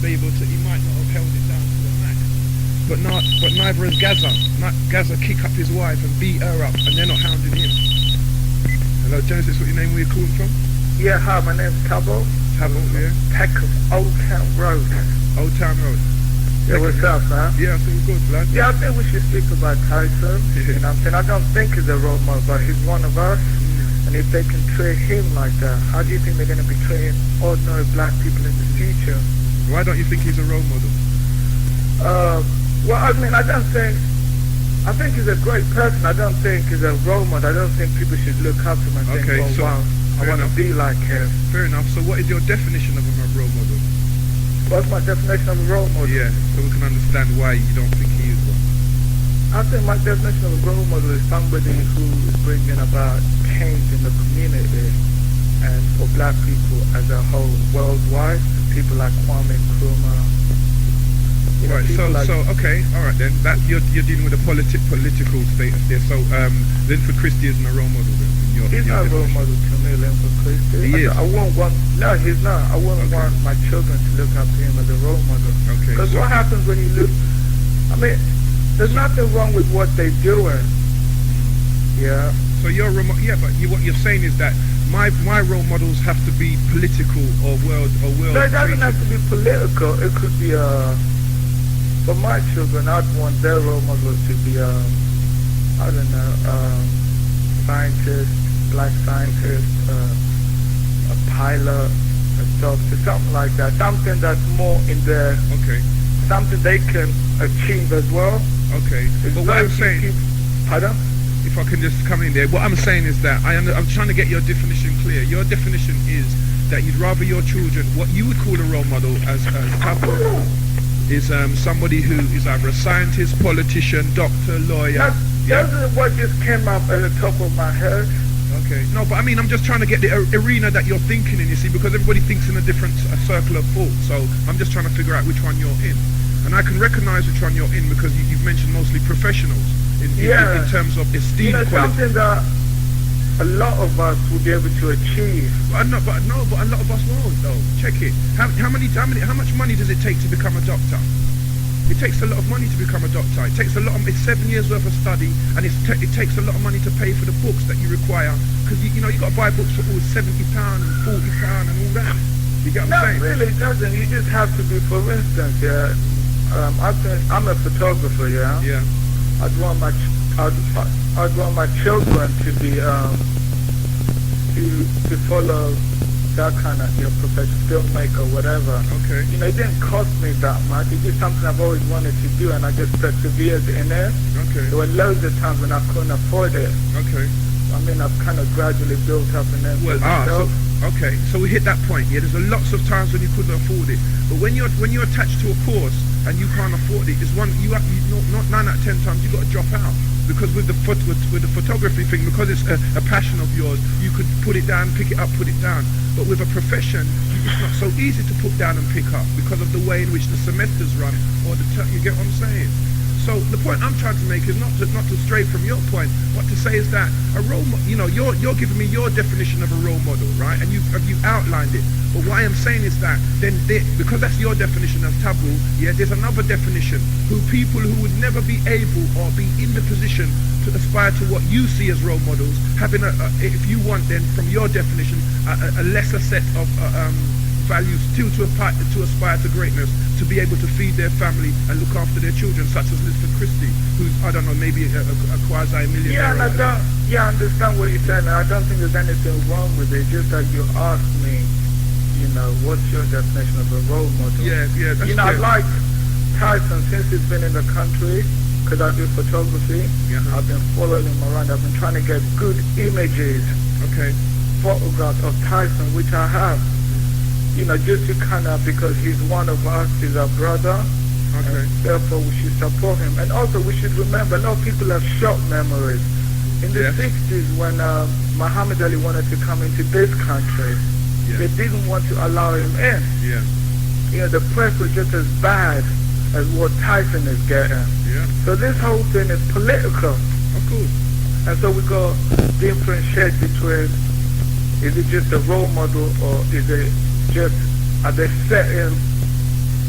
be able to, he might not have held it down to the max. But neither has Gaza. Gaza kick up his wife and beat her up, and they're not hounding him. Hello, Genesis, what your name, where you calling from? Yeah, hi, my name's Taboo. Taboo, yeah. Peckham, Old Town Road. Old Town Road. Yeah, what's up, man? Yeah, I think good, lad. Yeah, I think we should speak about Tyson. You know what I'm saying? I don't think he's a role model, but he's one of us. And if they can treat him like that, how do you think they're going to be treating ordinary black people in the future? Why don't you think he's a role model? Well, I mean, I think he's a great person. I don't think he's a role model. I don't think people should look up to him and think, oh, wow, I want to be like him. Fair enough. So what is your definition of a role model? What's my definition of a role model? Yeah, so we can understand why you don't think he is one. I think my definition of a role model is somebody who is bringing about change in the community and for black people as a whole worldwide. People like Kwanu, Nkrumah. Right, okay, all right then. That you're dealing with a political status there. So Linford Christie isn't a role model then. He's not a role model to me, Linford Christie. He is. No, he's not. I wouldn't want my children to look up to him as a role model. Okay. Because what happens when you look? I mean, there's nothing wrong with what they're doing. Yeah. So you're what you're saying is that my role models have to be political or world. No, it doesn't have to be political. It could be for my children, I'd want their role models to be I don't know, scientist, black scientist, a pilot, a doctor, something like that. Something that's more in their something they can achieve as well. Okay. But what I'm saying, pardon? If I can just come in there, what I'm saying is that I'm trying to get your definition clear. Your definition is that you'd rather your children, what you would call a role model as Taboo, is somebody who is either a scientist, politician, doctor, lawyer. Those are what just came up at the top of my head. Okay. No, but I mean, I'm just trying to get the arena that you're thinking in, you see, because everybody thinks in a different circle of thought. So I'm just trying to figure out which one you're in. And I can recognize which one you're in because you've mentioned mostly professionals in terms of esteem. Something that a lot of us will be able to achieve. But a lot of us won't though. Check it. How much money does it take to become a doctor? It takes a lot of money to become a doctor. It takes it's 7 years worth of study, and it takes a lot of money to pay for the books that you require. Because you got to buy books for all £70 and £40 and all that. You get what I'm saying? No, really, it doesn't. You just have to be, for instance, I'm a photographer. Yeah. I'd want my children to be to follow that kind of profession, filmmaker, whatever. Okay. It didn't cost me that much. It's just something I've always wanted to do, and I just persevered in it. Okay. There were loads of times when I couldn't afford it. Okay. I mean, I've kind of gradually built up and then so we hit that point. Yeah, there's lots of times when you couldn't afford it, but when you're attached to a course and you can't afford it, not 9 out of 10 times you got to drop out. Because with the photography thing, because it's a passion of yours, you could put it down, pick it up, put it down. But with a profession, it's not so easy to put down and pick up because of the way in which the semesters run, or you get what I'm saying? So the point I'm trying to make is not to stray from your point. What to say is that a role model, you're giving me your definition of a role model, right? And you outlined it. But what I am saying is that because that's your definition of Taboo, there's another definition people who would never be able or be in the position to aspire to what you see as role models, having if you want then from your definition a lesser set of values still to aspire to greatness, to be able to feed their family and look after their children, such as Linford Christie, who's, I don't know, maybe a quasi-millionaire. I understand what you're saying. I don't think there's anything wrong with it. Just that you asked me, what's your definition of a role model? Yeah, that's I like Tyson since he's been in the country, because I do photography. I've been following him around. I've been trying to get good images, photographs of Tyson, which I have. Just to kind of, because he's one of us, he's our brother, and therefore we should support him. And also we should remember, a lot of people have short memories. In the 60s, when Muhammad Ali wanted to come into this country, they didn't want to allow him in. The press was just as bad as what Tyson is getting. So this whole thing is political. Of course. And so we got to differentiate between, is it just a role model, or is it just, are they setting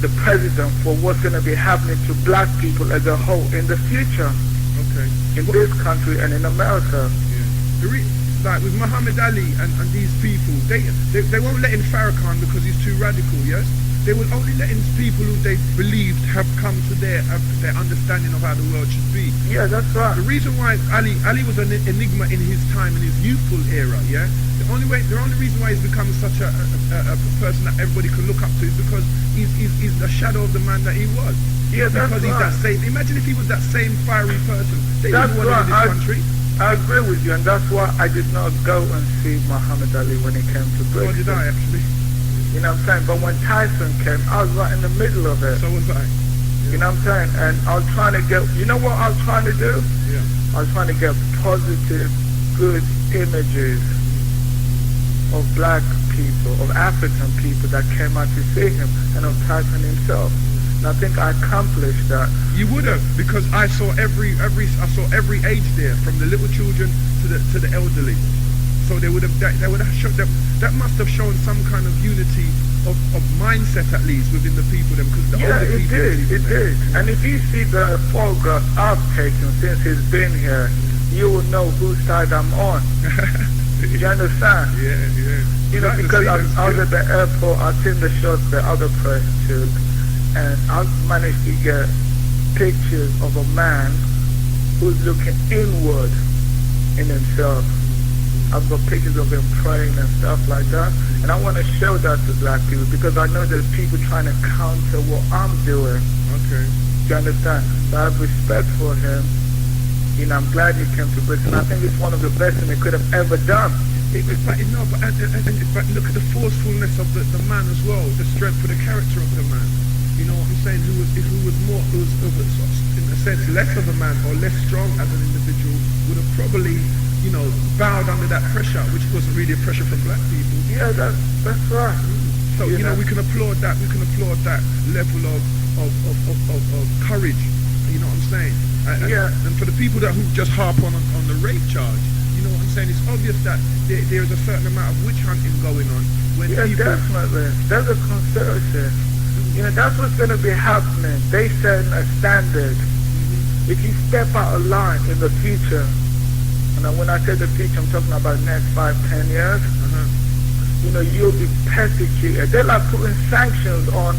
the president for what's going to be happening to black people as a whole in the future. Okay. In this country and in America. Yeah. Like with Muhammad Ali and these people, they won't let in Farrakhan because he's too radical, yes? They will only let in people who they believed have come to their understanding of how the world should be. Yeah, that's right. The reason why Ali was an enigma in his time, in his youthful era, yeah? The only reason why he's become such a person that everybody can look up to is because he's the shadow of the man that he was. Yeah, that's because right. He's that same. Imagine if he was that same fiery person. They wouldn't want him in this country. I agree with you, and that's why I did not go and see Muhammad Ali when he came to Brixton. So did I, actually. You know what I'm saying? But when Tyson came, I was right in the middle of it. So was I. Yeah. You know what I'm saying? And I was trying to get, you know what I was trying to do? Yeah. I was trying to get positive, good images of black people, of African people that came out to see him, and of Tyson himself. And I think I accomplished that. You would have, because I saw every age there, from the little children to the elderly. So they would have shown that must have shown some kind of unity of mindset, at least within the people. Because the older people, it did. And if you see the photographs I've taken since he's been here, you will know whose side I'm on. Do you understand? Yeah. You know, because I was at the airport, I've seen the shots the other press took, and I've managed to get pictures of a man who's looking inward in himself. I've got pictures of him praying and stuff like that, and I want to show that to black people because I know there's people trying to counter what I'm doing. Okay. Do you understand? So I have respect for him. You know, I'm glad he came to Britain. I think it's one of the best things he could have ever done. But look at the forcefulness of the man as well, the strength of the character of the man. You know what I'm saying? Who was in a sense less of a man or less strong as an individual would have probably, you know, bowed under that pressure, which wasn't really a pressure from black people. Yeah, that's right. So you know, we can applaud that. We can applaud that level of courage. You know what I'm saying? And for the people who just harp on the rape charge, you know what I'm saying? It's obvious that there is a certain amount of witch hunting going on. When people, definitely. There's a conspiracy. You know, that's what's going to be happening. They set a standard. If you step out of line in the future, and when I say the future, I'm talking about the next 5-10 years, you know, you'll be persecuted. They're like putting sanctions on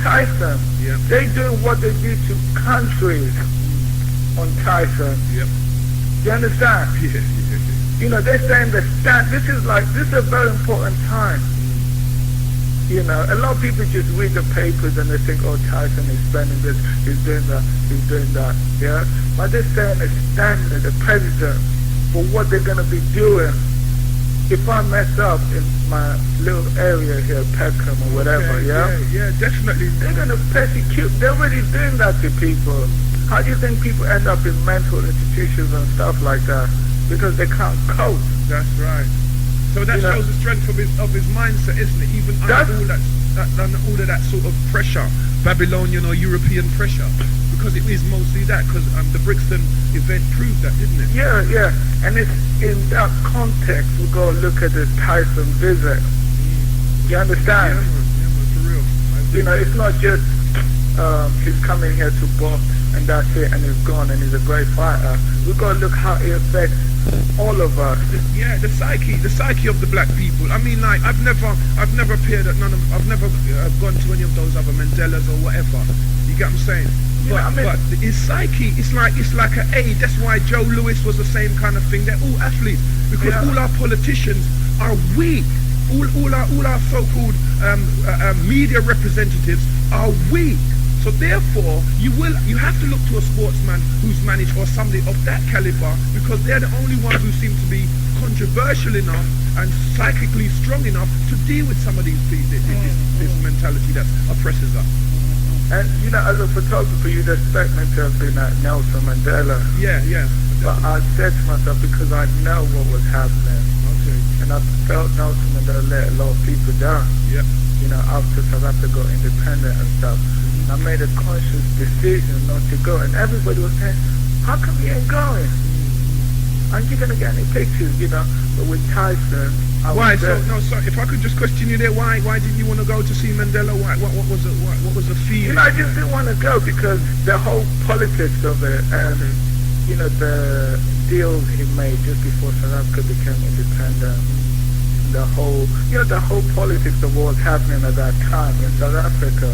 Tyson. Yep. They doing what they do to countries on Tyson. Yep. You understand? Yeah. You know, they're saying this is a very important time. You know, a lot of people just read the papers and they think, oh, Tyson is spending this, he's doing that, yeah? But they're saying a standard, the president, for what they're going to be doing. If I mess up in my little area here, Peckham or whatever, Yeah, definitely. They're going to persecute, they're already doing that to people. How do you think people end up in mental institutions and stuff like that? Because they can't cope. That's right. So that shows the strength of his mindset, isn't it? Even under all of that sort of pressure, Babylonian or European pressure, because it is mostly that. Because the Brixton event proved that, didn't it? Yeah. And it's in that context we got to look at the Tyson visit. You understand? Yeah, man, for real. You know, it's not just he's coming here to box and that's it, and he's gone, and he's a great fighter. We've got to look how it affects all of us. Yeah, the psyche of the black people. I mean, like, I've never appeared at I've never gone to any of those other Mandelas or whatever. You get what I'm saying? But his psyche, it's like an aid. That's why Joe Louis was the same kind of thing. They're all athletes because all our politicians are weak. All our so-called media representatives are weak. So therefore, you have to look to a sportsman who's managed, or somebody of that caliber, because they're the only ones who seem to be controversial enough and psychically strong enough to deal with some of this mentality that oppresses us. And you know, as a photographer, you'd expect me to have been at Nelson Mandela. Yeah. But I said to myself, because I know what was happening. Okay. And I felt Nelson Mandela let a lot of people down. Yep. You know, after South Africa got independent and stuff. I made a conscious decision not to go, and everybody was saying, how come you ain't going? Aren't you going to get any pictures, you know? But with Tyson, Why? So if I could just question you there, why didn't you want to go to see Mandela? Why? What was the feeling? I just didn't want to go because the whole politics of it and the deals he made just before South Africa became independent. The whole politics of what was happening at that time in South Africa.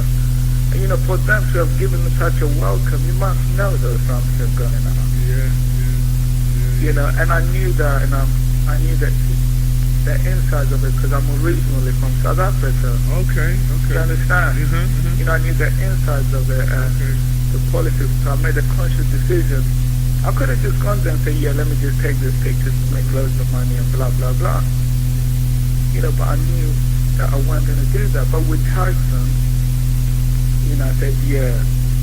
And, for them to have given them such a welcome, you must know there was something going on. Yeah. And I knew that, and I knew that the insides of it because I'm originally from South Africa. Okay. You understand? I knew the insides of it and the politics. So I made a conscious decision. I could have just gone there and said, yeah, let me just take this picture to make loads of money and blah, blah, blah. But I knew that I wasn't going to do that. But with Tyson, I said, yeah,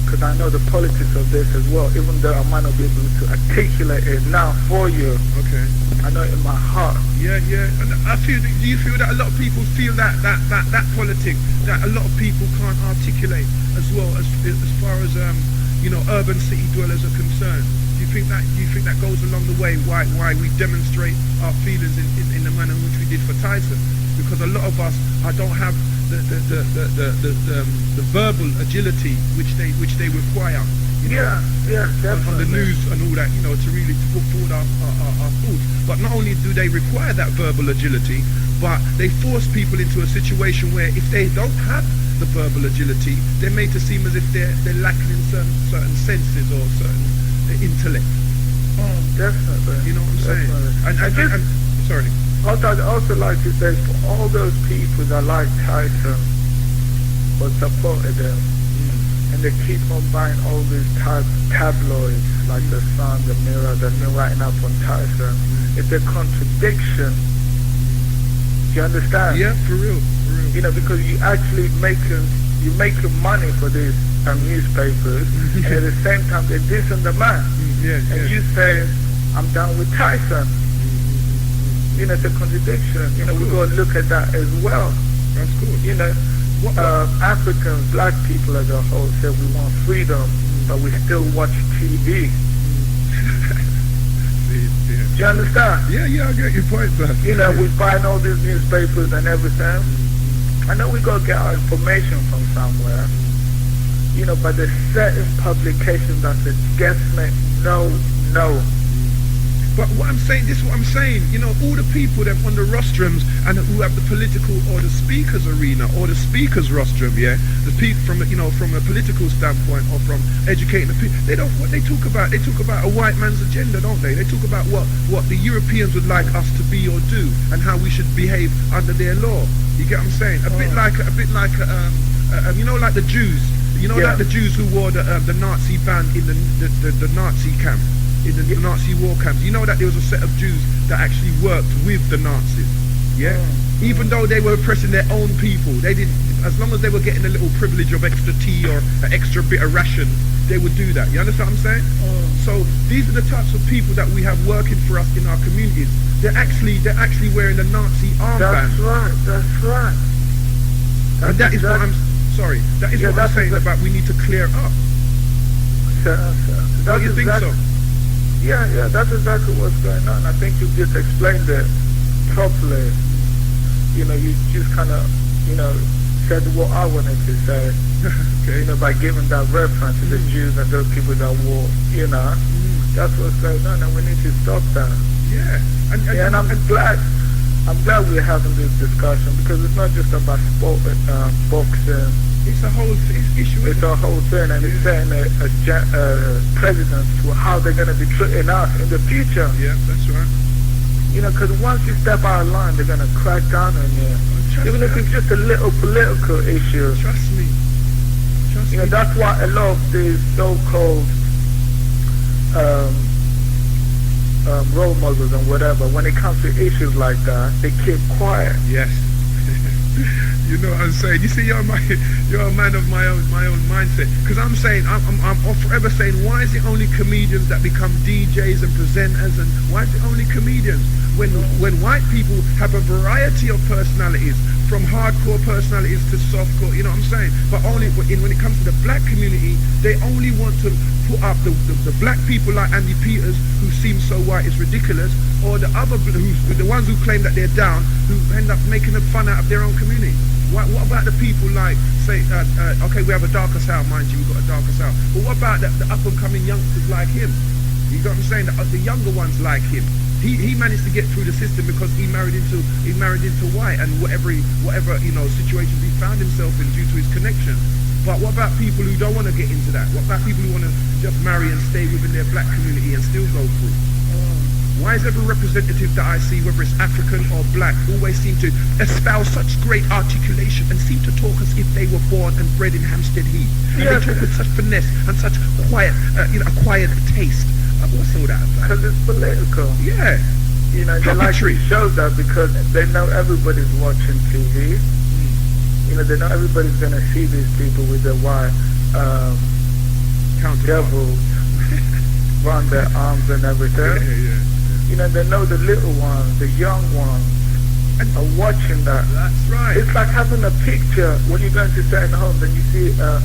because I know the politics of this as well, even though I might not be able to articulate it now for you. Okay. I know it in my heart. Yeah. And do you feel that a lot of people feel that politics, that a lot of people can't articulate as well as far as, urban city dwellers are concerned? Do you think that goes along the way why we demonstrate our feelings in the manner in which we did for Tyson? Because a lot of us don't have the verbal agility which they require. Definitely. On the news and all that, to really put forward our thoughts. But not only do they require that verbal agility, but they force people into a situation where if they don't have the verbal agility, they're made to seem as if they're lacking in certain senses or certain intellect. Definitely. You know what I'm saying? And sorry. I'd also like to say for all those people that like Tyson but supported him, and they keep on buying all these tabloids like the Sun, the Mirror, that's been writing up on Tyson. It's a contradiction. Do you understand? Yeah, for real. Because you actually you're making money for these newspapers, and at the same time they're dissing the man. And you say, I'm down with Tyson. It's a contradiction. We've got to look at that as well. That's cool. Africans, black people as a whole say we want freedom, but we still watch TV. Do you understand? Yeah, I get your point, sir. We're buying all these newspapers and everything. I know we got to get our information from somewhere. But there's certain publications that say definitely no. But this is what I'm saying, all the people that on the rostrums and who have the political or the speakers arena or the speakers rostrum, the people from a political standpoint or from educating the people, they talk about a white man's agenda, don't they? They talk about what the Europeans would like us to be or do and how we should behave under their law. You get what I'm saying? A bit like like the Jews. Like the Jews who wore the Nazi band in the Nazi camp. In the Nazi war camps, that there was a set of Jews that actually worked with the Nazis, even though they were oppressing their own people. They did, as long as they were getting a little privilege of extra tea or an extra bit of ration, they would do that. You understand what I'm saying? So these are the types of people that we have working for us in our communities. They're actually wearing the Nazi armband. That's right. And that is what I'm sorry. That is what I'm saying about we need to clear up. Don't you think so? Yeah, that's exactly what's going on. I think you just explained it properly. You just kind of, said what I wanted to say. Okay. By giving that reference to the Jews and those people that wore, that's what's going on, and we need to stop that. Yeah. And I'm glad we're having this discussion because it's not just about sport, boxing. It's a whole issue. It's a whole thing, and it's setting a precedent for how they're going to be treating us in the future. Yeah, that's right. Because once you step out of line, they're going to crack down on you. Even if it's just a little political issue. Trust me. That's why a lot of these so-called role models and whatever, when it comes to issues like that, they keep quiet. Yes. You know what I'm saying? You see, you're a man of my own mindset. Because I'm saying, I'm forever saying, why is it only comedians that become DJs and presenters, and why is it only comedians? when white people have a variety of personalities, from hardcore personalities to softcore, you know what I'm saying? But only when it comes to the black community, they only want to put up the black people like Andy Peters, who seem so white it's ridiculous, or the other the ones who claim that they're down, who end up making fun out of their own community. What about the people like, say, okay, we have a darker South, mind you, we've got a darker South, but what about the up and coming youngsters like him? You got what I'm saying? The younger ones like him. He managed to get through the system because he married into white, and whatever situations he found himself in due to his connection. But what about people who don't want to get into that? What about people who want to just marry and stay within their black community and still go through? Why is every representative that I see, whether it's African or black, always seem to espouse such great articulation and seem to talk as if they were born and bred in Hampstead Heath? And they talk with such finesse and such quiet, acquired taste. What's all that about? Because it's political. Yeah. You know, they like to show that because they know everybody's watching TV. You know, they know everybody's going to see these people with their white devils around their arms and everything. Yeah. You know, they know the little ones, the young ones are watching that. That's right. It's like having a picture when you go into certain homes and you see a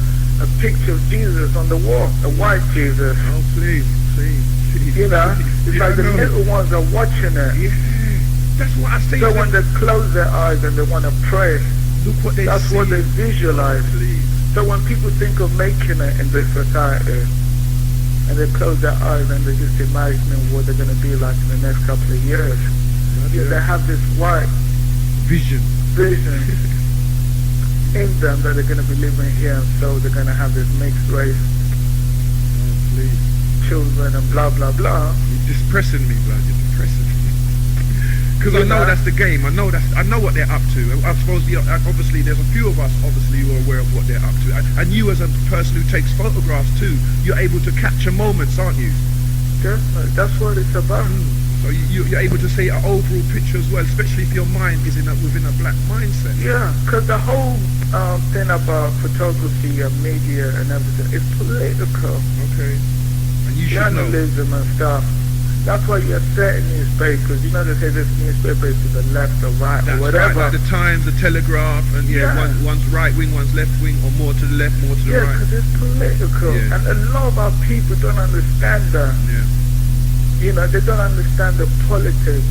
picture of Jesus on the wall, a white Jesus. Oh, please. You know, it's like the little ones are watching it. Yeah, that's what I say. So when they close their eyes and they want to pray, look what they that's see. what they visualize. Oh, so when people think of making it in this society, and they close their eyes and they just imagining what they're going to be like in the next couple of years, they have this white vision in them that they're going to be living here, and so they're going to have this mixed race. Oh, please. Children and blah blah blah. You're depressing me, blood. You're depressing me. Because I know that's the game. I know what they're up to. I suppose obviously there's a few of us obviously who are aware of what they're up to. And you as a person who takes photographs too, you're able to capture moments, aren't you? Definitely. That's what it's about. So you're able to see an overall picture as well, especially if your mind is within a black mindset. Yeah, because the whole thing about photography and media and everything is political. Okay. And you should journalism know. And stuff. That's why you have certain newspapers. You know, they say this newspaper is to the left or right or whatever. Right, like the Times, the Telegraph, and one's right wing, one's left wing, or more to the left, more to the right. Yeah, because it's political. Yeah. And a lot of our people don't understand that. Yeah. You know, they don't understand the politics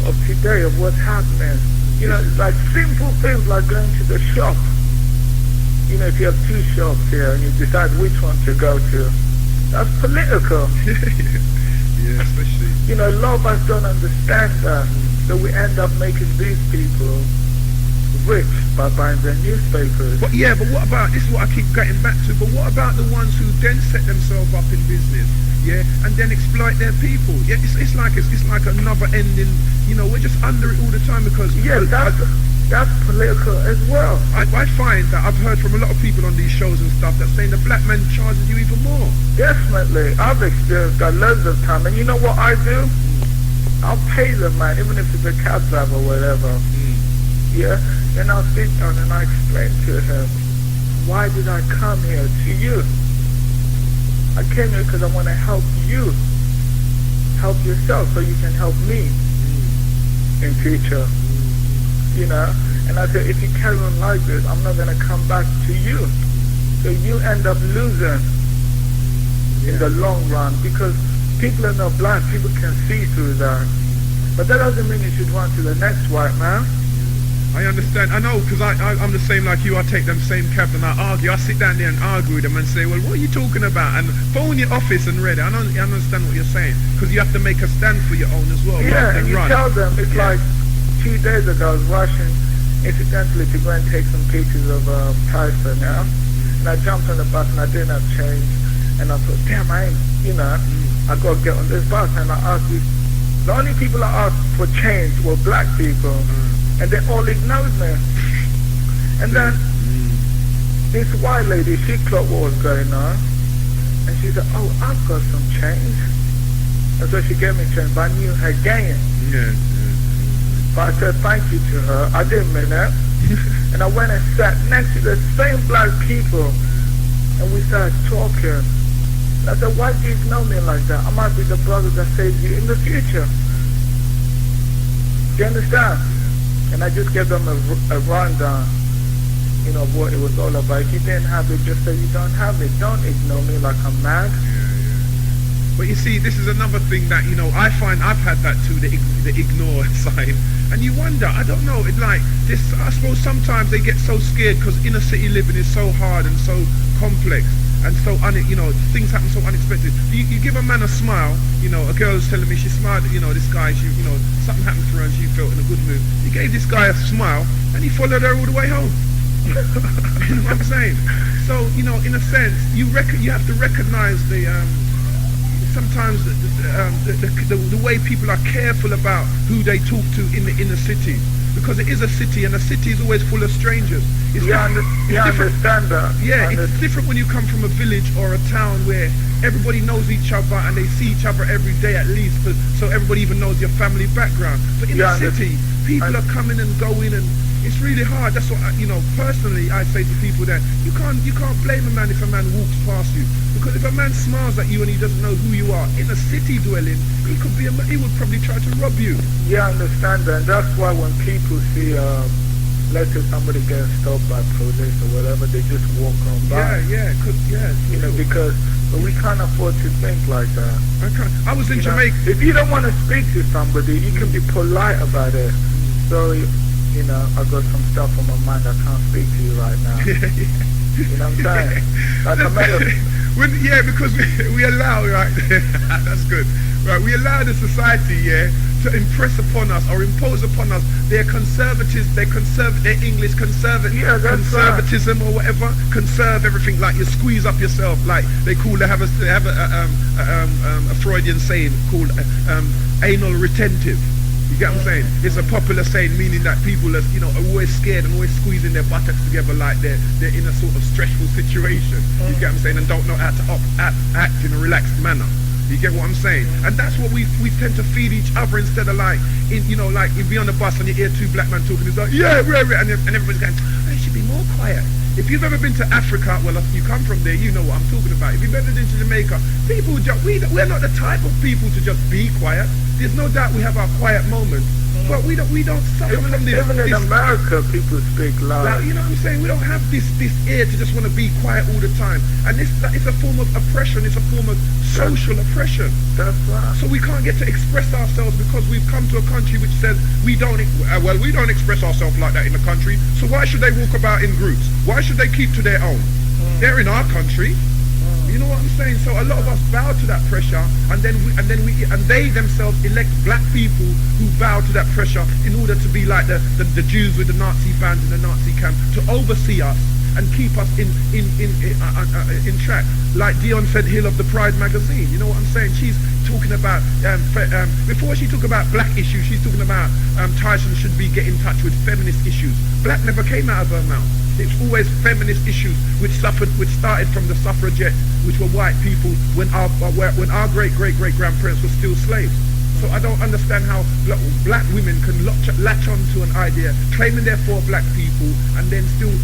of today, of what's happening. You know, like simple things like going to the shop. You know, if you have two shops here and you decide which one to go to, that's political. Yeah, especially. You know, a lot of us don't understand that. So we end up making these people rich by buying their newspapers. But what about, this is what I keep getting back to, but what about the ones who then set themselves up in business, and then exploit their people? Yeah, it's like another ending, you know, we're just under it all the time because... Yeah, that's political as well. I find that I've heard from a lot of people on these shows and stuff that saying the black man charges you even more. Definitely. I've experienced that loads of time. And you know what I do? I'll pay the man, even if it's a cab driver or whatever. Yeah? Then I'll sit down and I explain to him, why did I come here to you? I came here because I want to help you. Help yourself so you can help me in future. You know, and I said, if you carry on like this, I'm not going to come back to you. So you end up losing in the long run because people are not blind. People can see through that. But that doesn't mean you should run to the next white man. I understand. I know, because I'm the same like you. I take them same cabs and I argue. I sit down there and argue with them and say, well, what are you talking about? And phone your office and read it. I understand what you're saying because you have to make a stand for your own as well. Yeah, and you tell them, it's like 2 days ago I was rushing incidentally to go and take some pictures of Tyson, and I jumped on the bus and I didn't have change, and I thought, damn, I got to get on this bus, and I asked the only people I asked for change were black people, and they all ignored me. And then this white lady, she clocked what was going on, and she said, oh, I've got some change. And so she gave me change, but I knew her game. But I said thank you to her. I didn't mean it. And I went and sat next to the same black people, and we started talking. And I said, why do you know me like that? I might be the brother that saves you in the future. Do you understand? And I just gave them a rundown, of what it was all about. If you didn't have it, just say you don't have it. Don't ignore me like I'm mad. But you see, this is another thing that, I find I've had that too, the ignore sign. And you wonder, I don't know, it's like this. I suppose sometimes they get so scared because inner city living is so hard and so complex and so things happen so unexpected. You give a man a smile, a girl was telling me she smiled at, this guy, something happened for her and she felt in a good mood. You gave this guy a smile and he followed her all the way home. You know what I'm saying? So, in a sense, you have to recognize sometimes the way people are careful about who they talk to in the inner city, because it is a city and a city is always full of strangers. You understand that? Yeah, it's different when you come from a village or a town where everybody knows each other and they see each other every day at least, so everybody even knows your family background. But in the city, people are coming and going, and it's really hard. That's what personally I say to people that you can't blame a man if a man walks past you, because if a man smiles at you and he doesn't know who you are in a city dwelling, he would probably try to rob you. Yeah, I understand that. And that's why when people see let's say somebody gets stopped by police or whatever, they just walk on by. Because but we can't afford to think like that. I was in Jamaica. If you don't want to speak to somebody, you can be polite about it. So I got some stuff on my mind. I can't speak to you right now. You know what I'm saying? Like a matter because we allow, right? That's good. Right, we allow the society, to impress upon us or impose upon us their conservatism, their English conservatism or whatever. Conserve everything, like you squeeze up yourself, like they have a Freudian saying called anal retentive. You get what I'm saying? It's a popular saying meaning that people are, are always scared and always squeezing their buttocks together like they're in a sort of stressful situation. You get what I'm saying? And don't know how to act in a relaxed manner. You get what I'm saying? And that's what we tend to feed each other instead of like if you're on the bus and you hear two black men talking, it's like, and everybody's going, you should be more quiet. If you've ever been to Africa, well, if you come from there, you know what I'm talking about. If you've ever been to Jamaica, we're not the type of people to just be quiet. There's no doubt we have our quiet moments, but we don't suffer from this. Even in America, people speak loud. You know what I'm saying? We don't have this ear to just want to be quiet all the time, and it's a form of oppression. It's a form of social oppression. That's right. So we can't get to express ourselves because we've come to a country which says we don't express ourselves like that in the country. So why should they walk about in groups? Why should they keep to their own? They're in our country. You know what I'm saying? So a lot of us bow to that pressure, and they themselves elect black people who bow to that pressure in order to be like the Jews with the Nazi bands in the Nazi camp, to oversee us and keep us in track. Like Dion said, Hill of the Pride magazine. You know what I'm saying? She's talking about before she talked about black issues, she's talking about Tyson should be getting in touch with feminist issues. Black never came out of her mouth. It's always feminist issues which started from the suffragettes, which were white people when our great-great-great-grandparents were still slaves. So I don't understand how black women can latch on to an idea, claiming they're for black people, and then still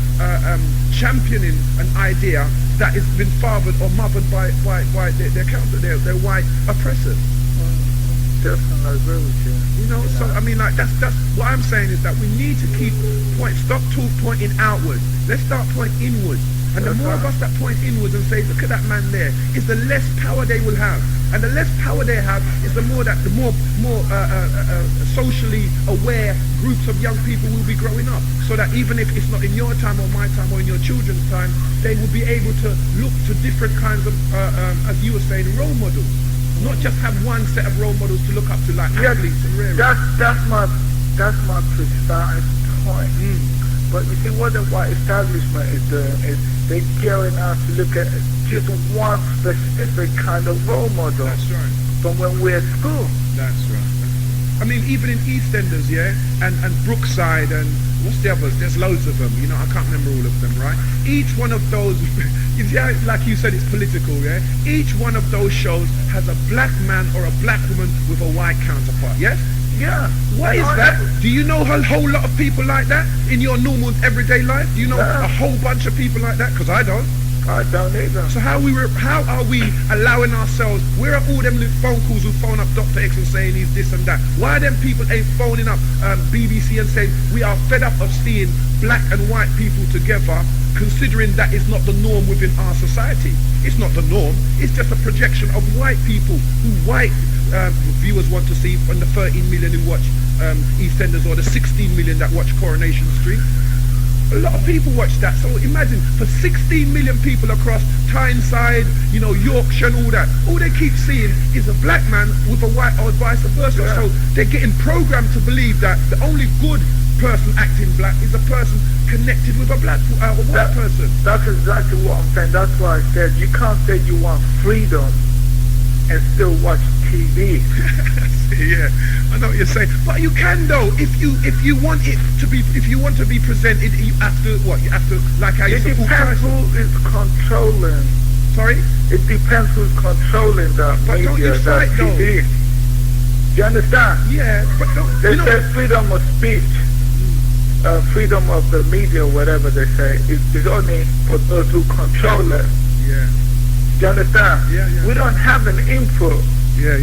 championing an idea that has been fathered or mothered by their white oppressors. Definitely, I agree with you. So I mean, like that's what I'm saying is that we need to stop pointing outward. Let's start pointing inward. And the more of us that point inwards and say, look at that man there, is the less power they will have. And the less power they have is the more socially aware groups of young people will be growing up. So that even if it's not in your time or my time or in your children's time, they will be able to look to different kinds of, as you were saying, role models. Not just have one set of role models to look up to, like athletes and rare. That's my precise point. But you see, what the white establishment is doing is they're gearing out to look at just one specific kind of role model. That's right. From when we're at school. That's right. I mean, even in EastEnders, and Brookside, and what's the others? There's loads of them. I can't remember all of them, right? Each one of those, like you said, it's political, Each one of those shows has a black man or a black woman with a white counterpart, yes? Yeah. What is that? Do you know a whole lot of people like that in your normal everyday life? Do you know a whole bunch of people like that? Because I don't. I don't either. So how are we allowing ourselves? Where are all them phone calls who phone up Doctah X and saying he's this and that? Why them people ain't phoning up BBC and saying we are fed up of seeing black and white people together, considering that is not the norm within our society? It's not the norm. It's just a projection of white people who white viewers want to see, from the 13 million who watch EastEnders, or the 16 million that watch Coronation Street. A lot of people watch that. So imagine, for 16 million people across Tyneside, Yorkshire and all that, all they keep seeing is a black man with a white, or vice versa. Yeah. So they're getting programmed to believe that the only good person acting black is a person connected with a white person. That's exactly what I'm saying. That's why I said you can't say you want freedom and still watch TV. Yeah, I know what you're saying, but you can though. If you want it to be, if you want to be presented, you have to what? You have to, like how you support. It depends who is controlling. Sorry? It depends who's controlling the but media, don't you fight, the TV. Do you understand? Yeah, but they say freedom of speech, freedom of the media, whatever they say, is only for those who control it. Yeah. Do you understand? Yeah. We don't have an input. Yeah.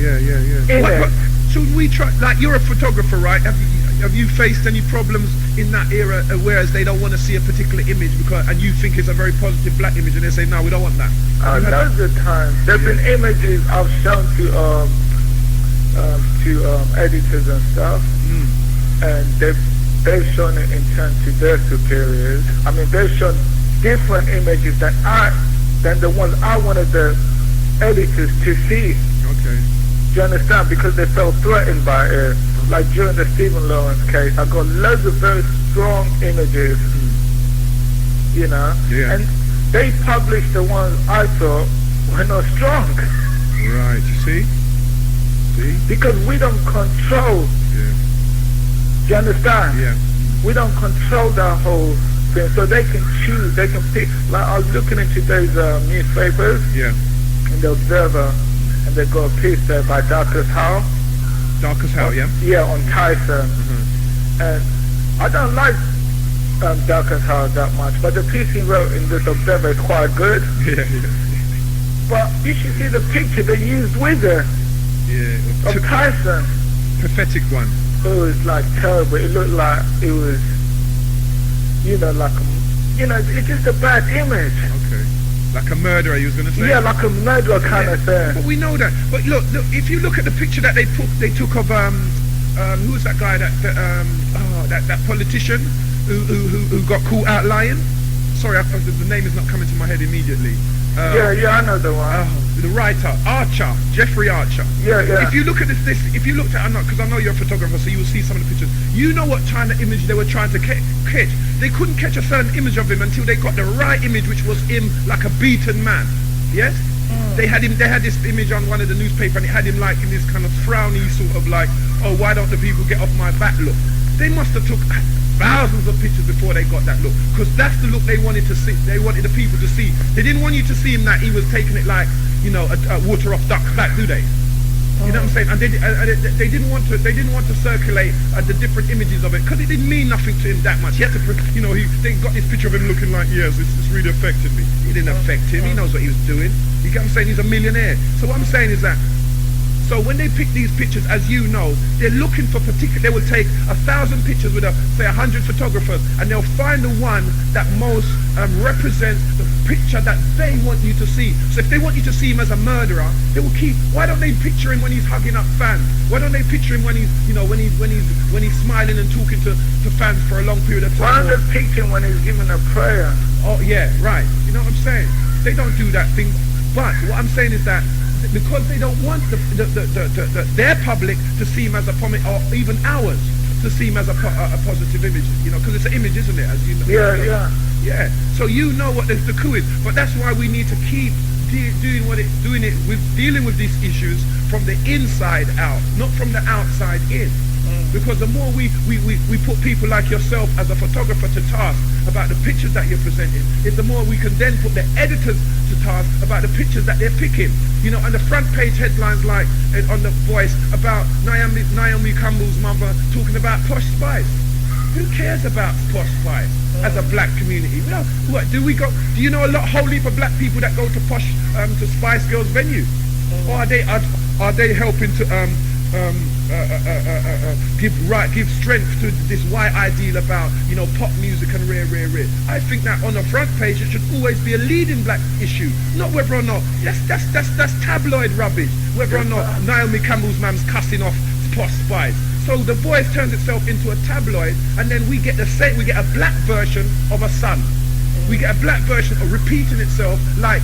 But should we try? Like, you're a photographer, right? Have you faced any problems in that era, whereas they don't want to see a particular image and you think it's a very positive black image, and they say no, we don't want that? Loads of times. There've been images I've shown to editors and stuff, and they've shown it in turn to their superiors. I mean, they've shown different images than the ones I wanted the editors to see. Okay. Do you understand? Because they felt threatened by it. Like during the Stephen Lawrence case, I got loads of very strong images, Yeah. And they published the ones I thought were not strong. Right, you see? Because we don't control. Yeah. Do you understand? Yeah. We don't control that whole thing, so they can choose, they can pick. Like, I was looking into those newspapers, in the Observer, and they got a piece there by Doctah X. Doctah X, yeah? Yeah, on Tyson. And I don't like Doctah X that much, but the piece he wrote in this Observer is quite good. Yeah. But you should see the picture they used with it. Yeah. Of Tyson. Pathetic one. It was like terrible. It looked like it was, it's just a bad image. Okay. Like a murderer, you was going to say? Yeah, like a murderer kind of thing. But we know that. But look, if you look at the picture that they took of who was that guy that politician who got caught out lying? Sorry, the name is not coming to my head immediately. Yeah, I know the one. The writer, Jeffrey Archer. Yeah. If you look at this, if you looked at, because I know you're a photographer, so you will see some of the pictures. You know what kind of image they were trying to catch. They couldn't catch a certain image of him until they got the right image, which was him like a beaten man. Yes. They had this image on one of the newspaper, and it had him like in this kind of frowny sort of like, oh, why don't the people get off my back look. They must have took thousands of pictures before they got that look, because that's the look they wanted to see. They wanted the people to see. They didn't want you to see him that he was taking it like, a water off duck's back, do they? You know what I'm saying? And they didn't want to circulate the different images of it, because it didn't mean nothing to him that much. He had to, they got this picture of him looking like, yes, it's really affected me. It didn't affect him. He knows what he was doing. You get what I'm saying? He's a millionaire. So what I'm saying is that, so when they pick these pictures, as you know, they're looking for they will take 1,000 pictures with, say, 100 photographers, and they'll find the one that most represents the picture that they want you to see. So if they want you to see him as a murderer, they will why don't they picture him when he's hugging up fans? Why don't they picture him when he's, when he's smiling and talking to fans for a long period of time? Why don't they picture him when he's giving a prayer? Oh, yeah, right. You know what I'm saying? They don't do that thing. But what I'm saying is that because they don't want their public to see him as a or even ours to see him as a positive image, because it's an image, isn't it? As you know. Yeah. So you know what the coup is, but that's why we need to keep dealing with these issues from the inside out, not from the outside in. Because the more we put people like yourself as a photographer to task about the pictures that you're presenting, is the more we can then put the editors to task about the pictures that they're picking. And the front page headlines like on The Voice about Naomi Campbell's mother talking about Posh Spice. Who cares about posh spice as a black community? Well, what do we go? Do you know a whole heap of black people that go to posh to Spice Girls venue? Or are they helping to give strength to this white ideal about pop music and rare. I think that on the front page it should always be a leading black issue, not whether or not that's tabloid rubbish. Whether or not Naomi Campbell's man's cussing off posh spice. So the Voice turns itself into a tabloid, and then we get a black version of a Sun. We get a black version of repeating itself, like,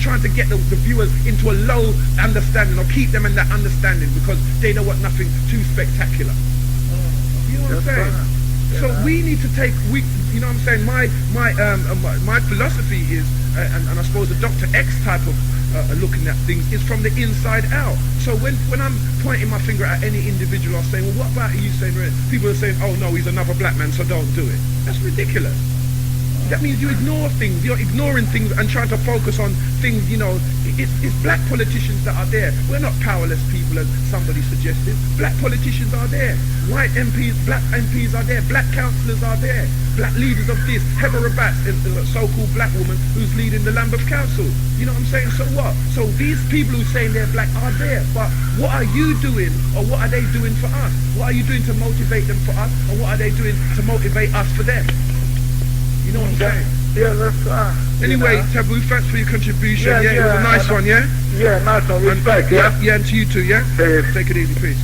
trying to get the viewers into a low understanding or keep them in that understanding because they know what nothing too spectacular. You know what I'm saying? So we need to take, you know what I'm saying? My philosophy is, and I suppose the Doctah X type of looking at things is from the inside out. So when I'm pointing my finger at any individual or saying, well, what about you saying? People are saying, oh no, he's another black man, so don't do it. That's ridiculous. That means you ignore things. You're ignoring things and trying to focus on things, It's black politicians that are there. We're not powerless people, as somebody suggested. Black politicians are there. White MPs, black MPs are there. Black councillors are there. Black leaders of this. Heather Rabatz is a so-called black woman who's leading the Lambeth Council. You know what I'm saying? So what? So these people who saying they're black are there. But what are you doing, or what are they doing for us? What are you doing to motivate them for us? Or what are they doing to motivate us for them? You know what I'm saying? Yeah, that's right. Anyway, Taboo, thanks for your contribution. Yeah, it was a nice one, yeah? Yeah, nice one. Respect, Yeah, and to you too, yeah? Take it easy, peace.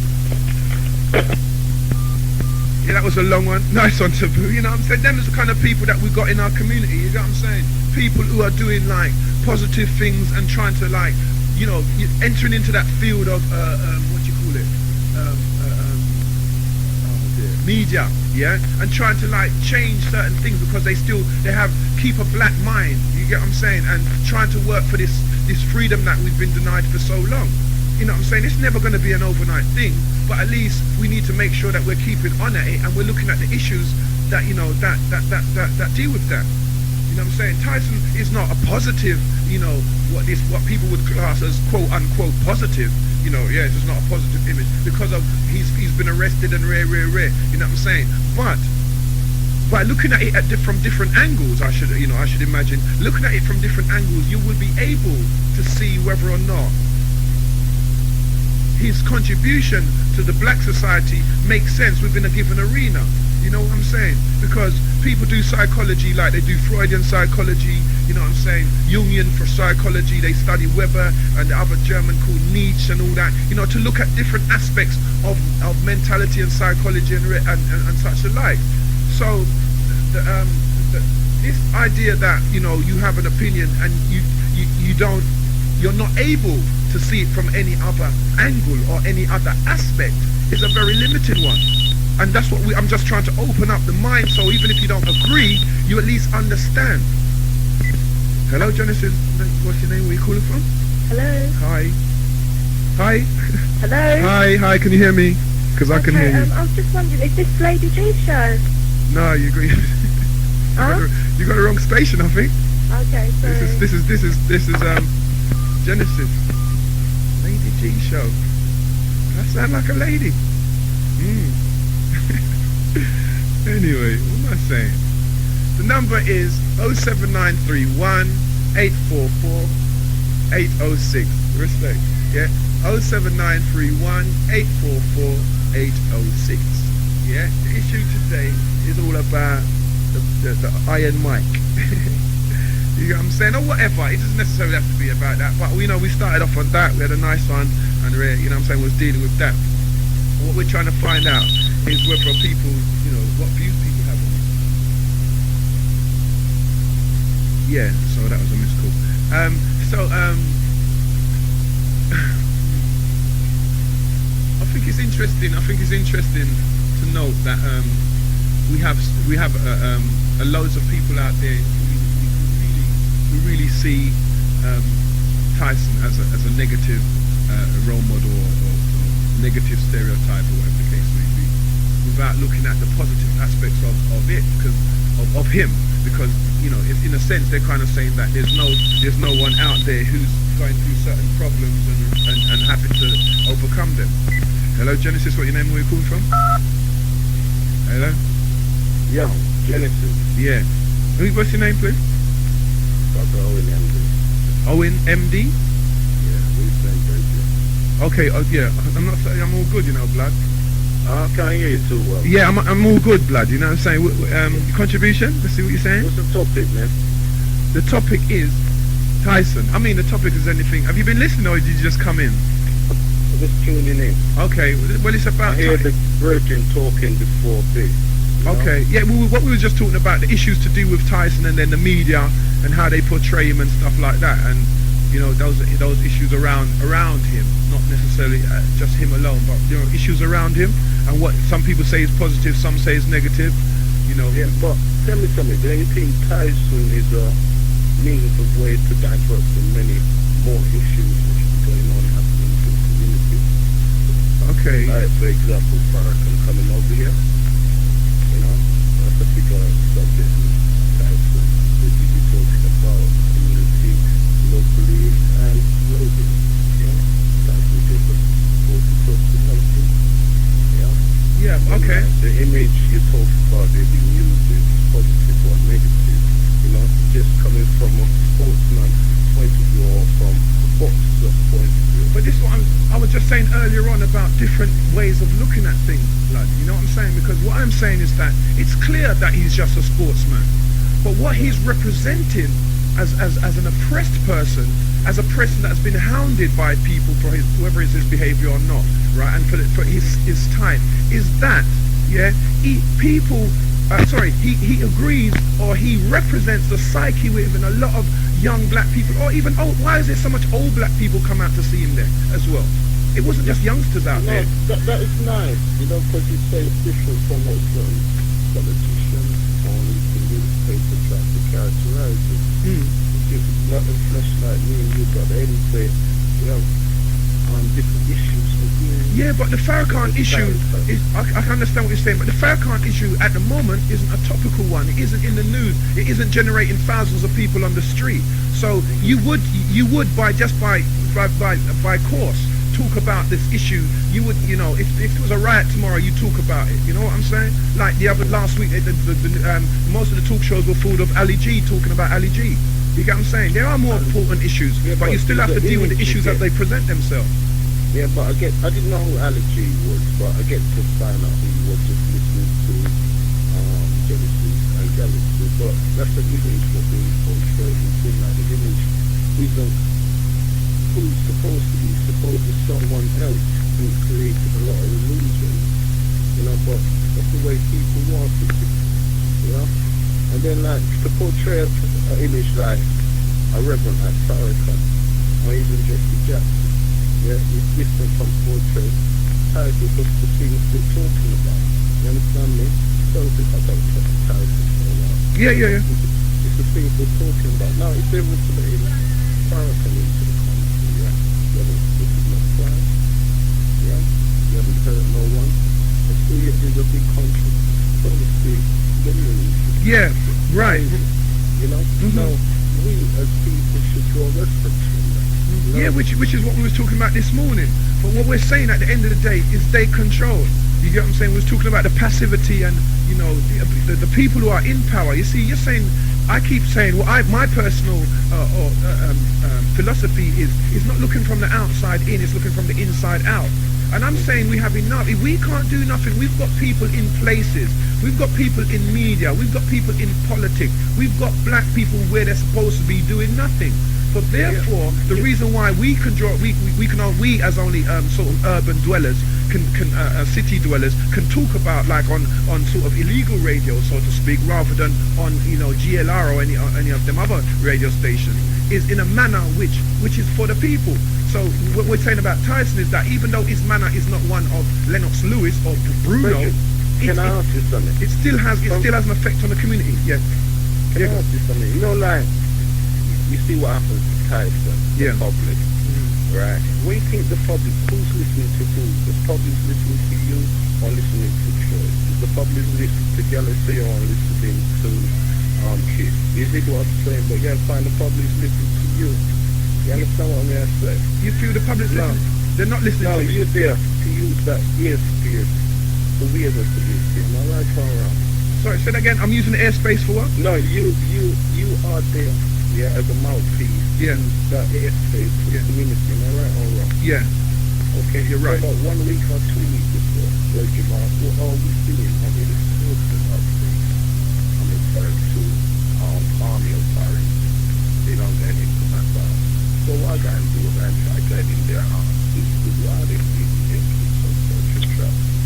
Yeah, that was a long one. Nice one, Taboo. You know what I'm saying? Them is the kind of people that we got in our community, you know what I'm saying? People who are doing, positive things and trying to, entering into that field of, media, yeah, and trying to change certain things because they keep a black mind, you get what I'm saying, and trying to work for this freedom that we've been denied for so long. You know what I'm saying? It's never going to be an overnight thing, but at least we need to make sure that we're keeping on at it and we're looking at the issues that that deal with that. You know what I'm saying? Tyson is not a positive, what people would class as quote unquote positive. It's just not a positive image because of he's been arrested and rare. You know what I'm saying? But by looking at it from different angles, I should imagine looking at it from different angles, you will be able to see whether or not his contribution to the black society makes sense within a given arena. You know what I'm saying? Because people do psychology like they do Freudian psychology, you know what I'm saying? Jungian for psychology, they study Weber and the other German called Nietzsche and all that, to look at different aspects of mentality and psychology and such alike. So this idea that, you have an opinion and you're not able to see it from any other angle or any other aspect is a very limited one. And that's what I'm just trying to open up the mind, so even if you don't agree, you at least understand. Hello, Genesis. What's your name? Where are you calling from? Hello. Hi. Hello. Hi. Can you hear me? Because I can hear you. I was just wondering, is this Lady G's show? No, you got the wrong station, I think. Okay, sorry. This is Genesis. Lady G show. That sound like a lady. Anyway, what am I saying? The number is 07931 844 806. Respect. Yeah? 07931 844 806. Yeah? The issue today is all about the iron mic. You know what I'm saying? Or whatever. It doesn't necessarily have to be about that. But we started off on that. We had a nice one and you know what I'm saying, was dealing with that. What we're trying to find out is whether people, what views people have on it. Yeah, so that was a missed call. I think it's interesting to note that we have loads of people out there who really see Tyson as a negative role model or negative stereotype or whatever the case may be, without looking at the positive aspects of it, because of him, because in a sense they're kind of saying that there's no one out there who's going through certain problems and having to overcome them. Hello, Genesis. What your name? Where you calling from? Hello. Yeah, Genesis. Yeah. What's your name, please? Dr. Owen MD. Owen MD? Yeah, we sent radio. Okay, yeah. I'm not saying I'm all good, you know, blood. I can't hear you too well. Yeah, I'm all good, blood. You know what I'm saying? Contribution? Let's see what you're saying. What's the topic, man? The topic is Tyson. I mean, the topic is anything. Have you been listening or did you just come in? I'm just tuning in. Okay, well, it's about... I hear the virgin talking before this. Okay, yeah, what we were just talking about, the issues to do with Tyson and then the media and how they portray him and stuff like that. And, you know, those issues around him, not necessarily just him alone, but, you know, issues around him and what some people say is positive, some say is negative, you know. Yeah, but tell me something. Do you think Tyson is a means of way to divert from many more issues which are going on happening in the community? Okay. Like, for example, Farrakhan coming over here. You know, that's a bigger subject in Tyson. That you be talking about community, locally, and globally. Yeah, Tyson is a important personality. Yeah. Yeah, okay. The image you talk about, they've been using positive or negative. You know, just coming from a sportsman point of view or from a boxer point of view. But this is what I was just saying earlier on about different ways of looking at things, blood. You know what I'm saying? Because what I'm saying is that it's clear that he's just a sportsman. But what he's representing as an oppressed person, as a person that's been hounded by people for his, whether it's his behavior or not, right, and for his time, is that, yeah, he agrees, or he represents the psyche within a lot of young black people, or even old. Why is there so much old black people come out to see him there as well? It wasn't just youngsters out there. That is nice, you know, because you say it's different from what some politicians or the newspaper try to characterize it. If it's not a flesh like me and you, but they say, you know, on different issues. Yeah, but the Farrakhan issue is, I can understand what you're saying, but the Farrakhan issue at the moment isn't a topical one. It isn't in the news. It isn't generating thousands of people on the street. So you would by course talk about this issue. You would, you know, if it was a riot tomorrow, you talk about it. You know what I'm saying? Like last week, most of the talk shows were full of Ali G talking about Ali G. You get what I'm saying? There are more important issues, but you still have to deal with the issues as they present themselves. Yeah, but I didn't know who Allergy was, but I get to find out who he was just listening to Genesis and Galaxy. But that's the image that being portrayed and thing like the image isn't who's supposed to be, supposed to someone else who created a lot of illusion, you know, but that's the way people want it to, you know? And then like to portray an image like a reverend like Farrakhan or even Jesse Jackson. Yeah, it's different from portrait Tyson because the things we're talking about. You understand me? So if I don't talk to Tyson for a while. Yeah. It's the things we're talking about. Now, if they were to let Farrakhan into the country, yeah, you haven't taken no crime, yeah, you haven't hurt no one, and still you did a big country, so to speak, genuinely. Yeah, right. You know? So, we as people should draw reference from that. Yeah, which is what we was talking about this morning. But what we're saying at the end of the day is they control. You get what I'm saying? We was talking about the passivity and, you know, the people who are in power. You see, you're saying, I keep saying, my personal philosophy is not looking from the outside in, it's looking from the inside out. And I'm saying we have enough. If we can't do nothing, we've got people in places. We've got people in media. We've got people in politics. We've got black people where they're supposed to be doing nothing. So therefore, the reason why we can draw, we as only sort of urban dwellers, city dwellers, can talk about like on sort of illegal radio, so to speak, rather than on, you know, GLR or any of them other radio stations, is in a manner which is for the people. So what we're saying about Tyson is that even though his manner is not one of Lennox Lewis or Bruno, can I ask you something? It still has an effect on the community. Yeah. Can I ask you something? You know, like, you see what happens to Tyson, the public, right? When you think the public, who's listening to who? The public's listening to you or listening to Troy? Is the public listening to Galaxy or listening to Kid? You see what I'm saying? But you find the public's listening to you. You understand what I'm going to say? You feel the public's listening? They're not listening to you. You're there to use that ear spirit to wear the solution. Am I right or wrong? Sorry, say that again. I'm using the airspace for what? No, you are there, yeah, as a mouthpiece. Yeah. That airspace for the community, am I right or wrong? Yeah. Okay, you're right. About 1 week or 2 weeks before, what are we doing? I mean, it's still the mouthpiece. I'm referring to army authorities. They don't get into my side. So what I can do is I try to get in their heart. Is why they need to get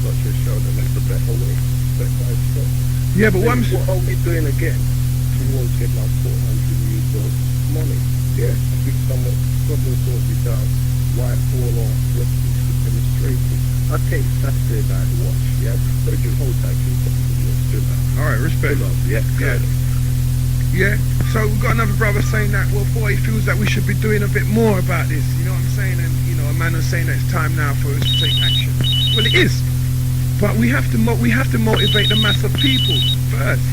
such a show them it's a better way, step by step. Yeah, but what are we doing again towards getting our 400 years of money? Yeah, I think someone sort this out. Why all on what is demonstrated? I take Saturday night watch, yeah, but you hold that keep all right, respect. Yeah. Yeah, so we've got another brother saying that, well, boy, he feels that we should be doing a bit more about this, you know what I'm saying? And, you know, a man is saying that it's time now for us to take action. Well, it is, but we have to motivate the mass of people first.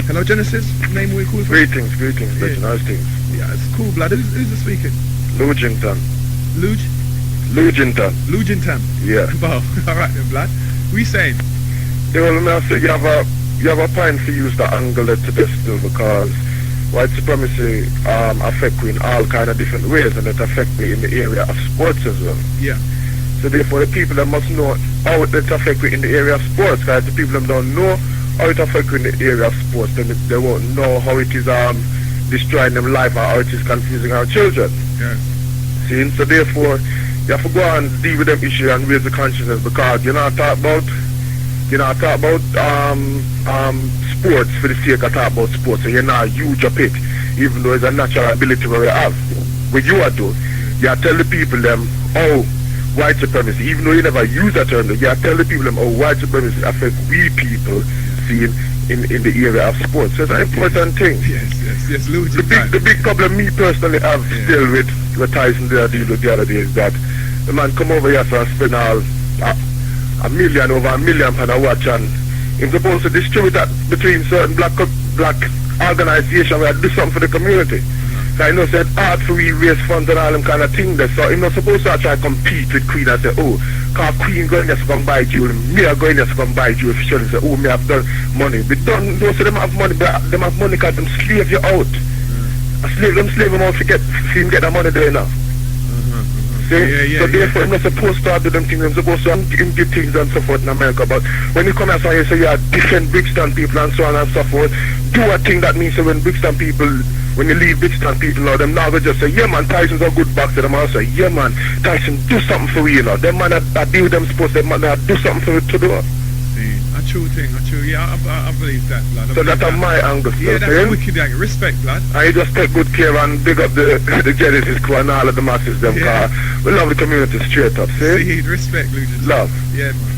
Hello, Genesis, name we call for? Greetings, Legend, how's things? Yeah, it's cool, blood. Who's speaking? Luge-ing-ton. Luge-ing-ton? Luge-ing-ton. Yeah. Well, alright then, blood. What are you saying? Yeah, well, I say you have a point to use the angle to this still because white supremacy affect me in all kind of different ways and it affect me in the area of sports as well. Yeah. So therefore the people that must know how it affect me in the area of sports, because the people that don't know how it affect me in the area of sports, then they won't know how it is destroying them life or how it is confusing our children. Yeah. See, so therefore you have to go and deal with them issue and raise the consciousness because sports for the sake of talk about sports, so you're not huge up it, even though it's a natural ability where you have. What you are doing, you are tell the people them, oh, white supremacy, even though you never use that term, you are tell the people them, oh, white supremacy affect we people, seeing in the area of sports. So it's an important thing. Yes, Luge. The big problem me personally have still with what Tyson did the other day is that the man come over here and spend all over $1 million on a watch and he's supposed to distribute that between certain black organizations where do something for the community. So I know said art for we raise funds and all them kind of thing there. So he's not supposed to try to compete with Queen and say, oh, cause Queen going there to come buy jewelry, me are going there to come buy jewelry officially say, oh, me have done money. But don't say them have money, but them have money because them slave you out. Slave them out to get the money there now. So therefore, I'm not supposed to do them things, I'm supposed to give things and so forth in America. But when you come out and you say you are different Brixton people and so on and so forth, do a thing that means that when Brixton people, when you leave Brixton people now, them now they just say, yeah man, Tyson's a good boxer. Them also say, yeah man, Tyson, do something for you now. Them man that deal with them sports, them man that do something for you to do. A true thing, yeah, I believe that, blood. So that's my angle. Yeah, that's wicked, like, respect, blood. I just take good care and big up the Genesis crew and all of the masses, them, cause we love the community straight up, see? Respect, Luge. Love. Yeah, man.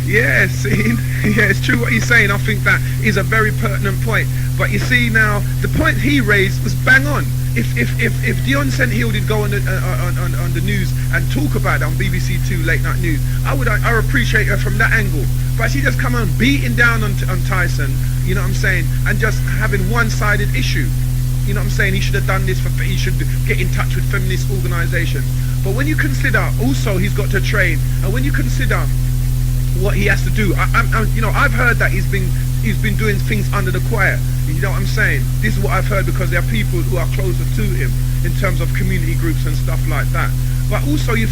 Yeah, see? Yeah, it's true what he's saying. I think that is a very pertinent point. But you see now, the point he raised was bang on. If Dion St. Hill did go on the news and talk about it on BBC 2 late night news, I would appreciate her from that angle. But she just come on beating down on Tyson, you know what I'm saying, and just having one-sided issue. You know what I'm saying? He should have done this he should get in touch with feminist organisations. But when you consider also he's got to train, and when you consider what he has to do, I've heard that he's been doing things under the quiet. You know what I'm saying? This is what I've heard because there are people who are closer to him in terms of community groups and stuff like that. But also, you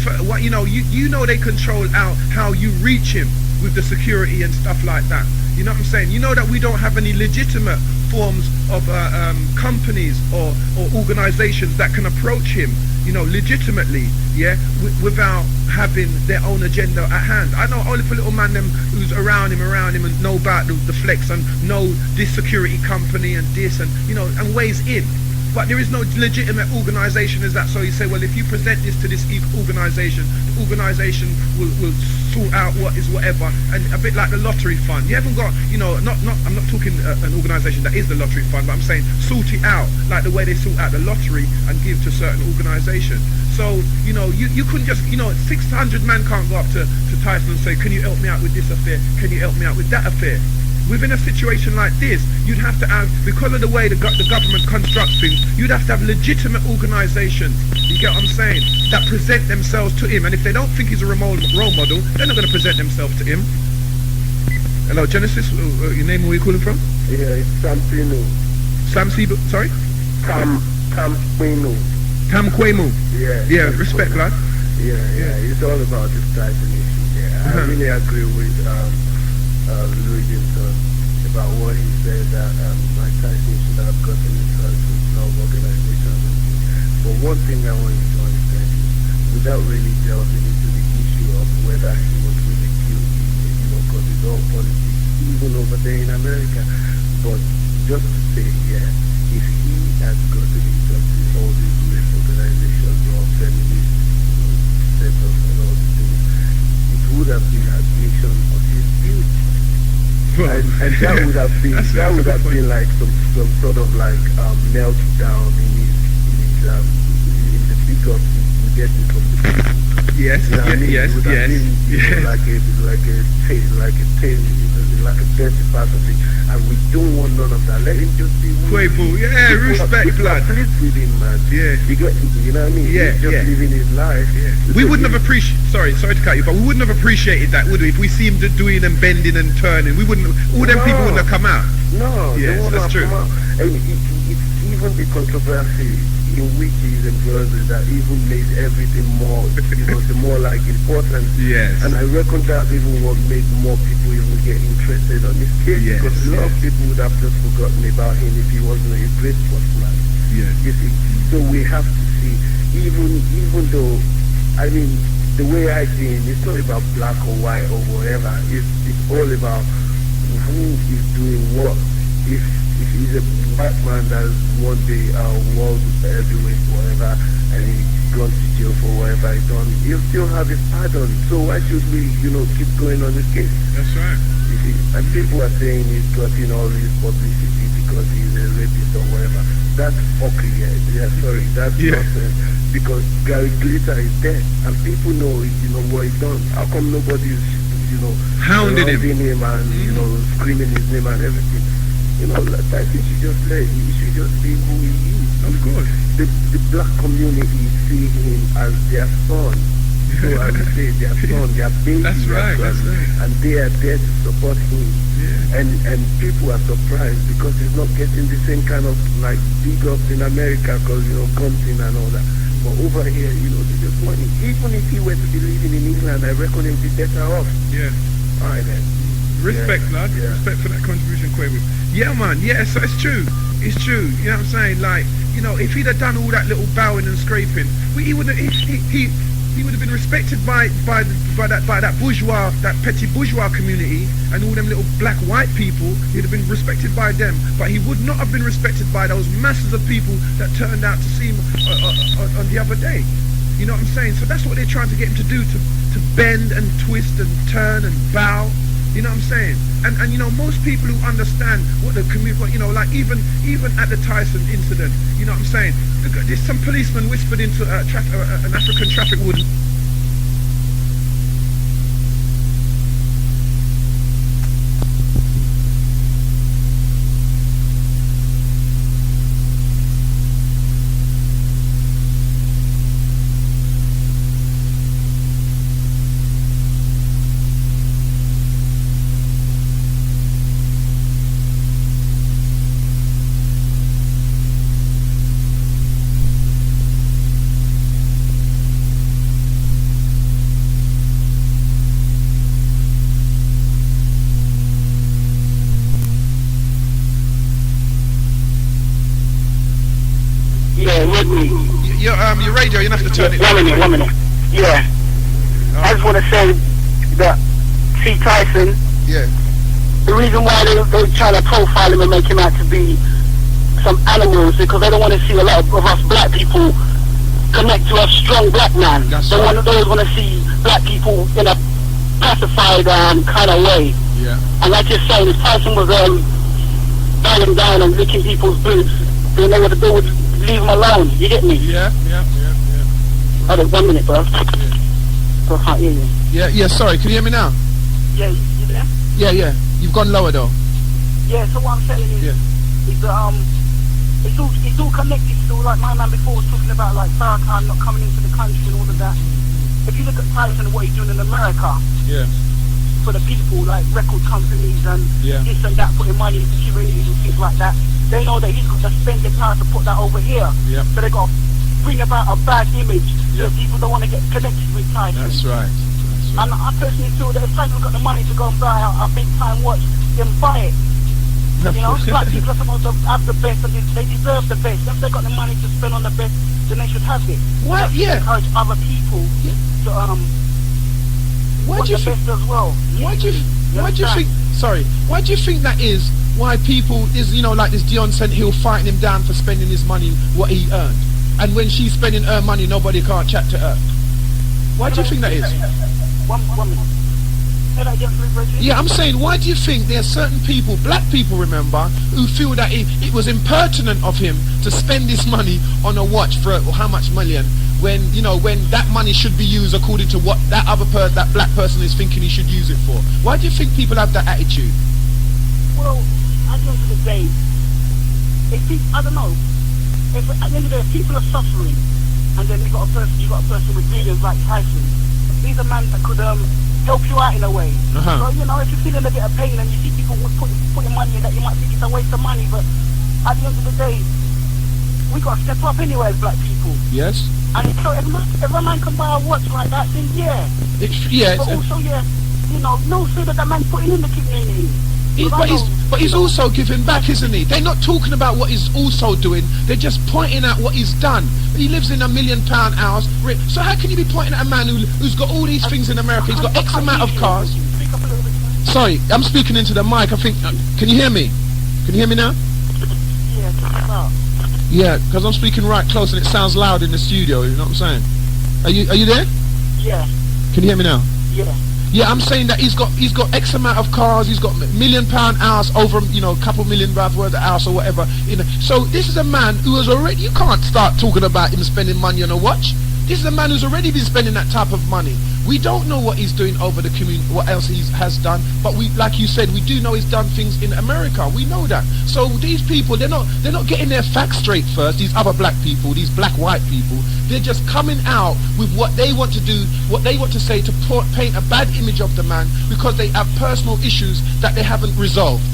know they control out how you reach him with the security and stuff like that. You know what I'm saying? You know that we don't have any legitimate forms of companies or organizations that can approach him, legitimately, without having their own agenda at hand. I know only for little man them who's around him and know about the flex and know this security company and this and and ways in. But there is no legitimate organisation as that. So you say, well, if you present this to this organisation, the organisation will sort out what is whatever, and a bit like the lottery fund. You haven't got, I'm not talking an organisation that is the lottery fund, but I'm saying sort it out like the way they sort out the lottery and give to certain organisations. So you couldn't just 600 men can't go up to Tyson and say, can you help me out with this affair? Can you help me out with that affair? Within a situation like this, you'd have to have, because of the way the government constructs things, you'd have to have legitimate organisations, you get what I'm saying, that present themselves to him. And if they don't think he's a role model, they're not going to present themselves to him. Hello, Genesis. Your name? Where you calling from? Yeah, it's Sam Pino. Sam Sebo. Sorry. Tam Kwanu. Tam Kwanu. Yeah. Yeah. Respect, lad. Yeah. It's all about this Tyson issue. Yeah, I really agree with Luge-ing-ton about what he said that Mike Tyson should have gotten in touch with love organizations. But one thing I want you to understand is, without really delving into the issue of whether he was really guilty, because it's all politics, even over there in America. But just to say, if he had gotten in touch with all these rape organizations or feminist setups and all these things, it would have been admission of his guilt. And that would have been like some sort of like meltdown in the pickup you get from the people. Yes, you know what I mean? yes. Like a tail, like a dirty part of it, and we don't want none of that. Let him just be. Quavo, respect, blood. Please with him, man. Yeah, you know what I mean? Yeah, He's just living his life. Yeah. We wouldn't have appreciated. Sorry to cut you, but we wouldn't have appreciated that, would we? If we see him doing and bending and turning, we wouldn't. All them people wouldn't have come out. No, yes, that's true. And it's even the controversy in witches and brothers that even made everything more, the more like important. Yes. And I reckon that even what made more people even get interested on this case, because a lot of people would have just forgotten about him if he wasn't a great sportsman. Yes. You see, so we have to see, even though, I mean, the way I see him, it's not about black or white or whatever. It's all about who is doing what. If he's a white man that's one day world heavyweight, whatever, and he's gone to jail for whatever he's done, he'll still have his pardon. So why should we, keep going on this case? That's right. You see, and people are saying he's gotten all this publicity because he's a rapist or whatever. That's fucking that's nonsense. Because Gary Glitter is dead, and people know, what he's done. How come nobody's, hounding him and screaming his name and everything? I think he should just be who he is. Of course. The black community see him as their son. So I would say their son, their baby. That's right. And they are there to support him. Yeah. And people are surprised because he's not getting the same kind of like big ups in America because, Compton and all that. But over here, they just want him. Even if he were to be living in England, I reckon he'd be better off. Yeah. All right then. Respect, lad. Yeah. Respect for that contribution, Quavo. Yeah, man. Yeah, so it's true. It's true. You know what I'm saying? Like, if he'd have done all that little bowing and scraping, he would have been respected by that bourgeois, that petty bourgeois community, and all them little black white people. He'd have been respected by them, but he would not have been respected by those masses of people that turned out to see him on the other day. You know what I'm saying? So that's what they're trying to get him to do, to bend and twist and turn and bow. You know what I'm saying? And most people who understand what the community, like even at the Tyson incident, you know what I'm saying? There's some policeman whispered into an African traffic warden. Your radio, you have to turn it. 1 minute. Yeah. Oh. I just want to say that Tyson. Yeah. The reason why they're trying to profile him and make him out to be some animals because they don't want to see a lot of us black people connect to a strong black man. That's they always want to see black people in a pacified kind of way. Yeah. And like you're saying, if Tyson was bowing down and licking people's boots, then they would leave him alone. You get me? Yeah. Hold on 1 minute, bro. Yeah. Bro, I can't hear you. Yeah. Sorry, can you hear me now? Yeah, you there? Yeah. You've gone lower though. Yeah. So what I'm saying is, it's all connected. So like my man before was talking about like Farrakhan not coming into the country and all of that. If you look at Tyson and what he's doing in America, yeah. it's for the people, like record companies and this and that, putting money into communities and things like that. They know that he's got the spending power to put that over here. So they got to bring about a bad image so people don't want to get connected with Tyson. That's right. And I personally feel that if Tyson got the money to go and buy a big time watch, then buy it. You know, black people are supposed to have the best, and they deserve the best. If they got the money to spend on the best, then they should have it. What? Encourage other people to why do you think? As well. Why do you think? Sorry. Why do you think that is? Why people is like this Dion St. Hill fighting him down for spending his money what he earned, and when she's spending her money, nobody can't chat to her. Why do you think that is? One minute. Yeah, I'm saying, why do you think there are certain people, black people, remember, who feel that it was impertinent of him to spend this money on a watch for how much million, when when that money should be used according to what that that black person is thinking he should use it for? Why do you think people have that attitude? Well, at the end of the day, I don't know. If at the end of the day, people are suffering, and then you got a person with millions like Tyson. He's a man that could help you out in a way. So if you're feeling a bit of pain and you see people putting money in that, you might think it's a waste of money, but at the end of the day, we got to step up anyway as black people. Yes. And so if a man can buy a watch like that, then but also no food that man's putting in the community. But he's also giving back, isn't he? They're not talking about what he's also doing. They're just pointing out what he's done. He lives in £1 million house. So how can you be pointing at a man who's got all these things in America? He's got X amount of cars. Sorry, I'm speaking into the mic. I think. Can you hear me? Can you hear me now? Yeah, because I'm speaking right close and it sounds loud in the studio. You know what I'm saying? Are you there? Yeah. Can you hear me now? Yeah. Yeah, I'm saying that he's got X amount of cars, he's got £1 million house, over a couple million worth of house or whatever. So this is a man who has already. You can't start talking about him spending money on a watch. This is a man who's already been spending that type of money. We don't know what he's doing over the community, what else he has done, but we, like you said, we do know he's done things in America. We know that. So these people, they're not getting their facts straight first. These other black people, these white people, they're just coming out with what they want to do, what they want to say to paint a bad image of the man because they have personal issues that they haven't resolved.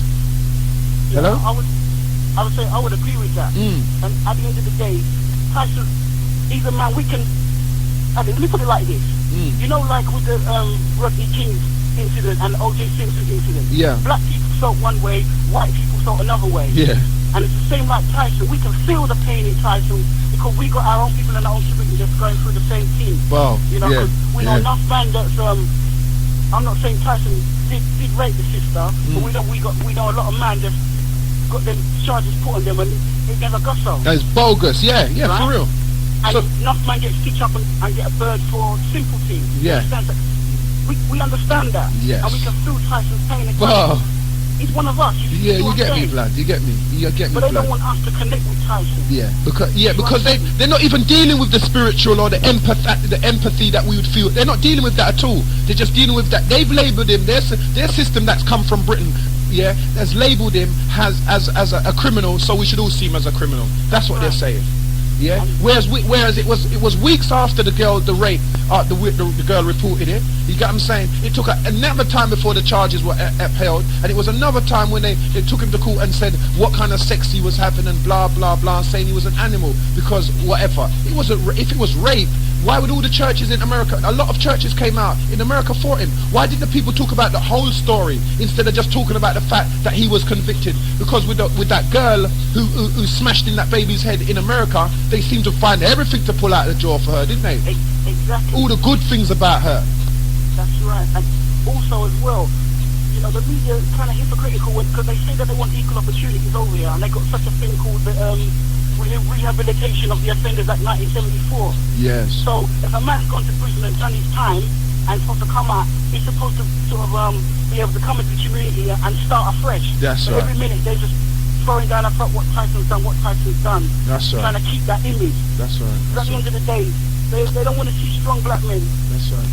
Hello? I would say I would agree with that. And at the end of the day, Tyson, he's a man we can. Let me put it like this. Like with the Rodney King incident and O.J. Simpson incident. Yeah. Black people felt one way, white people felt another way. Yeah. And it's the same like Tyson. We can feel the pain in Tyson because we got our own people in our own community that's going through the same thing. Wow. Because we know enough man that's I'm not saying Tyson did rape the sister, but we know a lot of man that's got them charges put on them and it never got so. That's bogus. Yeah, right? For real. And enough man get stitched up and get a bird for simple things. Yeah. We understand that. Yes. And we can feel Tyson's pain. Wow. He's one of us. You get me, blood. You get me. But they don't want us to connect with Tyson. Because they're not even dealing with the spiritual or the empathy that we would feel. They're not dealing with that at all. They're just dealing with that. They've labelled him. Their system that's come from Britain, has labelled him as a criminal. So we should all see him as a criminal. That's what they're saying. Yeah. Whereas it was weeks after the rape, the girl reported it. You get what I'm saying? It took another time before the charges were upheld, and it was another time when they took him to court and said what kind of sex he was having and blah blah blah, saying he was an animal because whatever. If it was rape, why would all the churches in America? A lot of churches came out in America for him. Why didn't the people talk about the whole story instead of just talking about the fact that he was convicted? Because with that girl who smashed in that baby's head in America, they seemed to find everything to pull out the jaw for her, didn't they? Exactly. All the good things about her. That's right. And also as well, the media is kind of hypocritical because they say that they want equal opportunities over here, and they got such a thing called the Rehabilitation of the Offenders Act 1974. Yes. So if a man's gone to prison and done his time and supposed to come out, he's supposed to sort of be able to come into the community and start afresh. That's right. Every minute they're just throwing down about what Tyson's done, That's right. Trying to keep that image. That's right. At the end of the day, they don't want to see strong black men. That's right.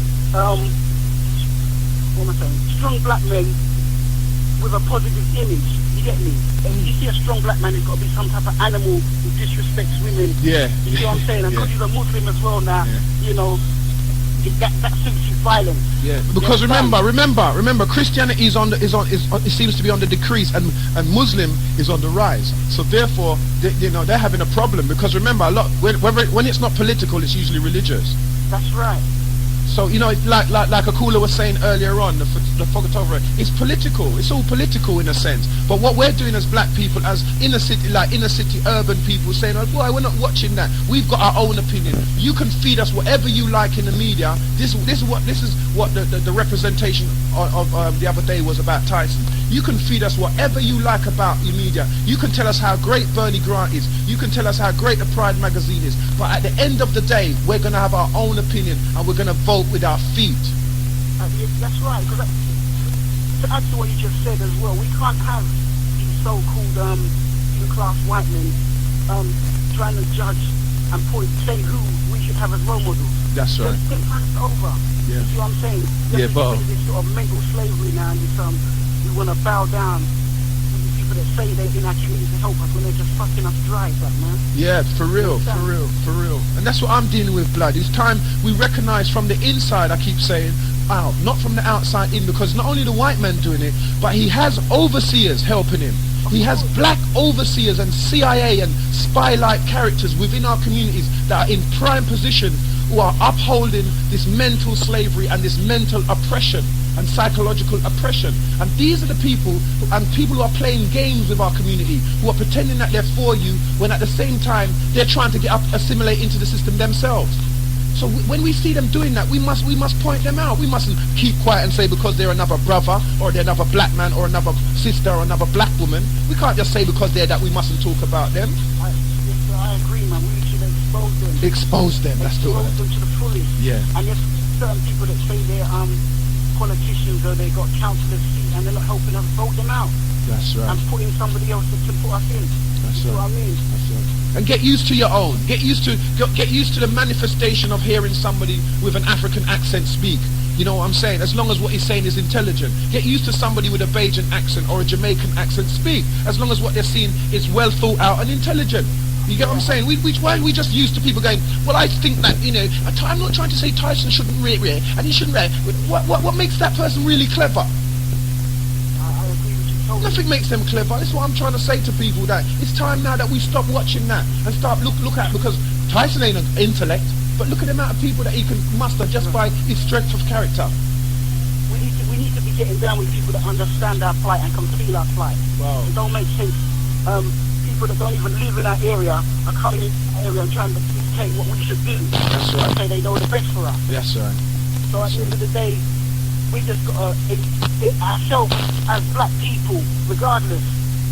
What am I saying? Strong black men with a positive image. You get me? And you see a strong black man, he's got to be some type of animal who disrespects women. Yeah. You see what I'm saying? And because he's a Muslim as well now, that suits you violence. Yeah, because remember, Christianity is it seems to be on the decrease, and Muslim is on the rise. So therefore, they're having a problem, because remember, a lot when it's not political, it's usually religious. That's right. So like Akula was saying earlier on, the photographer, it's political. It's all political in a sense. But what we're doing as black people, as inner city urban people, saying, "Oh boy, we're not watching that. We've got our own opinion. You can feed us whatever you like in the media. This is what the representation of the other day was about Tyson. You can feed us whatever you like about your media. You can tell us how great Bernie Grant is. You can tell us how great the Pride magazine is. But at the end of the day, we're going to have our own opinion, and we're going to vote with our feet." That's right. Because to add to what you just said as well, we can't have these so-called middle-class white men trying to judge and say who we should have as role models. That's right. It's over. Yeah. You see what I'm saying? Yeah, but this sort of mental slavery now, and this we want to bow down to the people that say they're in our community to help us when they're just fucking us dry, like, man. Yeah, for real. And that's what I'm dealing with, blood. It's time we recognise from the inside, I keep saying, out, not from the outside in, because not only the white man doing it, but he has overseers helping him. He has black overseers and CIA and spy-like characters within our communities that are in prime position, who are upholding this mental slavery and this mental oppression and psychological oppression. And these are the people who are playing games with our community, who are pretending that they're for you, when at the same time they're trying to assimilate into the system themselves. So when we see them doing that, we must point them out. We mustn't keep quiet and say because they're another brother, or they're another black man, or another sister, or another black woman. We can't just say because they're that we mustn't talk about them. I agree, man. We should expose them. Expose them, that's the word. Expose them to the fullest. Yeah. And there's certain people that say they're politicians, or they got councillors' seat, and they're not helping us vote them out. That's right. And putting somebody else to put us in. That's right. What I mean? That's right. And get used to your own. Get used to the manifestation of hearing somebody with an African accent speak. You know what I'm saying? As long as what he's saying is intelligent. Get used to somebody with a Bajan accent or a Jamaican accent speak. As long as what they're seeing is well thought out and intelligent. You get what I'm saying? Why are we just used to people going, well, I think that, I'm not trying to say Tyson shouldn't rear, and he shouldn't rear. What makes that person really clever? I agree with you totally. Nothing makes them clever. That's what I'm trying to say to people, that it's time now that we stop watching that and start look at, because Tyson ain't an intellect, but look at the amount of people that he can muster just by his strength of character. We need to be getting down with people that understand our plight and can feel our plight. Wow. It don't make sense. People that don't even live in our area are coming in our area and trying to dictate what we should do. That's right. And say they know the best for us. That's right. So at the end of the day, we just got ourselves as black people, regardless,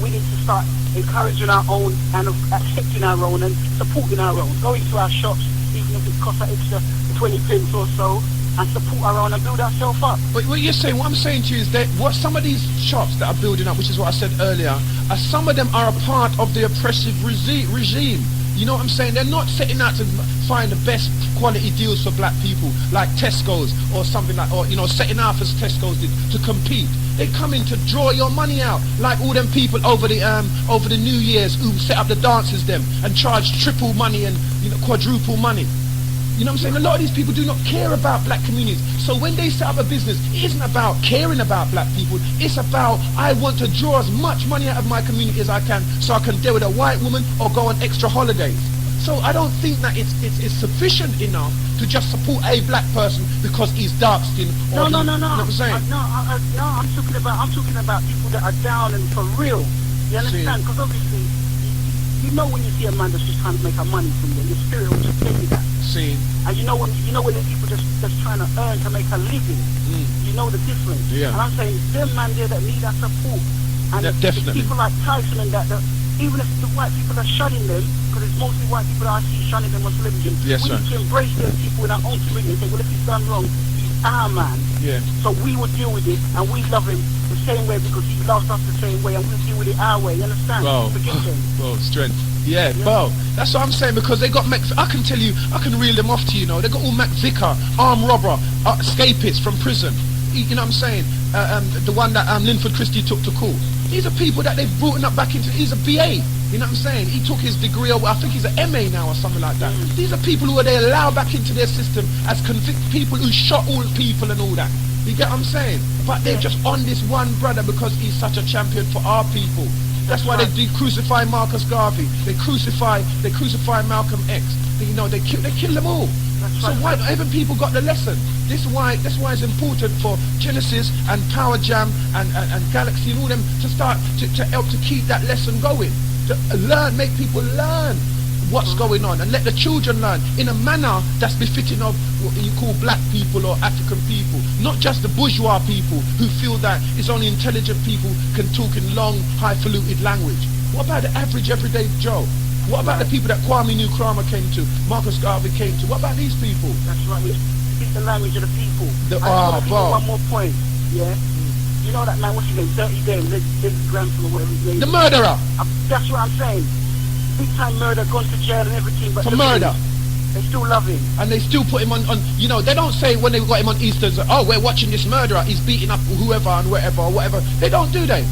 we need to start encouraging our own and accepting our own and supporting our own. Going to our shops, even if it costs an extra 20 pence or so, and support our own and build ourselves up. But what I'm saying to you is that what some of these shops that are building up, which is what I said earlier, some of them are a part of the oppressive regime. You know what I'm saying? They're not setting out to find the best quality deals for black people, like Tesco's or something like, or setting out as Tesco's did to compete. They come in to draw your money out, like all them people over the New Year's who set up the dances them and charge triple money and quadruple money. You know what I'm saying? A lot of these people do not care about black communities. So when they set up a business, it isn't about caring about black people. It's about, I want to draw as much money out of my community as I can so I can deal with a white woman or go on extra holidays. So I don't think that it's sufficient enough to just support a black person because he's dark skinned. No. You know what I'm saying? I'm talking about people that are down and for real. You understand? Because obviously, when you see a man that's just trying to make a money from you, your spirit will just tell you that. And you know when the people just trying to earn to make a living, you know the difference. Yeah. And I'm saying them man there that need our support, and definitely. People like Tyson and that even if the white people are shunning them, because it's mostly white people that I see shunning them on television, we need to embrace those people in our own community and say, well, if he's done wrong, he's our man. Yeah. So we will deal with it, and we love him the same way because he loves us the same way, and we'll deal with it our way. You understand? Forget him. Strength. Yeah, bro. That's what I'm saying, because they got I can tell you, I can reel them off to you. They got all Mac Vicar, armed robber, escapists from prison. You know what I'm saying? The one that Linford Christie took to court. These are people that they've brought up back into. He's a BA. You know what I'm saying? He took his degree, or I think he's an MA now or something like that. These are people who they allow back into their system as convicted people who shot all people and all that. You get what I'm saying? But they're just on this one brother because he's such a champion for our people. That's why they crucify Marcus Garvey. They crucify Malcolm X. They kill them all. So why haven't people got the lesson? That's why it's important for Genesis and Power Jam and Galaxy and all them to start to help to keep that lesson going. To learn, make people learn what's going on, and let the children learn in a manner that's befitting of what you call black people or African people, not just the bourgeois people who feel that it's only intelligent people can talk in long, highfalutin language. What about the average everyday Joe? What about the people that Kwame Nkrumah came to, Marcus Garvey came to? What about these people? That's right. It's the language of the people. One more point, yeah? You know that man, what's his name? Dirty Dame, Liz Grantham or whatever his name is. The murderer! That's what I'm saying. Big time murder, gone to jail and everything. But for murder. They still love him. And they still put him on, they don't say when they got him on Easter, oh, we're watching this murderer, he's beating up whoever and wherever or whatever. They don't do they?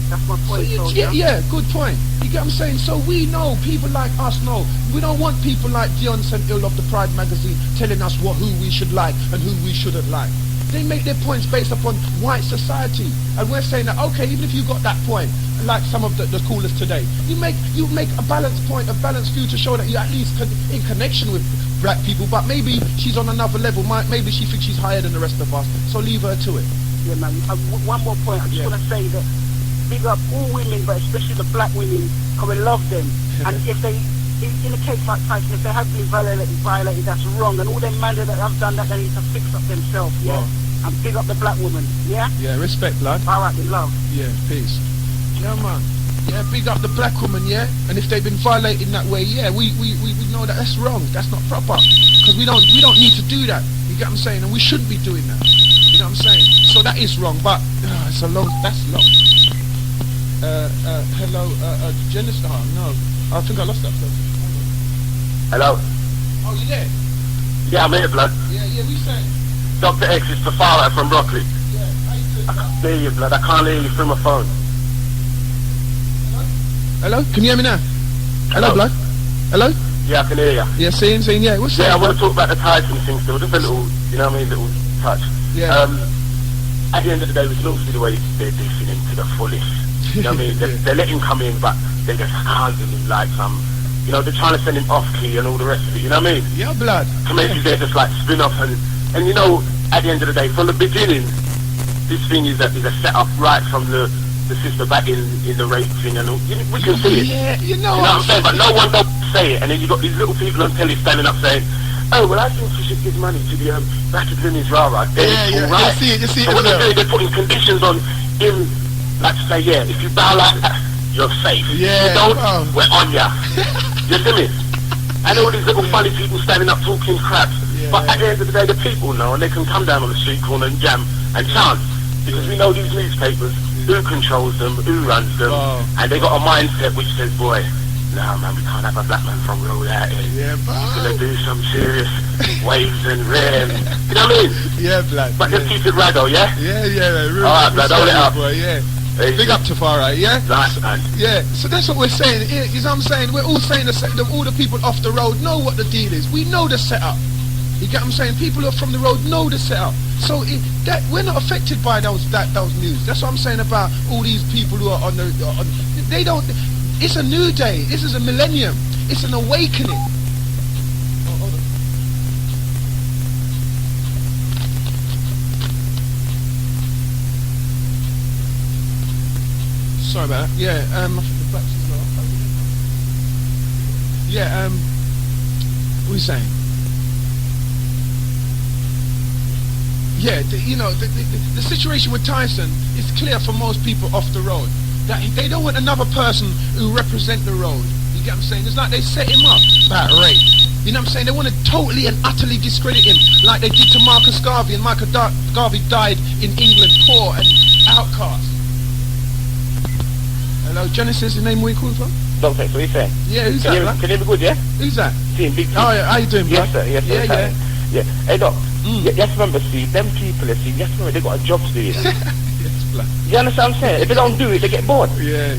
That's my point. So yeah, good point. You get what I'm saying? So we know, people like us know. We don't want people like Dion St. Ill of the Pride magazine telling us who we should like and who we shouldn't like. They make their points based upon white society. And we're saying that, okay, even if you got that point, like some of the callers today, you make a balanced point, a balanced view to show that you're at least in connection with black people, but maybe she's on another level. Maybe she thinks she's higher than the rest of us. So leave her to it. Yeah, man. One more point. I just want to say that big up all women, but especially the black women, because we love them. And if they, in a case like Tyson, if they have been violated, that's wrong. And all them men that have done that, they need to fix up themselves, yeah? Wow. And big up the black woman, yeah? Yeah, respect, blood. All right, love. Yeah, peace. Yeah, man. Yeah, big up the black woman, yeah? And if they've been violated in that way, yeah, we know that that's wrong. That's not proper. Because we don't need to do that. You get what I'm saying? And we shouldn't be doing that. You know what I'm saying? So that is wrong, but that's long. Hello, Genesis. Oh, no. I think I lost that person. Hello. Oh, you there? Yeah, I'm here, blood. Yeah, we saying. Doctah X is Tafara from Broccoli. Yeah, how you doing? I can't hear you, blood. I can't hear you through my phone. Hello? Can you hear me now? Hello, blood? Hello? Yeah, I can hear you. Yeah, saying, yeah. What's that? Yeah, I want to talk about the Tyson thing still. Just a little, you know what I mean, little touch. Yeah. At the end of the day, we can all see the way they're dissing him to the fullest. You know what I mean? They let him come in, but they're just hounding him like some, they're trying to send him off key and all the rest of it, you know what I mean? Yeah, blood. To make they're just like spin off and at the end of the day, from the beginning, this thing is a setup right from the sister back in the rape thing and all. We can see it. Yeah, you know what I'm saying? But no one does say it, and then you got these little people on telly standing up saying, oh, well, I think we should give money to the battered women's rara. Yeah, right. You see it. So what they're putting conditions on him, like to say, yeah, if you bow like that, you're safe. Yeah. If you don't, we're on ya. You see me? And all these little funny people standing up talking crap. Yeah. But at the end of the day, the people know, and they can come down on the street corner and jam and chant. Because we know these newspapers, who controls them, who runs them, and they got a mindset which says, boy, no man, we can't have a black man from road out here. Yeah, bro. He's gonna do some serious waves and rim. You know what I mean? Yeah, blood. But just keep it raggo, yeah? Yeah, really. Alright, blood, hold it up. Boy, yeah. Big up to Farah, yeah? Nice, man. Yeah, so that's what we're saying. You know what I'm saying? We're all saying all the people off the road know what the deal is. We know the setup. You get what I'm saying? People who are from the road know the setup. So we're not affected by those news. That's what I'm saying about all these people who are they don't. It's a new day. This is a millennium. It's an awakening. Hold on. Sorry about that. Yeah, I think the blacks as well. Yeah, what are you saying? Yeah, the situation with Tyson is clear for most people off the road. That they don't want another person who represent the road. You get what I'm saying? It's like they set him up about rape. You know what I'm saying? They want to totally and utterly discredit him, like they did to Marcus Garvey, and Marcus Garvey died in England, poor and outcast. Hello, Genesis, the name where you calling from? Doctah X, what are you saying? Yeah, who's that? Can you be good, yeah? Who's that? Big oh, yeah, how you doing, bro? Yes, sir. Yes, sir. Yeah. Hey, Doc. You have to remember, them people, you have to remember, they got a job to do. blood. You understand what I'm saying? If they don't do it, they get bored. Yeah.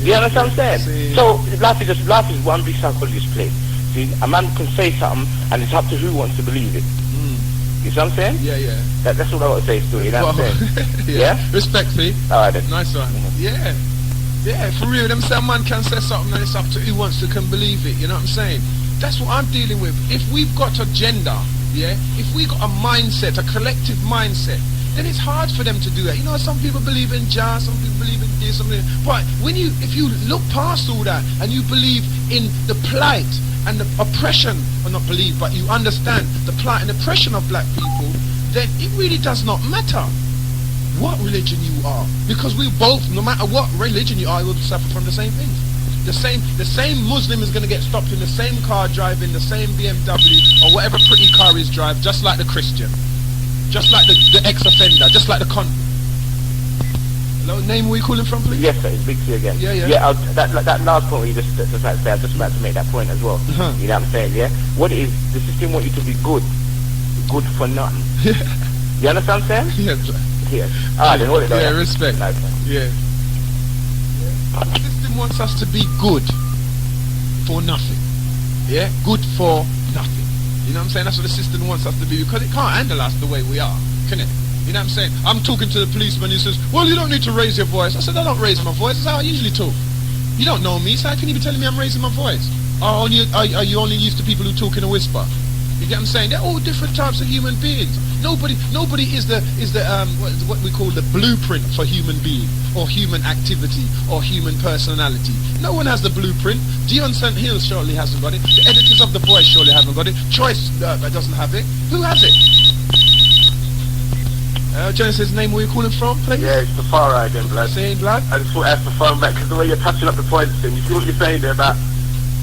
You understand what I'm saying? See. So life is one big psychologist play. See, a man can say something, and it's up to who wants to believe it. You see what I'm saying? Yeah. That's all I want to say to it. You know what I'm saying? Yeah. Respectfully. All right then. Nice one. Yeah, for real. Them some man can say something, and it's up to who wants to can believe it. You know what I'm saying? That's what I'm dealing with. If we've got agenda, if we got a mindset, a collective mindset, then it's hard for them to do that. You know, some people believe in jazz, some people believe in this, but if you look past all that and you believe in the plight and the oppression, or not believe, but you understand the plight and oppression of black people, then it really does not matter what religion you are, because we both, no matter what religion you are, will suffer from the same things. The same Muslim is going to get stopped in the same car driving the same BMW or whatever pretty car is drive, just like the Christian, just like the ex-offender, just like the Hello, name where you calling from, please? Yes, sir, it's Big C again. Yeah. That last point you just about to say, I'm just about to make that point as well. You know what I'm saying? Yeah. What it is, the system want you to be good for nothing. You understand what I'm saying? Yeah. Then what it is? Yeah, respect. No, yeah. The system wants us to be good for nothing. Yeah, good for nothing. You know what I'm saying? That's what the system wants us to be, because it can't handle us the way we are, can it? You know what I'm saying? I'm talking to the policeman, he says, well, you don't need to raise your voice. I said, I don't raise my voice, that's how I usually talk. You don't know me, so how can you be telling me I'm raising my voice? Are you only used to people who talk in a whisper? You get what I'm saying? They're all different types of human beings. Nobody is the what we call the blueprint for human being, or human activity, or human personality. No one has the blueprint. Dion St. Hill surely hasn't got it. The editors of The Voice surely haven't got it. Choice doesn't have it. Who has it? Genesis, name where you're calling from, please? Yeah, it's the far right again, blood. Saying, blood? I just thought I have to phone back, because the way you're touching up the points, and you see what you're saying there about,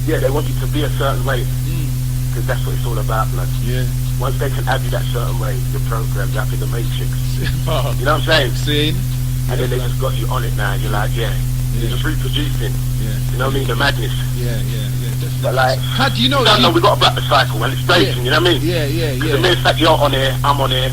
they want you to be a certain way. Because that's what it's all about, blood. Yeah. Once they can have you that certain way, you're programmed up in the matrix. You know what I'm saying? Seen. And then they just got you on it now, and you're like, you're just reproducing. You know what I mean? The madness. Yeah, definitely. But like, how do you know? No, we got to break the cycle, and it's breaking, you know what I mean? Yeah. Because the mere fact you're on here, I'm on here,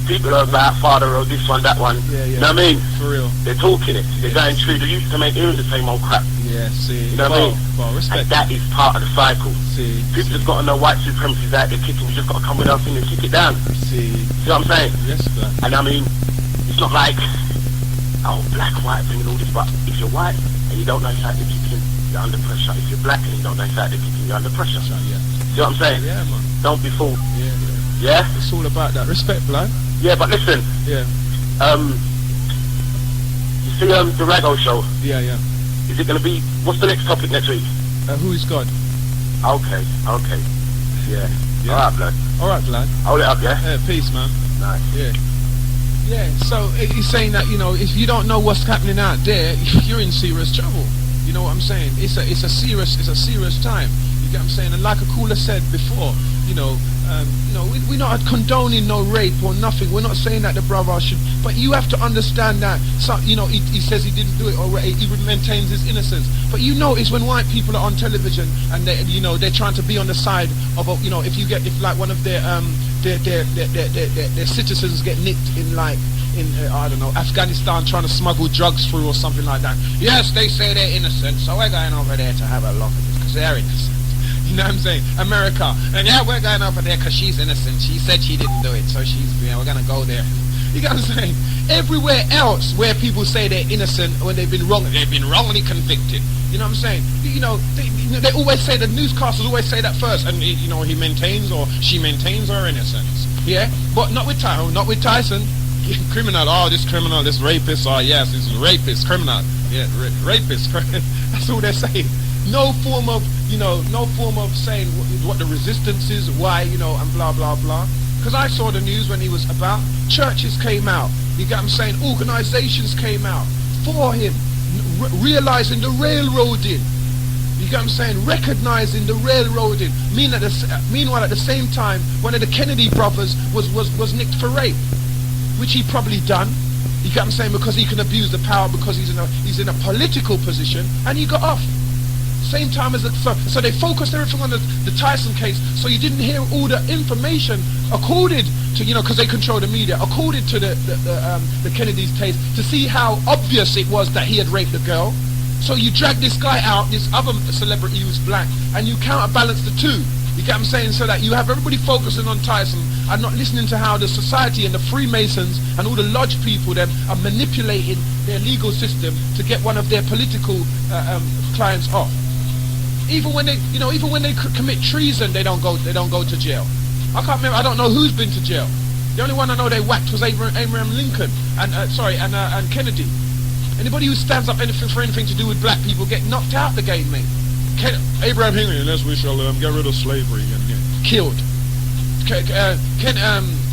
people are about father or this one, that one, you know what I mean? For real. They're talking it, they're going through, they used to make hearing the same old crap. Yeah, see. You know what I mean? Well, respect. And that is part of the cycle. See. People just got to know white supremacy is out there kicking, we just got to come with our thing and kick it down. See. See what I'm saying? Yes, sir. And I mean, it's not like, black, white thing and all this, but if you're white and you don't know how to kick in, you're under pressure. If you're black and you don't know how to kick in, you're under pressure. Yeah. See what I'm saying? Yeah, man. Don't be fooled. Yeah. Yeah? It's all about that. Respect, blood. Yeah, but listen. Yeah. You see the Rago show? Yeah. Is it going to be, what's the next topic next week? Who is God? Okay. Yeah. Alright, blood. Hold it up, yeah? Peace, man. Nice. Yeah, so he's saying that, you know, if you don't know what's happening out there, you're in serious trouble. You know what I'm saying? It's a serious time. You get what I'm saying? And like a caller said before, we're not condoning no rape or nothing. We're not saying that the brother should, but you have to understand that. So, he says he didn't do it, or he maintains his innocence. But you notice when white people are on television and they're trying to be on the side of, if like one of their citizens get nicked in I don't know, Afghanistan, trying to smuggle drugs through or something like that. Yes, they say they're innocent, so we're going over there to have a look at this because they're innocent. You know what I'm saying? America, and we're going over there because she's innocent. She said she didn't do it, so we're going to go there. You know what I'm saying? Everywhere else where people say they're innocent when they've been wrongly convicted. You know what I'm saying? They always say, the newscasters always say that first, and he maintains or she maintains her innocence. Yeah, but not with Tyson. Criminal, this criminal, this rapist, yes, this is rapist, criminal. Yeah, rapist. That's all they're saying. No form of saying what the resistance is, why, and blah, blah, blah. Because I saw the news when he was about, churches came out, you get what I'm saying, organizations came out for him, realizing the railroading, you get what I'm saying, recognizing the railroading. Meanwhile, at the same time, one of the Kennedy brothers was nicked for rape, which he probably done, you get what I'm saying, because he can abuse the power, because he's in a political position, and he got off. Same time as so they focused everything on the Tyson case, so you didn't hear all the information according to, because they control the media, according to the Kennedy's case, to see how obvious it was that he had raped the girl. So you drag this guy out, this other celebrity who's black, and you counterbalance the two. You get what I'm saying? So that you have everybody focusing on Tyson and not listening to how the society and the Freemasons and all the lodge people them are manipulating their legal system to get one of their political clients off. Even when they, even when they commit treason, they don't go to jail. I can't remember. I don't know who's been to jail. The only one I know they whacked was Abraham Lincoln and Kennedy. Anybody who stands up for anything to do with black people get knocked out the game, mate. Abraham Lincoln, unless we shall get rid of slavery, and killed.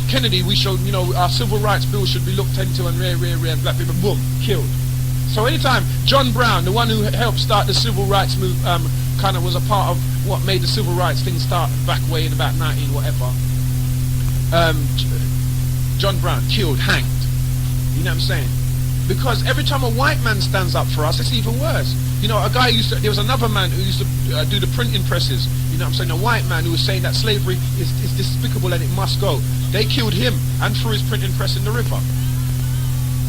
Kennedy, we shall, our civil rights bill should be looked into, and and black people, boom, killed. So anytime John Brown, the one who helped start the civil rights move, kind of was a part of what made the civil rights thing start back way in about 19 whatever. John Brown, killed, hanged. You know what I'm saying? Because every time a white man stands up for us, it's even worse. A guy there was another man who used to do the printing presses. You know what I'm saying? A white man who was saying that slavery is despicable and it must go. They killed him and threw his printing press in the river.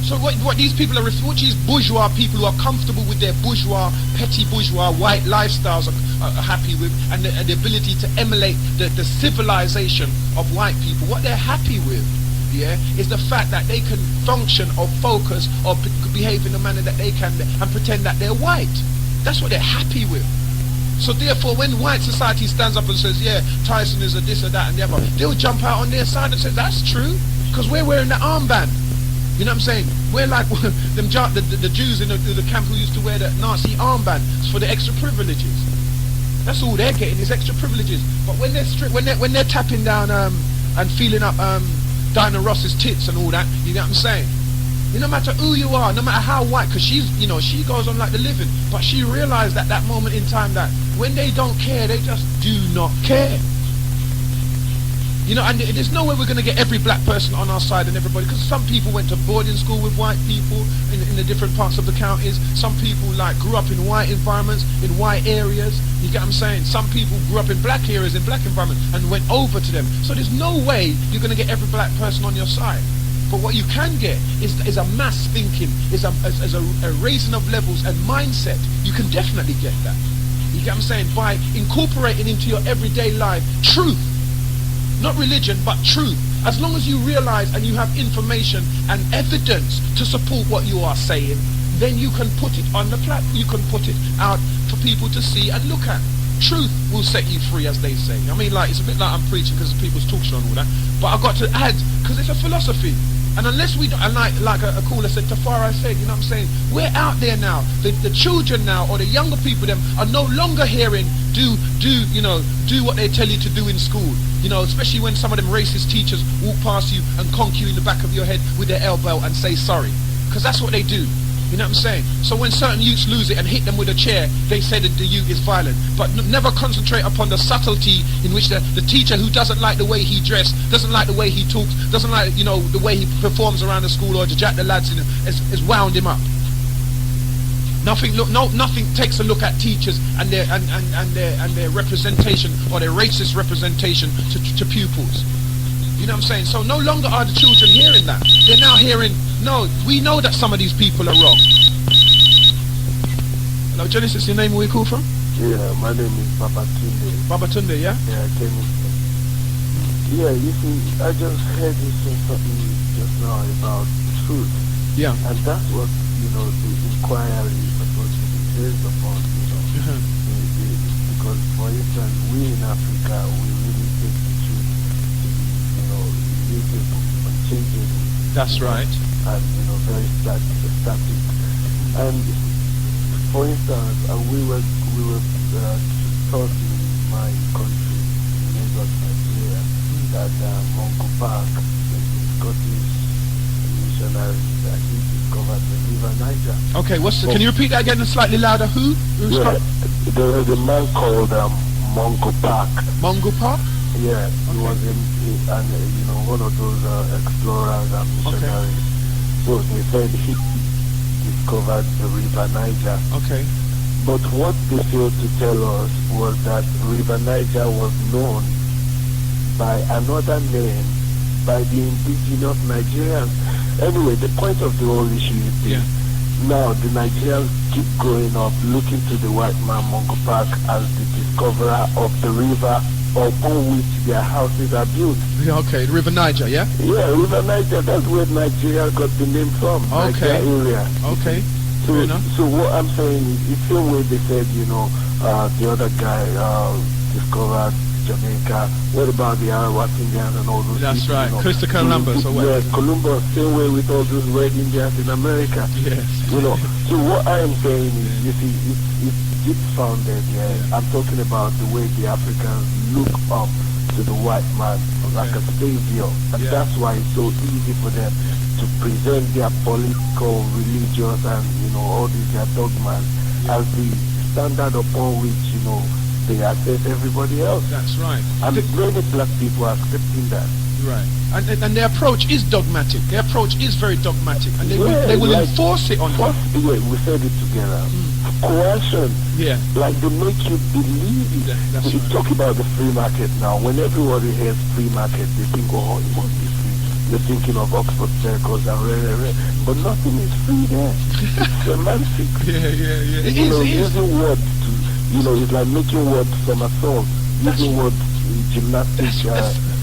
So what these people are, what these bourgeois people who are comfortable with their bourgeois, petty bourgeois, white lifestyles are happy with, and the ability to emulate the civilization of white people, what they're happy with, is the fact that they can function or focus or behave in the manner that they can and pretend that they're white. That's what they're happy with. So therefore, when white society stands up and says, yeah, Tyson is a this or that and the other, they'll jump out on their side and say, that's true, because we're wearing the armband. You know what I'm saying? We're like them the Jews in the camp who used to wear the Nazi armband for the extra privileges. That's all they're getting, is extra privileges. But when they're tapping down and feeling up Diana Ross's tits and all that, you know what I'm saying? No matter who you are, no matter how white, because she's, she goes on like the living, but she realized at that moment in time that when they don't care, they just do not care. And there's no way we're going to get every black person on our side and everybody, because some people went to boarding school with white people in the different parts of the counties. Some people grew up in white environments, in white areas. You get what I'm saying? Some people grew up in black areas, in black environments, and went over to them. So there's no way you're going to get every black person on your side. But what you can get is a mass thinking, is a raising of levels and mindset. You can definitely get that. You get what I'm saying? By incorporating into your everyday life truth. Not religion, but truth. As long as you realize and you have information and evidence to support what you are saying, then you can put it on the platform. You can put it out for people to see and look at. Truth will set you free, as they say. I mean, it's a bit like I'm preaching because of people's talk show and all that. But I've got to add, because it's a philosophy. And unless we, and like a caller said, Tafara said, you know what I'm saying, we're out there now. The children now, or the younger people, them are no longer hearing do what they tell you to do in school. Especially when some of them racist teachers walk past you and conk you in the back of your head with their elbow and say sorry, because that's what they do. You know what I'm saying? So when certain youths lose it and hit them with a chair, they say that the youth is violent. But never concentrate upon the subtlety in which the teacher who doesn't like the way he dressed, doesn't like the way he talks, doesn't like, the way he performs around the school, or to jack the lads in, has wound him up. Nothing takes a look at teachers and their representation, or their racist representation to pupils. You know what I'm saying? So no longer are the children hearing that. They're now hearing, no, we know that some of these people are wrong. Hello, Genesis, your name, where you call from? Yeah, my name is Babatunde. Babatunde, yeah? Yeah, I came in. Yeah, you see, I just heard you say something just now about truth. Yeah. And that's what, the inquiry is supposed to be based upon, because, for instance, we in Africa, we really take the truth to be, unchangeable. That's right. And, very static. And, for instance, we were taught in my country, in Lagos, Nigeria, that Mongo Park, the Scottish missionary, that he discovered the river Niger. Okay, can you repeat that again slightly louder? Who's there was a man called Mongo Park. Mongo Park? Yeah, he was one of those explorers and missionaries. Okay. So they said he discovered the river Niger. Okay. But what they failed to tell us was that River Niger was known by another name by the indigenous Nigerians. Anyway, the point of the whole issue is this. Now the Nigerians keep growing up looking to the white man Mungo Park as the discoverer of the river upon which their houses are built. Okay, the River Niger, yeah? Yeah, River Niger, that's where Nigeria got the name from. Okay. Niger area. Okay. So what I'm saying is, it's the way they said, the other guy discovered Jamaica. What about the Arawak Indians and all those That's people, right, Christopher Columbus or what? Yeah, Columbus, same way with all those red Indians in America. Yes. So what I am saying is, you see, it's deep founded, I'm talking about the way the Africans look up to the white man like a savior. And that's why it's so easy for them to present their political, religious, and, all these their dogmas as the standard upon which, they assess everybody else. That's right. And many black people are accepting that. Right. And their approach is dogmatic. Their approach is very dogmatic. And they will enforce it on you. Yeah, we said it together. Coercion. Yeah. Like they make you believe it. That's we right. talk about the free market now. When everybody hears free market, they think, oh, it must be free. You're thinking of Oxford Circles and but nothing is free there. It's semantics. Yeah. It is. Using words to, it's like making words from a song. Using words gymnastics.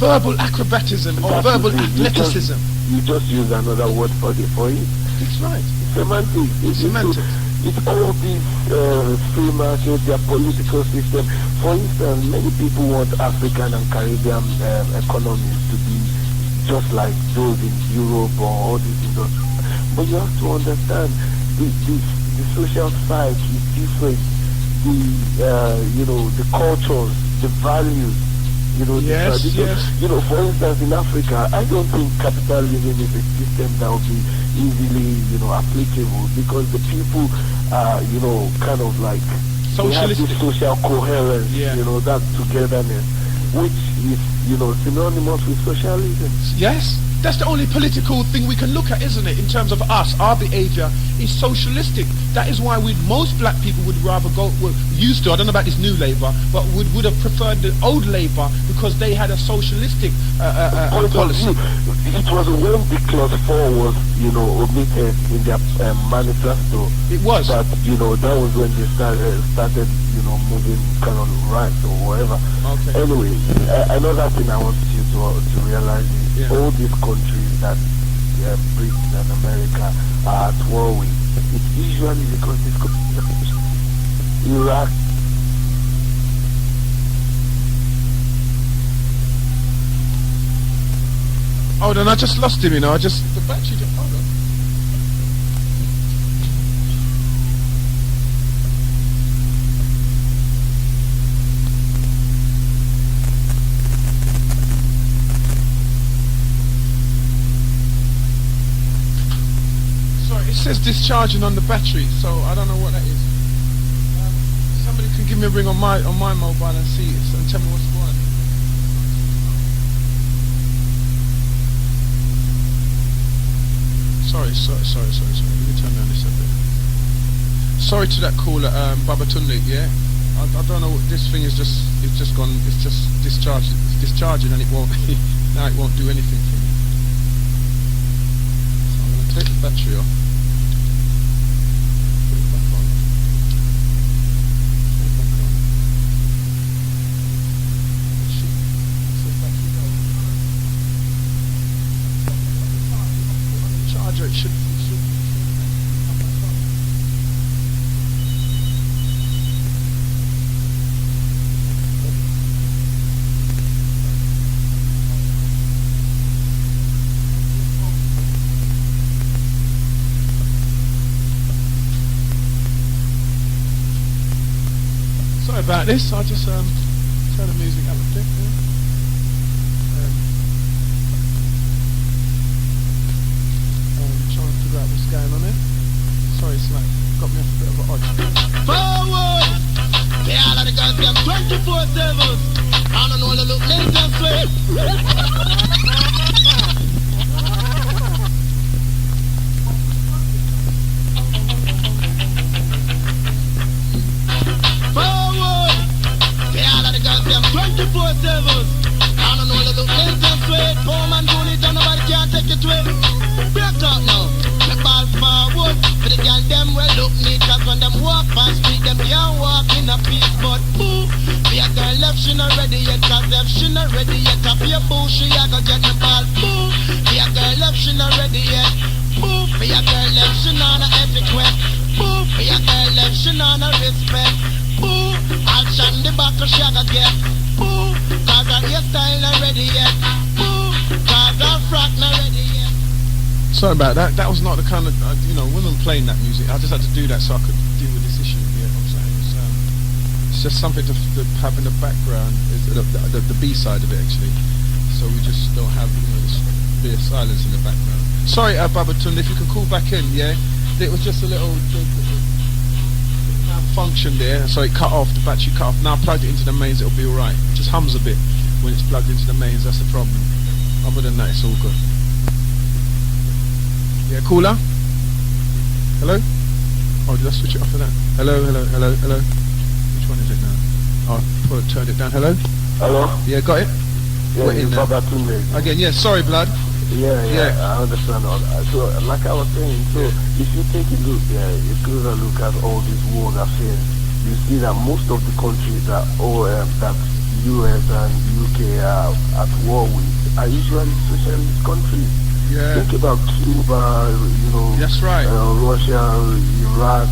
Verbal acrobatism or verbal athleticism. You just use another word for it. That's right. Semantics. It's all these free market, their political system. For instance, many people want African and Caribbean economies to be just like those in Europe or all these industries. But you have to understand the social side is different. The cultures, the values, the tradition. For instance, in Africa, I don't think capitalism is a system that will be easily, applicable because the people are, kind of like socialistic. They have this social coherence, that togetherness, which is, synonymous with socialism. Yes. That's the only political thing we can look at, isn't it? In terms of us, our behaviour is socialistic. That is why most black people would rather used to, I don't know about this new Labour, but would have preferred the old Labour because they had a socialistic policy. It was when the clause 4 was, omitted in their manifesto. It was. But, that was when they started, moving kind of right or whatever. Okay. Anyway, another thing I want you to realize is all these countries that Britain and America are at war with, it's usually because these countries, Iraq, hold on, I just lost him, the battery just, hold on. Sorry, it says discharging on the battery, so I don't know what that is. Somebody can give me a ring on my mobile and see it and tell me what's going on. Sorry. Let me turn down this a bit. Sorry to that caller, Babatunde. Yeah, I don't know. This thing is just gone. It's just discharged. It's discharging, and it won't. Now it won't do anything for me. So I'm going to take the battery off. Put it back on. Put it back on. What's the battery go? Charger. It should. Sorry about this. I just turn the music up a bit. Trying to figure out what's going on here. Sorry, it's like got me off a bit of an odd. Forward! They all of the guys them 24/7. I don't know the look late and sweet. ready yet. Up your boo, she a go get the ball. Boo, be a girl left, she not ready yet. Boo, be a girl left, she not no etiquette. Boo, be a girl left, she not no respect. Boo, I'll shine the back of she a go get. Boo, cause her hairstyle not ready yet. Boo, cause her frock not ready yet. Sorry about that. That was not the kind of, women playing that music. I just had to do that so I could deal with this issue. You know what I'm saying? It's just something to have in the background, the B side of it actually. So we just don't have this bit of silence in the background. Sorry, Babatunde, if you can call back in, yeah? It was just a little malfunction there, so it cut off, the battery cut off. Now I plugged it into the mains, it'll be alright. It just hums a bit when it's plugged into the mains, that's the problem. Other than that, it's all good. Yeah, caller? Hello? Oh, did I switch it off of that? Hello? Which one is it now? Oh, turned it down. Hello? Hello? Yeah, got it? Yeah, it's Babatunde. Again, yeah, sorry, blood. Yeah, I understand all that. So, like I was saying, if you take a look, a closer look at all these world affairs, you see that most of the countries that US and UK are at war with are usually socialist countries. Yeah. Think about Cuba, that's right. Russia, Iraq,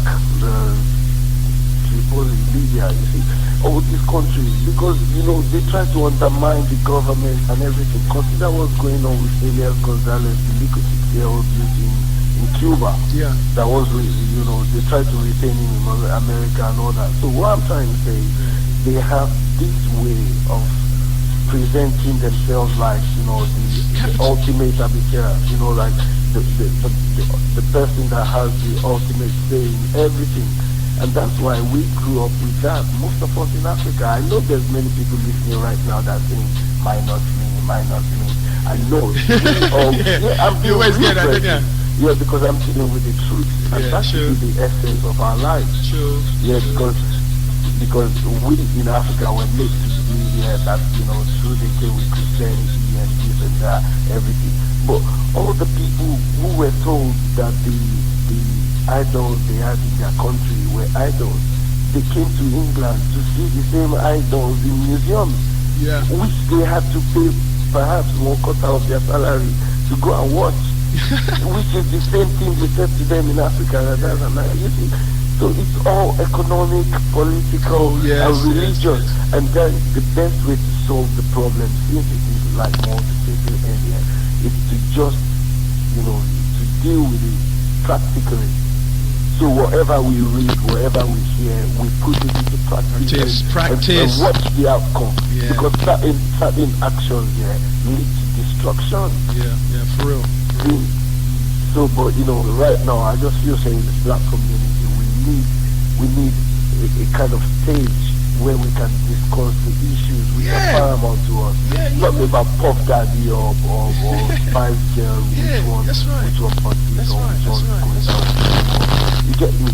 Tripoli, Libya, you see, all these countries, because, they try to undermine the government and everything. Consider what's going on with Elias Gonzalez, the liquidity in Cuba. Yeah. That was, they tried to retain him in America and all that. So what I'm trying to say is they have this way of presenting themselves like, the ultimate arbiter, like the person that has the ultimate say in everything. And that's why we grew up with that. Most of us in Africa, I know there's many people listening right now that saying, minus me. I know. You always get that, didn't you? Yeah, because I'm dealing with the truth. And that's the essence of our lives. True. Yeah, because we in Africa were made to be here that, through the came with Christianity and this and that, everything. But all the people who were told that the idols they had in their country were idols, they came to England to see the same idols in museums, which they had to pay perhaps 1/4 of their salary to go and watch, which is the same thing they said to them in Africa. You see, so it's all economic, political, and religious, and then the best way to solve the problem, since it is like multi-faceted area, is to just, to deal with it practically. So whatever we read, whatever we hear, we put it into practice. And watch the outcome. Yeah. Because certain actions lead to destruction. Yeah, for real. So, but right now, I just feel saying the black community, we need a kind of stage where we can discuss the issues which are paramount to us. Not about Puff Daddy or Spice Girl, which one parties or which one going out. You get me?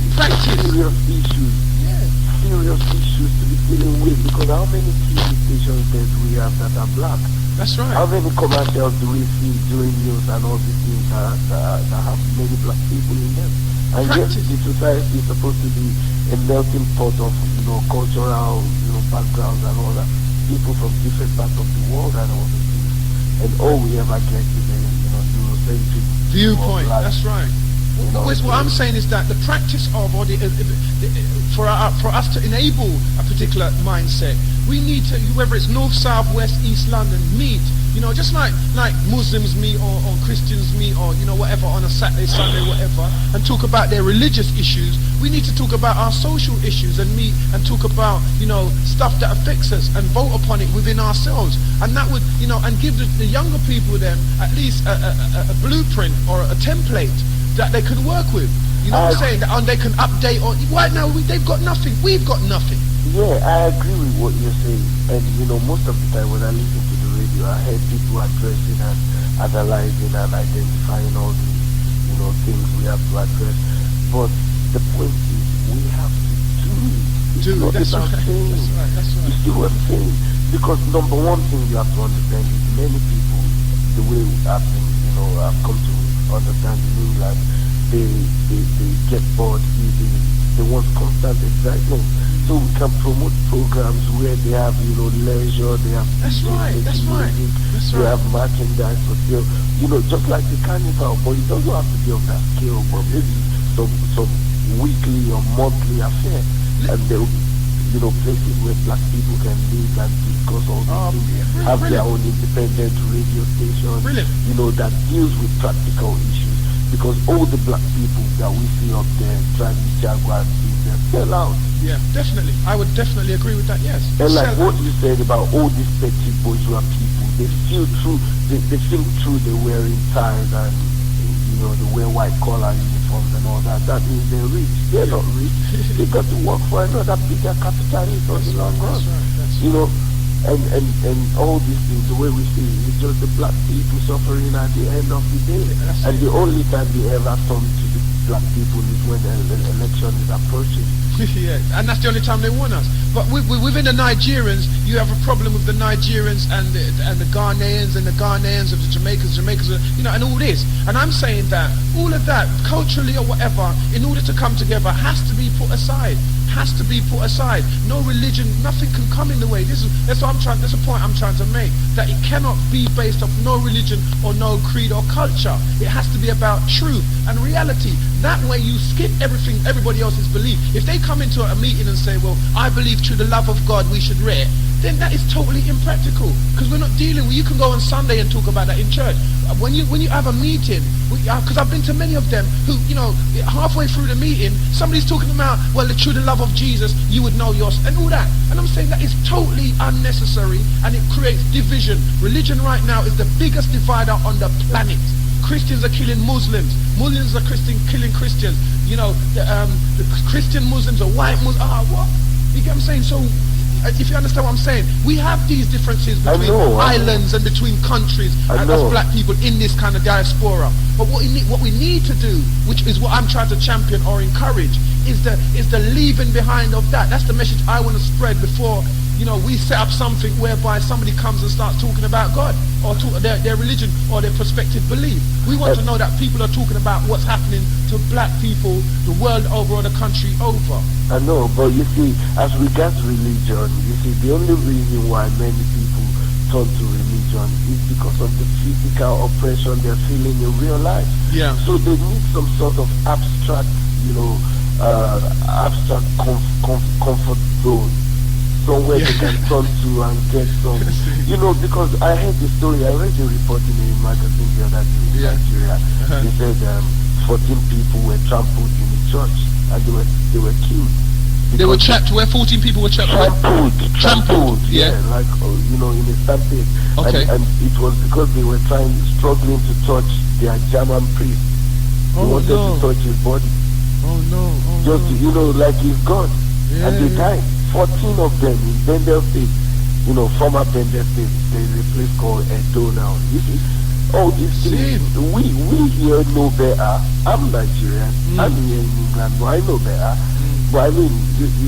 Serious issues to be dealing with, because how many TV stations do we have that are black? That's right. How many commercials do we see during news and all these things that have many black people in them? And yet the society is supposed to be a melting pot of cultural backgrounds and all that, people from different parts of the world and all these things, and all we ever get is a Eurocentric viewpoint. That's right. What I'm saying is that the practice of, or for us to enable a particular mindset, we need to, whether it's north, south, west, east London, meet, just like Muslims meet or Christians meet or whatever on a Saturday, Sunday, whatever, and talk about their religious issues. We need to talk about our social issues and meet and talk about stuff that affects us and vote upon it within ourselves. And that would and give the younger people then at least a blueprint or a template that they can work with. You know what I'm saying? And they can update on. Right now they've got nothing. We've got nothing. Yeah, I agree with what you're saying. And most of the time when I listen to the radio, I hear people addressing and analyzing and identifying all the things we have to address. But the point is, we have to do it. That's right. You see what I'm saying? Because number one thing you have to understand is many people, the way I've come to understand in England, they get bored easily. They want constant excitement. so we can promote programs where they have, leisure, they have that's right. They have merchandise for sale, just like the carnival, but it doesn't have to be of that scale, but maybe some weekly or monthly affair, and there will be, places where black people can live and discuss all these things, have their own independent radio station, that deals with practical issues. Because all the black people that we see up there driving Jaguars, they sell out. Yeah, definitely. I would definitely agree with that, yes. And like what you said about all these petty bourgeois people, they feel true, they think true they're wearing ties and, they wear white collar uniforms and all that. That means they're rich. They're not rich. They got to work for another bigger capitalist on the long run. And all these things, the way we see it, it's just the black people suffering at the end of the day. And the only time they ever turn to the black people is when the election is approaching. Yeah, and that's the only time they want us. But within the Nigerians, you have a problem with the Nigerians and the Ghanaians and the Ghanaians of the Jamaicans, and all this. And I'm saying that all of that, culturally or whatever, in order to come together, has to be put aside. No religion, nothing can come in the way. That's the point I'm trying to make. That it cannot be based off no religion or no creed or culture. It has to be about truth and reality. That way you skip everybody else's belief. If they come into a meeting and say, well, I believe through the love of God we should read, then that is totally impractical. Because we're not dealing with, you can go on Sunday and talk about that in church. When you have a meeting, because I've been to many of them who, halfway through the meeting, somebody's talking about, well, through the love of Jesus, you would know yours, and all that. And I'm saying that is totally unnecessary, and it creates division. Religion right now is the biggest divider on the planet. Christians are killing Muslims. Muslims are killing Christians. The Christian Muslims are white Muslims. What? You get what I'm saying? So, if you understand what I'm saying, we have these differences between islands and between countries as black people in this kind of diaspora. But what we need to do, which is what I'm trying to champion or encourage, is the leaving behind of that. That's the message I want to spread before we set up something whereby somebody comes and starts talking about God or their religion or their prospective belief. We want to know that people are talking about what's happening to black people the world over or the country over. I know, but you see, as regards religion, the only reason why many people turn to religion is because of the physical oppression they're feeling in real life. Yeah. So they need some sort of abstract, comfort zone. Somewhere they can turn to and get some, because I heard the story, I read a report in a magazine the other day in Nigeria. They said 14 people were trampled in the church and they were killed. They were trapped where 14 people were trapped? Trampled, yeah. Like, in a stampede. Okay. And it was because they were struggling to touch their German priest. They wanted to touch his body. Oh no. Like he's God. Yeah, and they died. 14 of them in Bendel State, former Bendel State. There's a place called Edo now. You see, all these things, we here know better. I'm Nigerian, I'm here in England, but I know better. But I mean,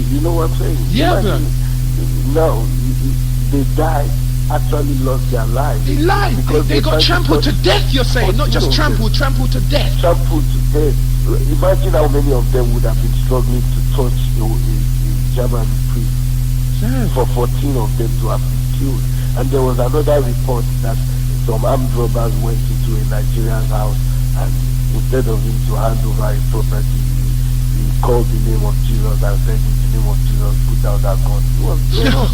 you know what I'm saying? Yeah, man. No, they died, actually lost their lives. They lied. They got trampled to death, you're saying. Not just trampled to death. Trampled to death. Imagine how many of them would have been struggling to touch German priest for 14 of them to have been killed. And there was another report that some armed robbers went into a Nigerian's house and instead of him to hand over his property, he called the name of Jesus and said, in the name of Jesus, put down that gun. He was killed.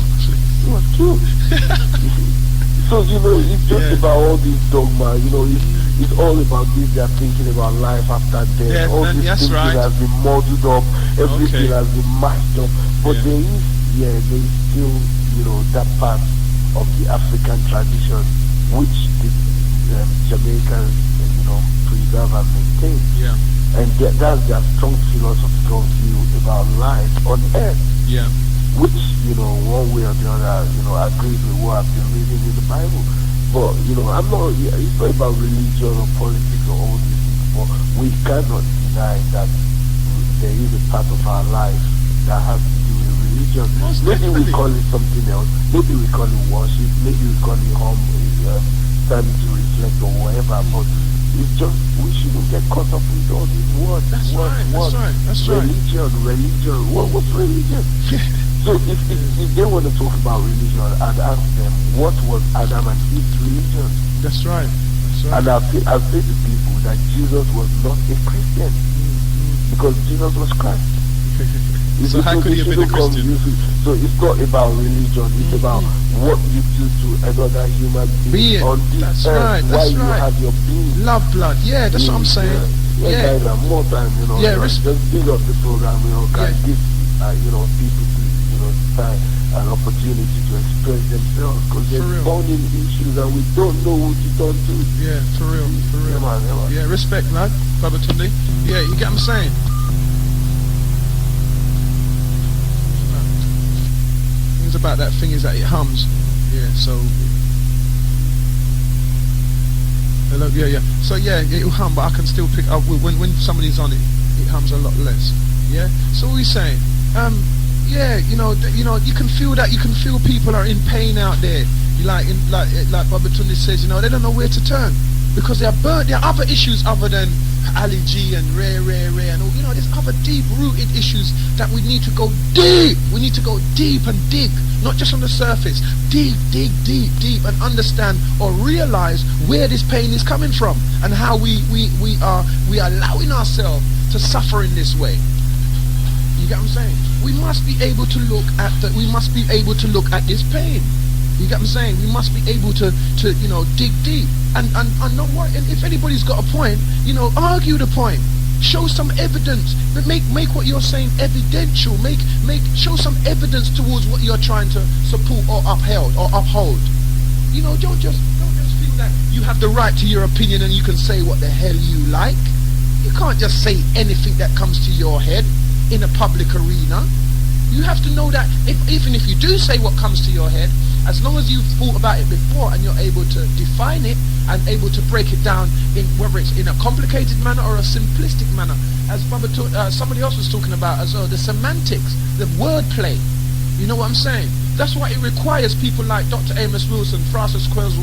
So, it's just about all these dogma, it's all about this, they're thinking about life after death. Yeah, all this thinking has been muddled up, everything has been mashed up. But there is still, that part of the African tradition which the Jamaicans, preserve and maintain. Yeah. And that's their strong philosophical view about life on earth. Yeah. Which, one way or the other, agrees with what I've been reading in the Bible. But, it's not about religion or politics or all these things, but we cannot deny that there is a part of our life that has to do with religion. Maybe we call it something else. Maybe we call it worship. Maybe we call it time to reflect or whatever. But it's just we shouldn't get caught up with all these words. That's right. Religion. What's religion? So if they want to talk about religion, I'd ask them, what was Adam and Eve's religion? That's right. And I've said to people that Jesus was not a Christian because Jesus was Christ. So how could he have been a Christian? So it's not about religion, it's about what you do to another human being on this earth, why you have your being. Love blood, yeah, that's what I'm saying. Yeah, guys, more time, just build up the program, give people to, time an opportunity to express themselves because they're burning issues and we don't know who to turn to. Yeah, for real. Yeah, man. Yeah, respect, lad, Babatunde. Yeah, you get what I'm saying? Things about that thing is that it hums. Yeah, so hello, yeah. So yeah, it'll hum, but I can still pick up when somebody's on it. It hums a lot less. Yeah. So what are we saying? Yeah, you can feel that. You can feel people are in pain out there. Like Babatunde says, they don't know where to turn because they are burnt. There are other issues other than allergy and rare, and all. There's other deep-rooted issues that we need to go deep. We need to go deep and dig, not just on the surface. Dig deep, and understand or realize where this pain is coming from and how we are allowing ourselves to suffer in this way. You get what I'm saying? We must be able to look at this pain. You get what I'm saying? We must be able to dig deep and not worry. And if anybody's got a point, argue the point. Show some evidence. Make what you're saying evidential. Show some evidence towards what you're trying to support or uphold. Don't just feel that you have the right to your opinion and you can say what the hell you like. You can't just say anything that comes to your head in a public arena. You have to know that even if you do say what comes to your head, as long as you've thought about it before and you're able to define it and able to break it down in whether it's in a complicated manner or a simplistic manner, as somebody else was talking about as well, the semantics, the wordplay. You know what I'm saying? That's why it requires people like Dr. Amos Wilson, Francis Cress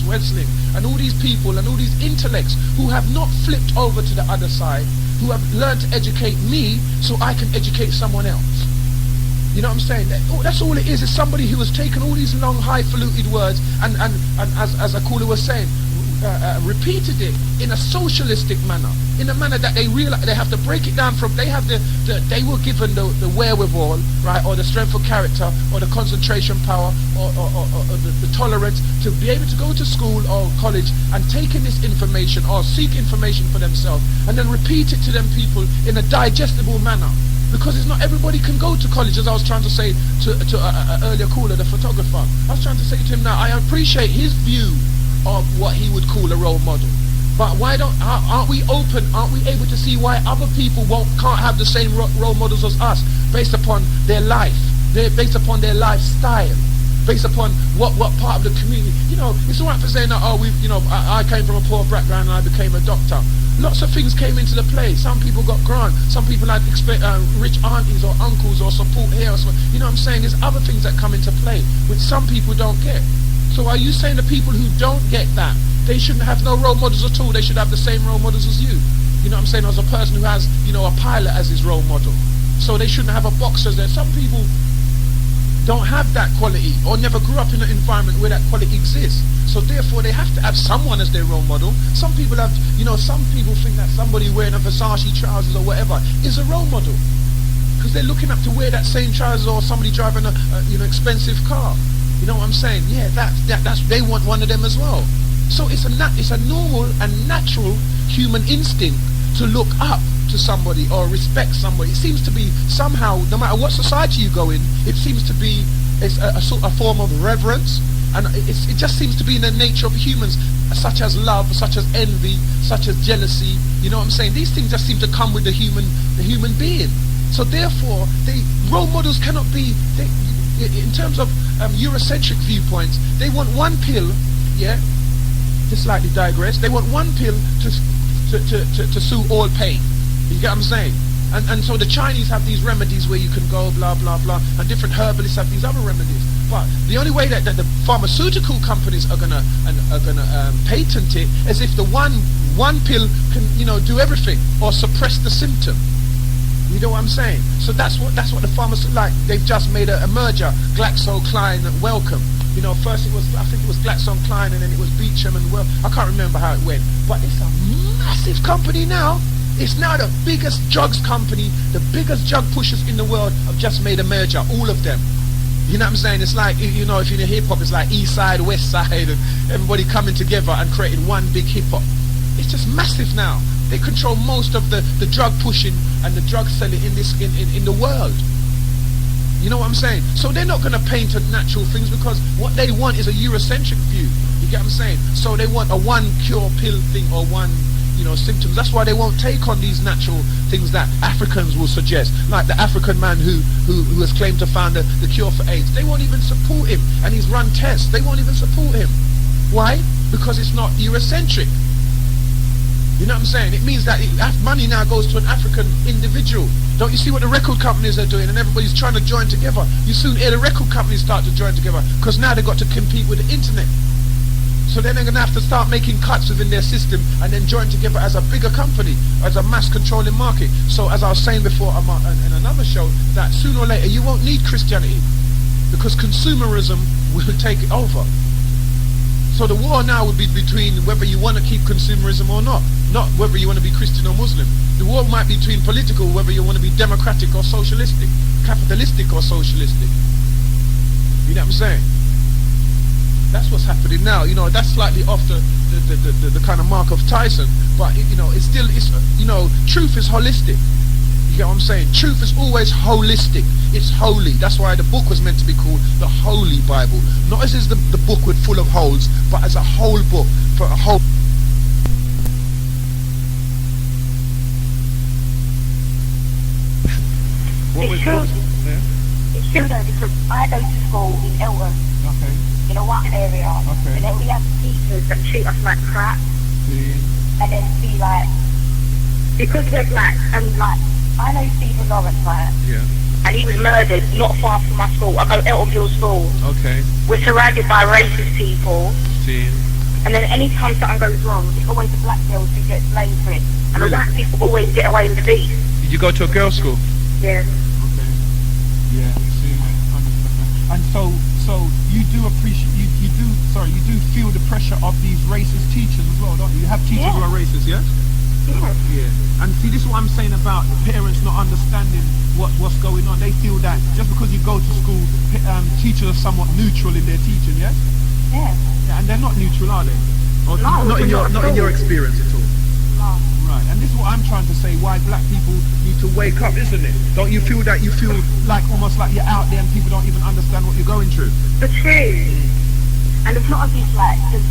Wesling, and all these people and all these intellects who have not flipped over to the other side, who have learned to educate me so I can educate someone else. You know what I'm saying? That's all it is somebody who has taken all these long, highfalutin words and as a caller was saying, repeated it in a socialistic manner, in a manner that they realize they have to break it down from. They were given the wherewithal, right, or the strength of character, or the concentration power, or the tolerance to be able to go to school or college and take in this information or seek information for themselves and then repeat it to them people in a digestible manner. Because it's not everybody can go to college, as I was trying to say to an earlier caller, the photographer. I was trying to say to him now, I appreciate his view of what he would call a role model. But aren't we open, aren't we able to see why other people can't have the same role models as us based upon their life, based upon their lifestyle, based upon what part of the community. It's all right for saying that, I came from a poor background and I became a doctor. Lots of things came into the play. Some people got grant. Some people had rich aunties or uncles or support here. You know what I'm saying? There's other things that come into play, which some people don't get. So are you saying the people who don't get that, they shouldn't have no role models at all? They should have the same role models as you? You know what I'm saying? As a person who has, a pilot as his role model. So they shouldn't have a boxer there. Some people don't have that quality or never grew up in an environment where that quality exists. So therefore they have to have someone as their role model. Some people have, some people think that somebody wearing a Versace trousers or whatever is a role model because they're looking up to wear that same trousers, or somebody driving a expensive car. You know what I'm saying? Yeah, that's they want one of them as well. So it's a normal and natural human instinct to look up to somebody or respect somebody. It seems to be somehow, no matter what society you go in, it seems to be a sort of form of reverence, and it just seems to be in the nature of humans, such as love, such as envy, such as jealousy. You know what I'm saying? These things just seem to come with the human being. So therefore, role models cannot be, in terms of Eurocentric viewpoints, they want one pill, yeah, to slightly digress, they want one pill to soothe all pain. You get what I'm saying? And so the Chinese have these remedies where you can go blah blah blah, and different herbalists have these other remedies. But the only way that the pharmaceutical companies are gonna patent it is if the one one pill can, do everything or suppress the symptom. You know what I'm saying? So that's what the pharmacy like. They've just made a merger, GlaxoSmithKline and Wellcome. First I think it was GlaxoSmithKline and then it was Beecham and I can't remember how it went. But it's a massive company now. It's now the biggest drugs company, the biggest drug pushers in the world have just made a merger, all of them. You know what I'm saying? It's like, if you're in hip hop, it's like East Side, West Side, and everybody coming together and creating one big hip hop. It's just massive now. They control most of the drug pushing and the drug selling in the world. You know what I'm saying? So they're not going to paint natural things because what they want is a Eurocentric view. You get what I'm saying? So they want a one cure pill thing or one, symptoms. That's why they won't take on these natural things that Africans will suggest. Like the African man who has claimed to found the cure for AIDS. They won't even support him. And he's run tests. They won't even support him. Why? Because it's not Eurocentric. You know what I'm saying? It means that money now goes to an African individual. Don't you see what the record companies are doing? And everybody's trying to join together. You soon hear the record companies start to join together because now they've got to compete with the internet. So then they're going to have to start making cuts within their system and then join together as a bigger company, as a mass controlling market. So as I was saying before in another show, that sooner or later you won't need Christianity because consumerism will take it over. So the war now would be between whether you want to keep consumerism or not whether you want to be Christian or Muslim. The war might be between political, whether you want to be democratic or socialistic, capitalistic or socialistic. You know what I'm saying? That's what's happening now. That's slightly off the kind of mark of Tyson, but it's still truth is holistic. You get what I'm saying? Truth is always holistic. It's holy. That's why the book was meant to be called the Holy Bible. Not as is the book with full of holes, but as a whole book for a whole. It's true though, because I go to school in Eltham. Okay. In a white area. Okay. And then we have teachers that treat us like crap. And then be like, because we're black, and like, I know Stephen Lawrence, right? Yeah. And he was murdered not far from my school. I go to Eltham Hill School. Okay. We're surrounded by racist people. See. And then any time something goes wrong, it's always the black girls who get blamed for it. And Really? the white people always get away with the beef. Did you go to a girls' school? Yeah. Okay. Yeah. See. And so you do appreciate you do feel the pressure of these racist teachers as well, don't you? You have teachers who are racist, yes? Yeah. And see, this is what I'm saying about parents not understanding what's going on. They feel that just because you go to school, teachers are somewhat neutral in their teaching, yes? Yeah. And they're not neutral, are they? Or No, not in your experience at all. No. Right. And this is what I'm trying to say. Why black people need to wake up, isn't it? Don't you feel that? You feel like almost like you're out there and people don't even understand what you're going through. The truth. And it's not as if like, because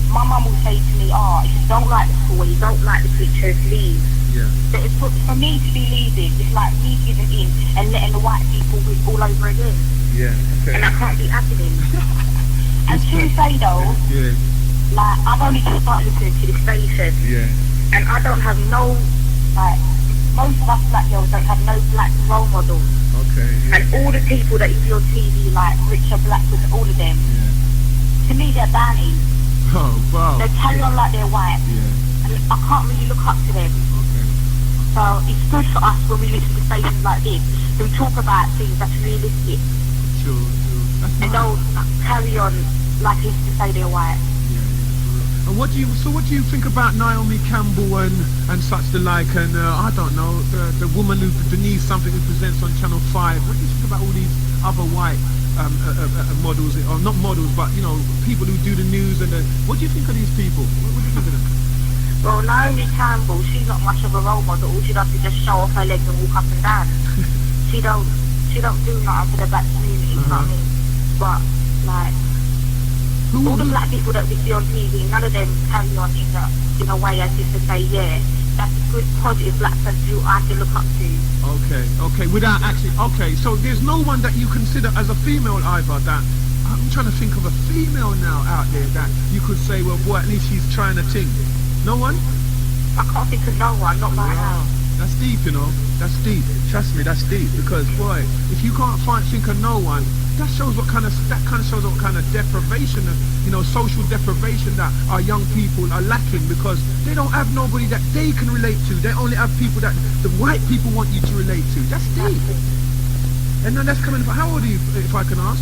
my mum will say to me, if you don't like the school, you don't like the teachers, leave. Yeah. But it's for me to be leaving, it's like me giving in and letting the white people win all over again. Yeah. Okay. And that can't be happening. And to say though, like, I've only just started listening to the station. Yeah. And I don't have no, like, most of us black girls don't have no black role models. Okay. Yeah. And all the people that you see on TV, like Richard Blackwood, all of them, to me they're banning. Oh, wow. They carry on like they're white. Yeah. And I can't really look up to them. Okay. So it's good for us when we listen to stations like this to talk about things that's realistic. Sure. That's and nice. don't carry on like they used to say they're white. And what do you think about Naomi Campbell and such the like, and I don't know, the woman who Denise something who presents on Channel 5? What do you think about all these other white models, or not models, but people who do the news and what do you think of these people? What do you think of them? Well, Naomi Campbell, she's not much of a role model. All she does is just show off her legs and walk up and down. she don't do nothing for the black community, you know what I mean? But like, all the black people that we see on TV, none of them carry on in a way as if to say, yeah, that's a good, positive black person who I can look up to. Okay, without actually, so there's no one that you consider as a female either that, I'm trying to think of a female now out there that you could say, well, boy, at least she's trying to think. No one? I can't think of no one, not right now. That's deep, that's deep. Trust me, that's deep, because boy, if you can't think of no one, that shows what kind of deprivation, social deprivation that our young people are lacking, because they don't have nobody that they can relate to. They only have people that the white people want you to relate to. That's deep. And then that's coming from, how old are you, if I can ask?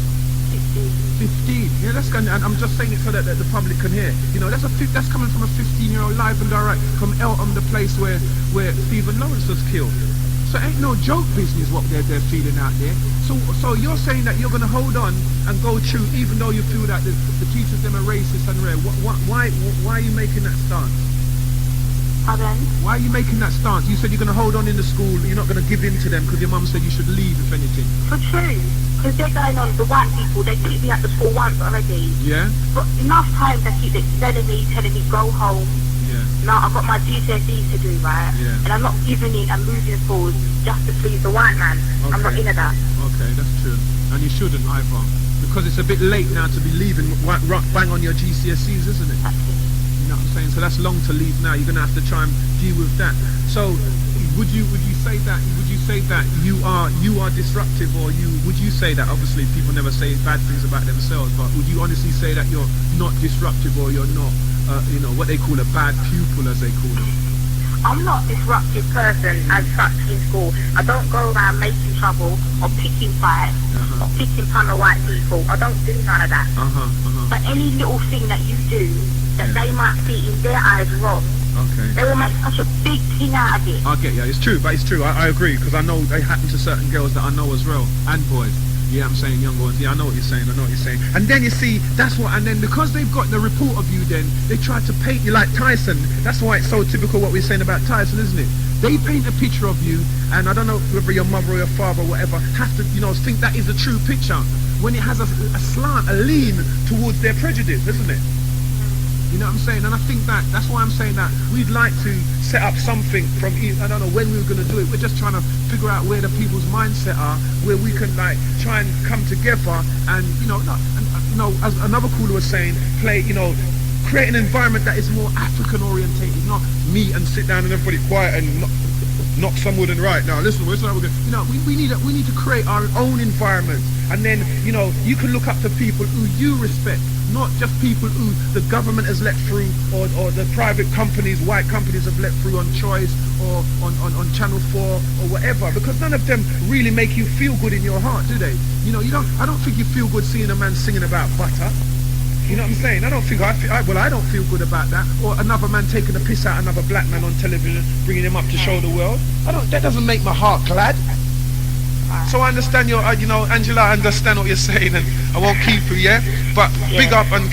15. Yeah, that's going. And I'm just saying it so that the public can hear. That's coming from a 15-year-old live and direct from Eltham, the place where Stephen Lawrence was killed. So it ain't no joke business what they're feeling out there. So you're saying that you're going to hold on and go through, even though you feel that the teachers them are racist and rare. Why are you making that stance? Pardon? Why are you making that stance? You said you're going to hold on in the school. You're not going to give in to them because your mum said you should leave, if anything. For true. Because they're going on, the white people, they keep me at the school once already. Yeah? But enough times they keep telling me, go home. Yeah. Now I've got my GCSEs to do, right? Yeah. And I'm not giving it and moving schools just to please the white man. Okay. I'm not into that. Okay, that's true. And you shouldn't either. Because it's a bit late now to be leaving bang on your GCSEs, isn't it? Exactly. You know what I'm saying? So that's long to leave now. You're going to have to try and deal with that. So would you say that you are disruptive, or would you say that, obviously people never say bad things about themselves, but would you honestly say that you're not disruptive, or you're not what they call a bad pupil, as they call it? I'm not a disruptive person as such in school. I don't go around making trouble or picking fights or picking fun of white people. I don't do none of that. But any little thing that you do that they might see in their eyes wrong, they will make such a big thing out of it. I get you. It's true, but it's true. I agree, because I know they happen to certain girls that I know as well, and boys. Yeah, I'm saying young ones. Yeah, I know what you're saying. And then you see, that's what, and then because they've got the report of you, then they try to paint you like Tyson. That's why it's so typical what we're saying about Tyson, isn't it? They paint a picture of you, and I don't know whether your mother or your father or whatever have to, think that is a true picture, when it has a slant, a lean towards their prejudice, isn't it? You know what I'm saying? And I think that's why I'm saying that we'd like to set up something from, I don't know when we were going to do it. We're just trying to figure out where the people's mindset are, where we can try and come together and, as another caller was saying, create an environment that is more African orientated, not me and sit down and everybody quiet and knock some wood and right. Now listen, we're going. We need to create our own environment, and then you can look up to people who you respect. Not just people who the government has let through, or the private companies, white companies have let through on Choice or on Channel 4 or whatever, because none of them really make you feel good in your heart, do they? I don't think you feel good seeing a man singing about butter. You know what I'm saying? I don't feel good about that. Or another man taking a piss out another black man on television, bringing him up to show the world. That doesn't make my heart glad. So I understand Angela, I understand what you're saying, and I won't keep you, yeah? But big up, and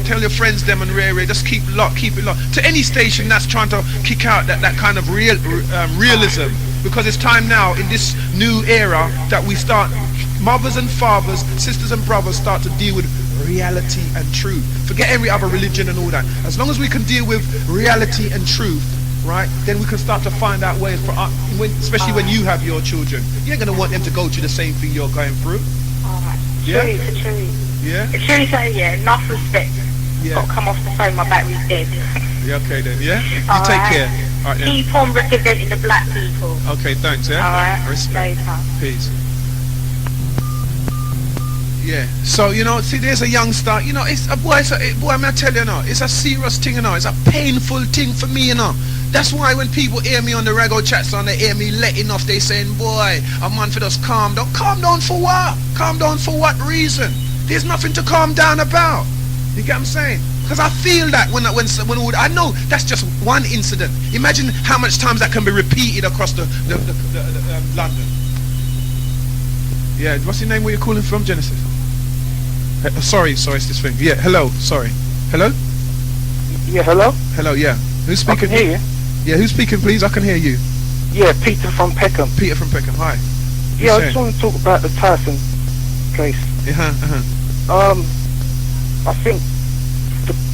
tell your friends them and Ray, just keep it locked. To any station that's trying to kick out that kind of realism, because it's time now in this new era that we start, mothers and fathers, sisters and brothers start to deal with reality and truth. Forget every other religion and all that. As long as we can deal with reality and truth, right, then we can start to find out ways for us, especially when you have your children. You ain't going to want them to go through the same thing you're going through. Yeah? True. Yeah? It's true, so enough respect. Yeah. Got to come off the phone, my battery's dead. Yeah, okay then, yeah? You take care. All right, then. Keep on representing the black people. Okay, thanks, yeah? Alright, respect. later. Peace. Yeah, so see, there's a youngster. It's a boy. I'm gonna tell you now, it's a serious thing. It's a painful thing for me. That's why when people hear me on the Rago chats and they hear me letting off, they saying, "Boy, a man for us calm down." Calm down for what? Calm down for what reason? There's nothing to calm down about. You get what I'm saying? Because I feel that when I know that's just one incident. Imagine how much times that can be repeated across the London. Yeah, what's your name? Where you calling from, Genesis? Sorry, it's this thing. Yeah, hello, sorry. Hello? Yeah, hello? Hello, yeah. Who's speaking? I can hear you. Yeah, who's speaking, please? I can hear you. Yeah, Peter from Peckham. Peter from Peckham, hi. Yeah, I just want to talk about the Tyson case. I think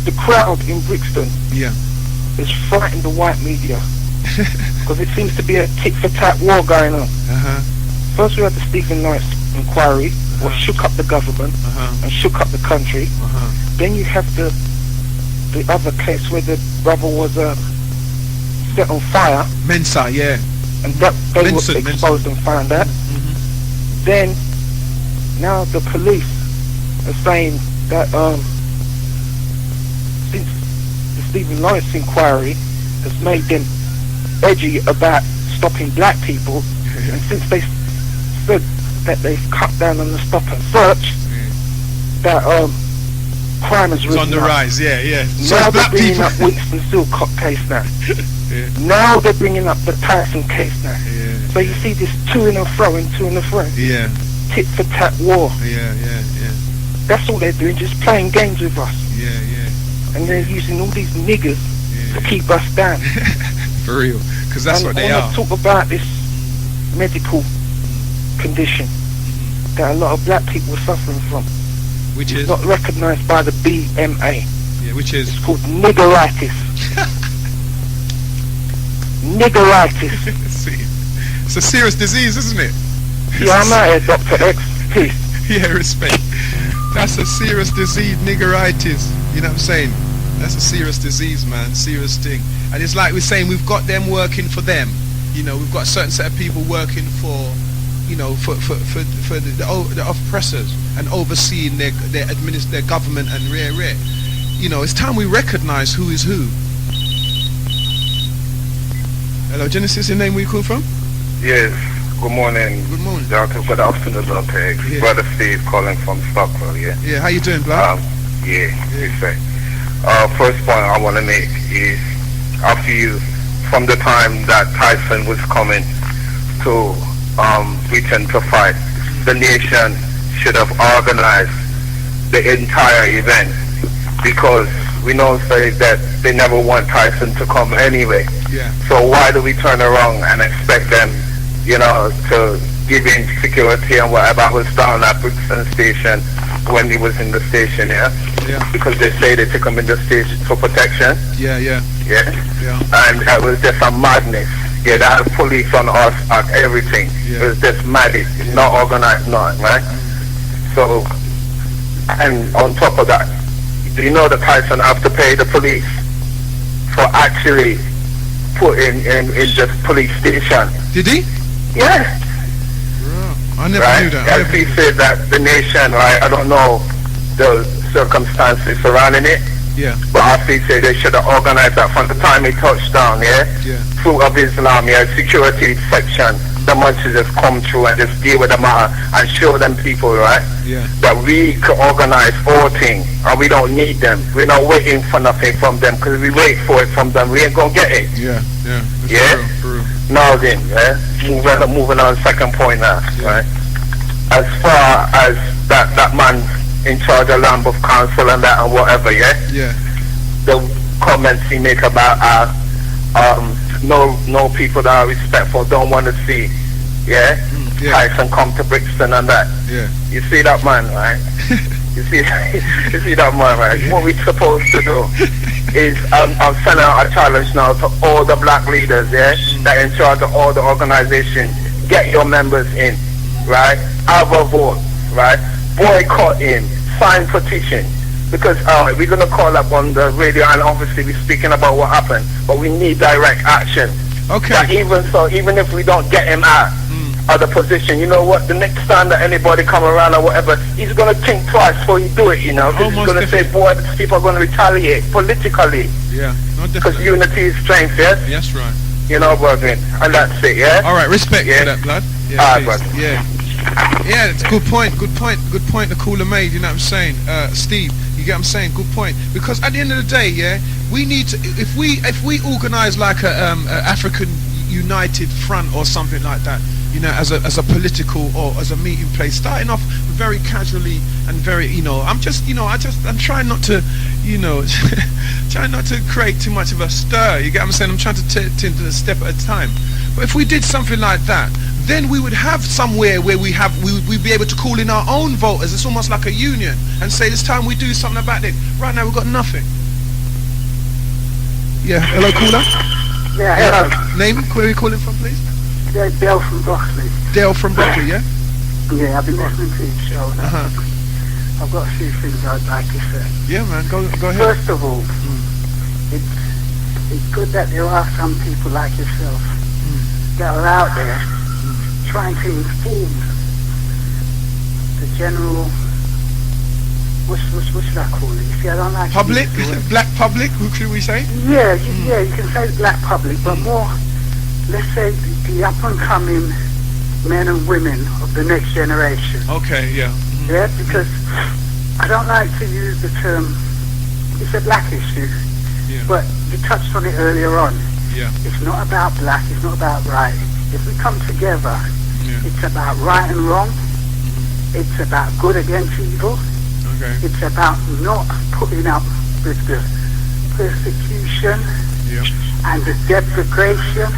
the crowd in Brixton has frightened the white media because it seems to be a tit-for-tat war going on. First we had the Stephen Lawrence inquiry, what shook up the government and shook up the country. Then you have the other case where the brother was set on fire. Mensa, yeah. And that they were exposed and found out. Then Now the police are saying that since the Stephen Lawrence inquiry has made them edgy about stopping black people, and since they said that they've cut down on the stop and search, that crime has risen on the rise. Yeah. So now they're bringing up Winston Silcock case now. Now they're bringing up the Tyson case now. So you see this to and fro. Yeah. Tit for tat war. Yeah. That's all they're doing, just playing games with us. Yeah. And they're using all these niggers to keep us down. For real, because that's what they are. I want to talk about this medical condition that a lot of black people are suffering from, which is not recognised by the BMA. Yeah, which is it's called niggeritis. Niggeritis. It's a serious disease, isn't it? Yeah, I'm out here, Doctah X. Peace. Yeah, respect. That's a serious disease, niggeritis. You know what I'm saying? That's a serious disease, man. Serious thing. And it's like we're saying, we've got them working for them. You know, we've got a certain set of people working for, you know, for the oppressors and overseeing their government and rare. You know, it's time we recognise who is who. Hello, Genesis, your name where you call from? Yes, good morning. Good morning. Doctor, good afternoon, Doctah X. Yeah. Brother Steve calling from Sugaful, yeah? Yeah, how you doing, blood? First point I want to make is, I feel from the time that Tyson was coming to Britain to fight, the nation should have organized the entire event, because we know that they never want Tyson to come anyway. Yeah. So why do we turn around and expect them, you know, to give in security and whatever? I was down at Brixton Station when he was in the station, yeah? Because they say they took him in the station for protection. Yeah. And it was just a madness. Yeah, they had police on us and everything. It was just madness. It's not organized, nothing, right? So, and on top of that, do you know that Tyson have to pay the police for actually putting in this police station? Did he? Yeah. I never knew that. As he said that the nation, right, I don't know the circumstances surrounding it. Yeah. But as he said, they should have organized that from the time he touched down, Fruit of Islam, security section. The man should just come through and just deal with the matter and show them people, right? That we can organize all things and we don't need them. We're not waiting for nothing from them, because we wait for it from them, we ain't gonna get it. Yeah. True. Now then, moving on, second point now, right? As far as that man in charge of Land of Council and that and whatever, the comments he make about no people that are respectful, don't want to see, Tyson come to Brixton and that. You see that man, right? you see that man, right? What we supposed to do is I'm sending out a challenge now to all the black leaders, that are in charge of all the organizations. Get your members in, right? Have a vote, right? Boycott him, sign petition, because we're gonna call up on the radio and obviously we're speaking about what happened, but we need direct action. Okay. That even if we don't get him out of the position, you know what? The next time that anybody come around or whatever, he's gonna think twice before he do it. You know, he's gonna say, "Boy, these people are gonna retaliate politically." Yeah, because unity is strength. Yes. Yes, right. You know, brethren, and that's it. Yeah. All right, respect for that, blood. Yeah, it's a good point. The caller made. You know what I'm saying, Steve? You get what I'm saying? Good point. Because at the end of the day, we need to. If we organise like a African United Front or something like that, you know, as a political or as a meeting place, starting off very casually and very, you know, I'm trying not to, you know, trying not to create too much of a stir. You get what I'm saying? I'm trying to take it a step at a time. But if we did something like that, then we would have somewhere where we'd be able to call in our own voters. It's almost like a union, and say this time we do something about it. Right now we've got nothing. Yeah, hello caller. Yeah, hello. Name, where are you calling from, please? Yeah, Dale from Brockley. Dale from Brockley, yeah? Yeah, I've been listening to your show now. I've got a few things I'd like to say. Yeah, man, go ahead. First of all, it's good that there are some people like yourself that are out there trying to inform the general, what should I call it? You see, I don't like public, black public. Who should we say? Yeah, you can say black public, but more, let's say the up and coming men and women of the next generation. Okay, yeah. Mm-hmm. Yeah, because I don't like to use the term. It's a black issue, but you touched on it earlier on. Yeah. It's not about black. It's not about right. If we come together, it's about right and wrong. It's about good against evil. Okay. It's about not putting up with the persecution and the degradation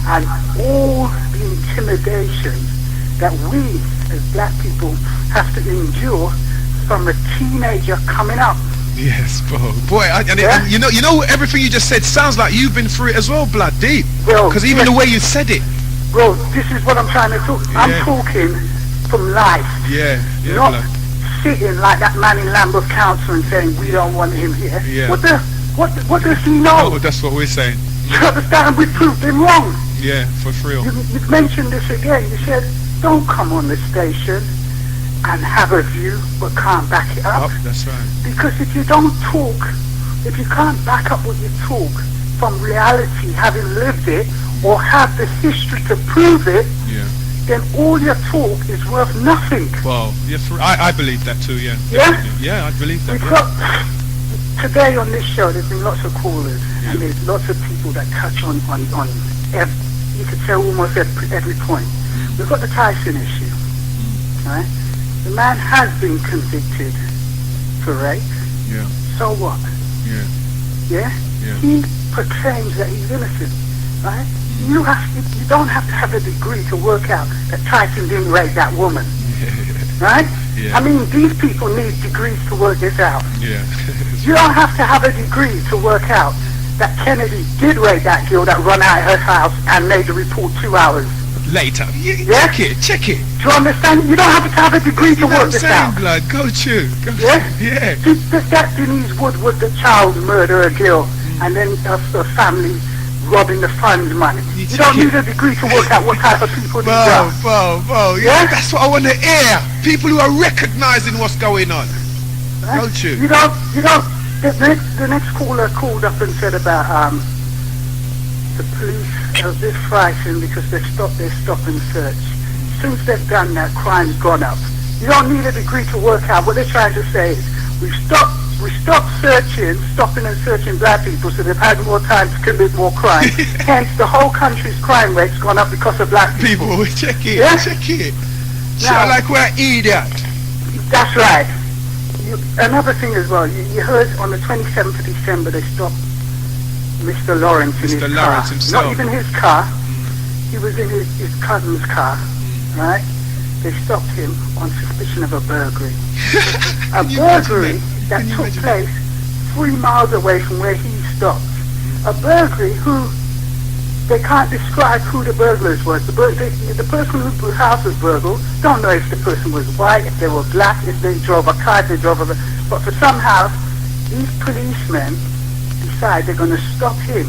and all the intimidation that we as black people have to endure from a teenager coming up. Yes, boy, and you know everything you just said sounds like you've been through it as well, blood deep. Because even the way you said it. Bro, this is what I'm trying to talk. I'm talking from life. Not blood. sitting like that man in Lambeth Council and saying we don't want him here. Yeah. What does he know? Oh, that's what we're saying. You understand? We proved him wrong. Yeah, for real. You mentioned this again. You said don't come on the station and have a view but can't back it up. That's right. Because if you don't talk, if you can't back up what you talk from reality, having lived it, or have the history to prove it, then all your talk is worth nothing. Well, I believe that too, yeah. Yeah, I believe that. Today on this show, there's been lots of callers, and there's lots of people that touch on you could say almost every point. We've got the Tyson issue, right? The man has been convicted for rape. Yeah. So what? Yeah. He proclaims that he's innocent, right? You don't have to have a degree to work out that Tyson didn't rape that woman, right? I mean, these people need degrees to work this out. You don't have to have a degree to work out that Kennedy did rape that girl that run out of her house and made the report 2 hours later. Check it. Do you understand? You don't have to have a degree to work this out. Blood, go to. Yeah. That Denise Wood was the child murderer girl, and then her family robbing the funds money. You don't need a degree to work out what type of people these are. Yeah, that's what I want to hear. People who are recognizing what's going on. Don't you? You don't. The next caller called up and said about the police are a bit frightened because they stop and search. Since they've done that, crime's gone up. You don't need a degree to work out. What they're trying to say is we stopped stopping and searching black people, so they've had more time to commit more crime. Hence, the whole country's crime rate's gone up because of black people. Check it. Now, like we're idiots. That's right. Another thing as well, you heard on the 27th of December they stopped Mr. Lawrence in his car. Himself. Not even his car. He was in his cousin's car, right? They stopped him on suspicion of a burglary. A burglary that took place 3 miles away from where he stopped. A burglary who they can't describe who the burglars was. The person whose house was burgled don't know if the person was white, if they were black, if they drove a car, if they drove a... But for somehow, these policemen decide they're going to stop him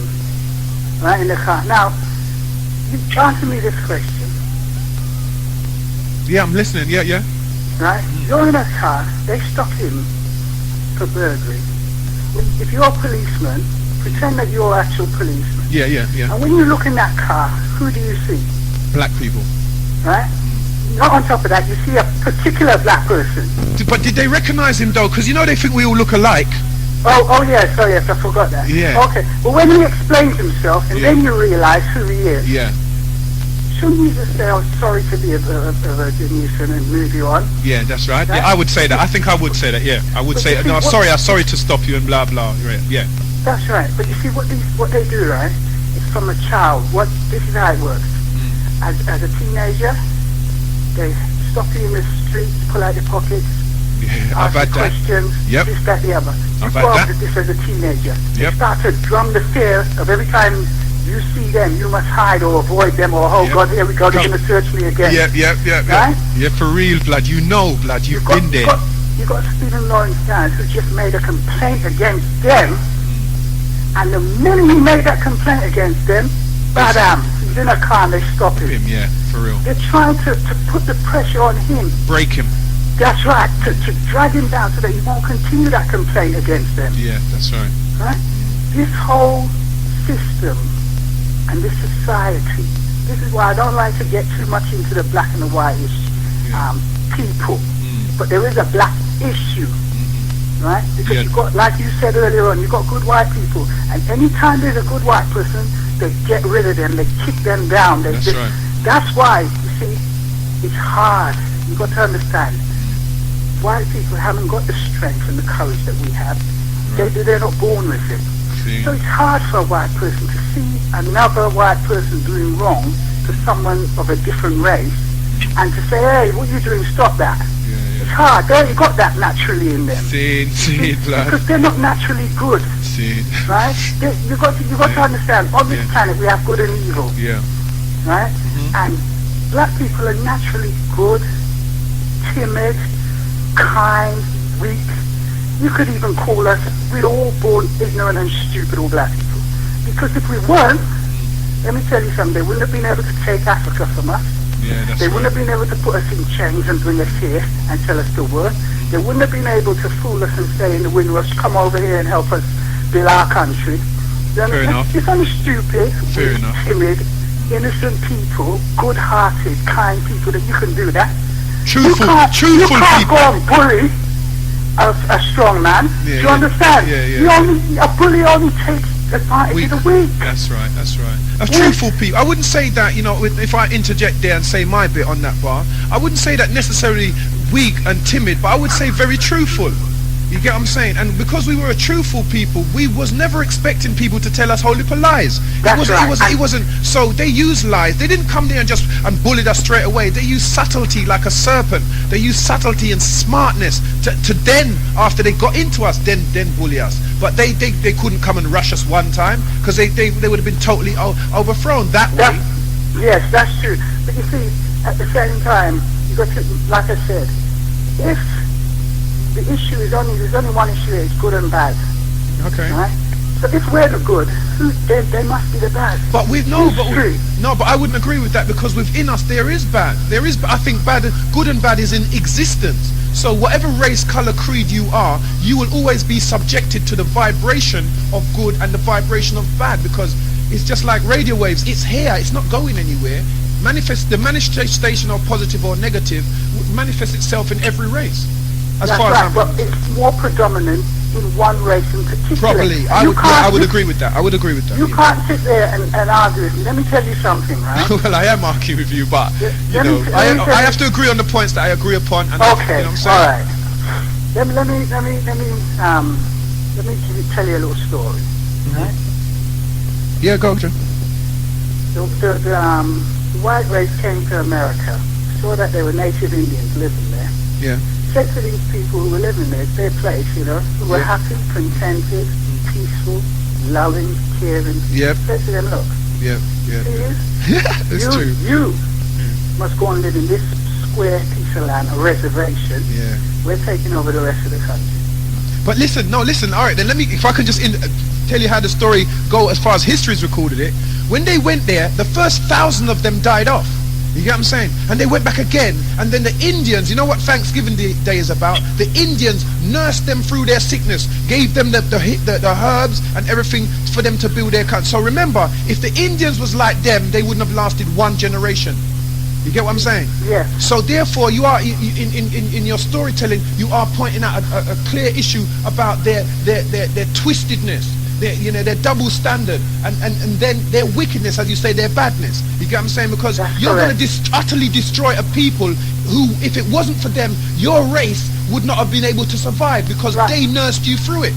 right in the car. Now, you answer me this question. Yeah, I'm listening. Yeah. Right? You're in a car, they stop him for burglary. If you're a policeman, pretend that you're actual policeman. Yeah. And when you look in that car, who do you see? Black people. Right? Not on top of that, you see a particular black person. But did they recognize him though? Because they think we all look alike. Oh yes, I forgot that. Yeah. Okay, well when he explains himself and then you realize who he is. Yeah. Shouldn't you just say, sorry to be a nuisance and move you on? Yeah, that's right. Yeah, I would say that. I think I would say that, yeah. I would say, I'm sorry to stop you and blah, blah. Right. Yeah. That's right. But you see, what they do, right, is from a child. This is how it works. As a teenager, they stop you in the street, pull out your pockets, ask you questions, this, that, the other. You grow up with this as a teenager. You start to drum the fear of every time you see them, you must hide or avoid them, or God, here we go, they're going to search me again. Yeah. Right? Yeah, for real, blood. Blood, you've been there. You got Stephen Lawrence Dance who just made a complaint against them, and the minute he made that complaint against them, badam, he's in a car and they stop him. Yeah, for real. They're trying to put the pressure on him. Break him. That's right, to drag him down so that he won't continue that complaint against them. Yeah, that's right. Right? This whole system and this society, this is why I don't like to get too much into the black and the whitish people. But there is a black issue, right? Because you've got, like you said earlier on, you've got good white people, and anytime there's a good white person, they get rid of them, they kick them down. That's right. That's why, you see, it's hard. You've got to understand, white people haven't got the strength and the courage that we have. Right. They're not born with it. So it's hard for a white person to see another white person doing wrong to someone of a different race and to say, hey, what are you doing? Stop that. It's hard. They ain't got that naturally in them. Because they're not naturally good. Right? You've got to understand, on this planet we have good and evil. Right? And black people are naturally good, timid, kind, weak. You could even call us, we're all born ignorant and stupid, all black people. Because if we weren't, let me tell you something, they wouldn't have been able to take Africa from us. They wouldn't have been able to put us in chains and bring us here and tell us to work. They wouldn't have been able to fool us and say in the Windrush, come over here and help us build our country. Fair enough. It's only stupid, timid, innocent people, good-hearted, kind people that you can do that. Truthful you can't people. Go and bully a strong man. Do you understand? A bully only takes advantage of the weak. That's right. Of truthful people. I wouldn't say that, if I interject there and say my bit on that bar, I wouldn't say that necessarily weak and timid, but I would say very truthful. You get what I'm saying? And because we were a truthful people, we was never expecting people to tell us whole heap of lies. It wasn't. So they used lies. They didn't come there and bullied us straight away. They used subtlety like a serpent. They used subtlety and smartness to then, after they got into us, then bully us. But they couldn't come and rush us one time, because they would have been totally overthrown that way. Yes, that's true. But you see, at the same time, you got to, like I said, if the issue is there's only one issue here, it's good and bad. Okay. Right? So if we're the good, they must be the bad. But but I wouldn't agree with that, because within us there is bad. I think good and bad is in existence. So whatever race, color, creed you are, you will always be subjected to the vibration of good and the vibration of bad, because it's just like radio waves. It's here. It's not going anywhere. The manifestation of positive or negative manifests itself in every race. That's right, but it's more predominant in one race in particular. Probably. I would agree with that. You can't sit there and argue with me. Let me tell you something, right? Well, I am arguing with you, but I have to agree on the points that I agree upon. And okay, you know what I'm saying? all right. Let me tell you a little story. Right? Yeah, go, John. The white race came to America, saw that there were native Indians living there. Yeah. Said to these people who were living there, it's their place, who were happy, contented, peaceful, loving, caring. Yep. Said to them, look, it's true. You must go and live in this square piece of land, a reservation. Yeah. We're taking over the rest of the country. But listen, all right, then if I can just tell you how the story go as far as history's recorded it. When they went there, the first 1,000 of them died off. You get what I'm saying? And they went back again. And then the Indians, you know what Thanksgiving Day is about? The Indians nursed them through their sickness, gave them the herbs and everything for them to build their country. So remember, if the Indians was like them, they wouldn't have lasted one generation. You get what I'm saying? Yeah. So therefore, you are in your storytelling, you are pointing out a clear issue about their twistedness. Their double standard, and then their wickedness, as you say, their badness. You get what I'm saying? Because you're going to utterly destroy a people who, if it wasn't for them, your race would not have been able to survive, because they nursed you through it.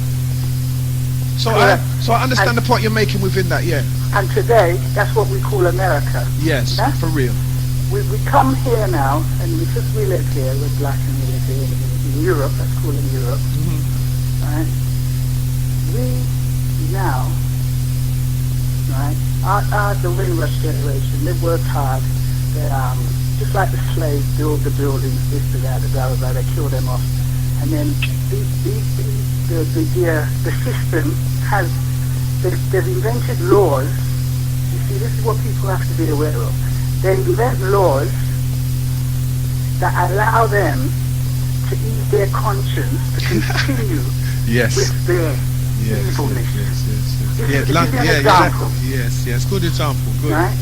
So I understand the point you're making within that, yeah. And today, that's what we call America. Yes, for real. We come here now, and because we live here, we're black and we live here in Europe, let's call it Europe. Right? We now, right, the Windrush generation, they worked hard. They, just like the slaves, build the buildings, this, that, blah, blah, blah, they kill them off. And then the system has, they've invented laws. You see, this is what people have to be aware of. They invent laws that allow them to ease their conscience to continue with their evilness. Yes, good example, good. Right?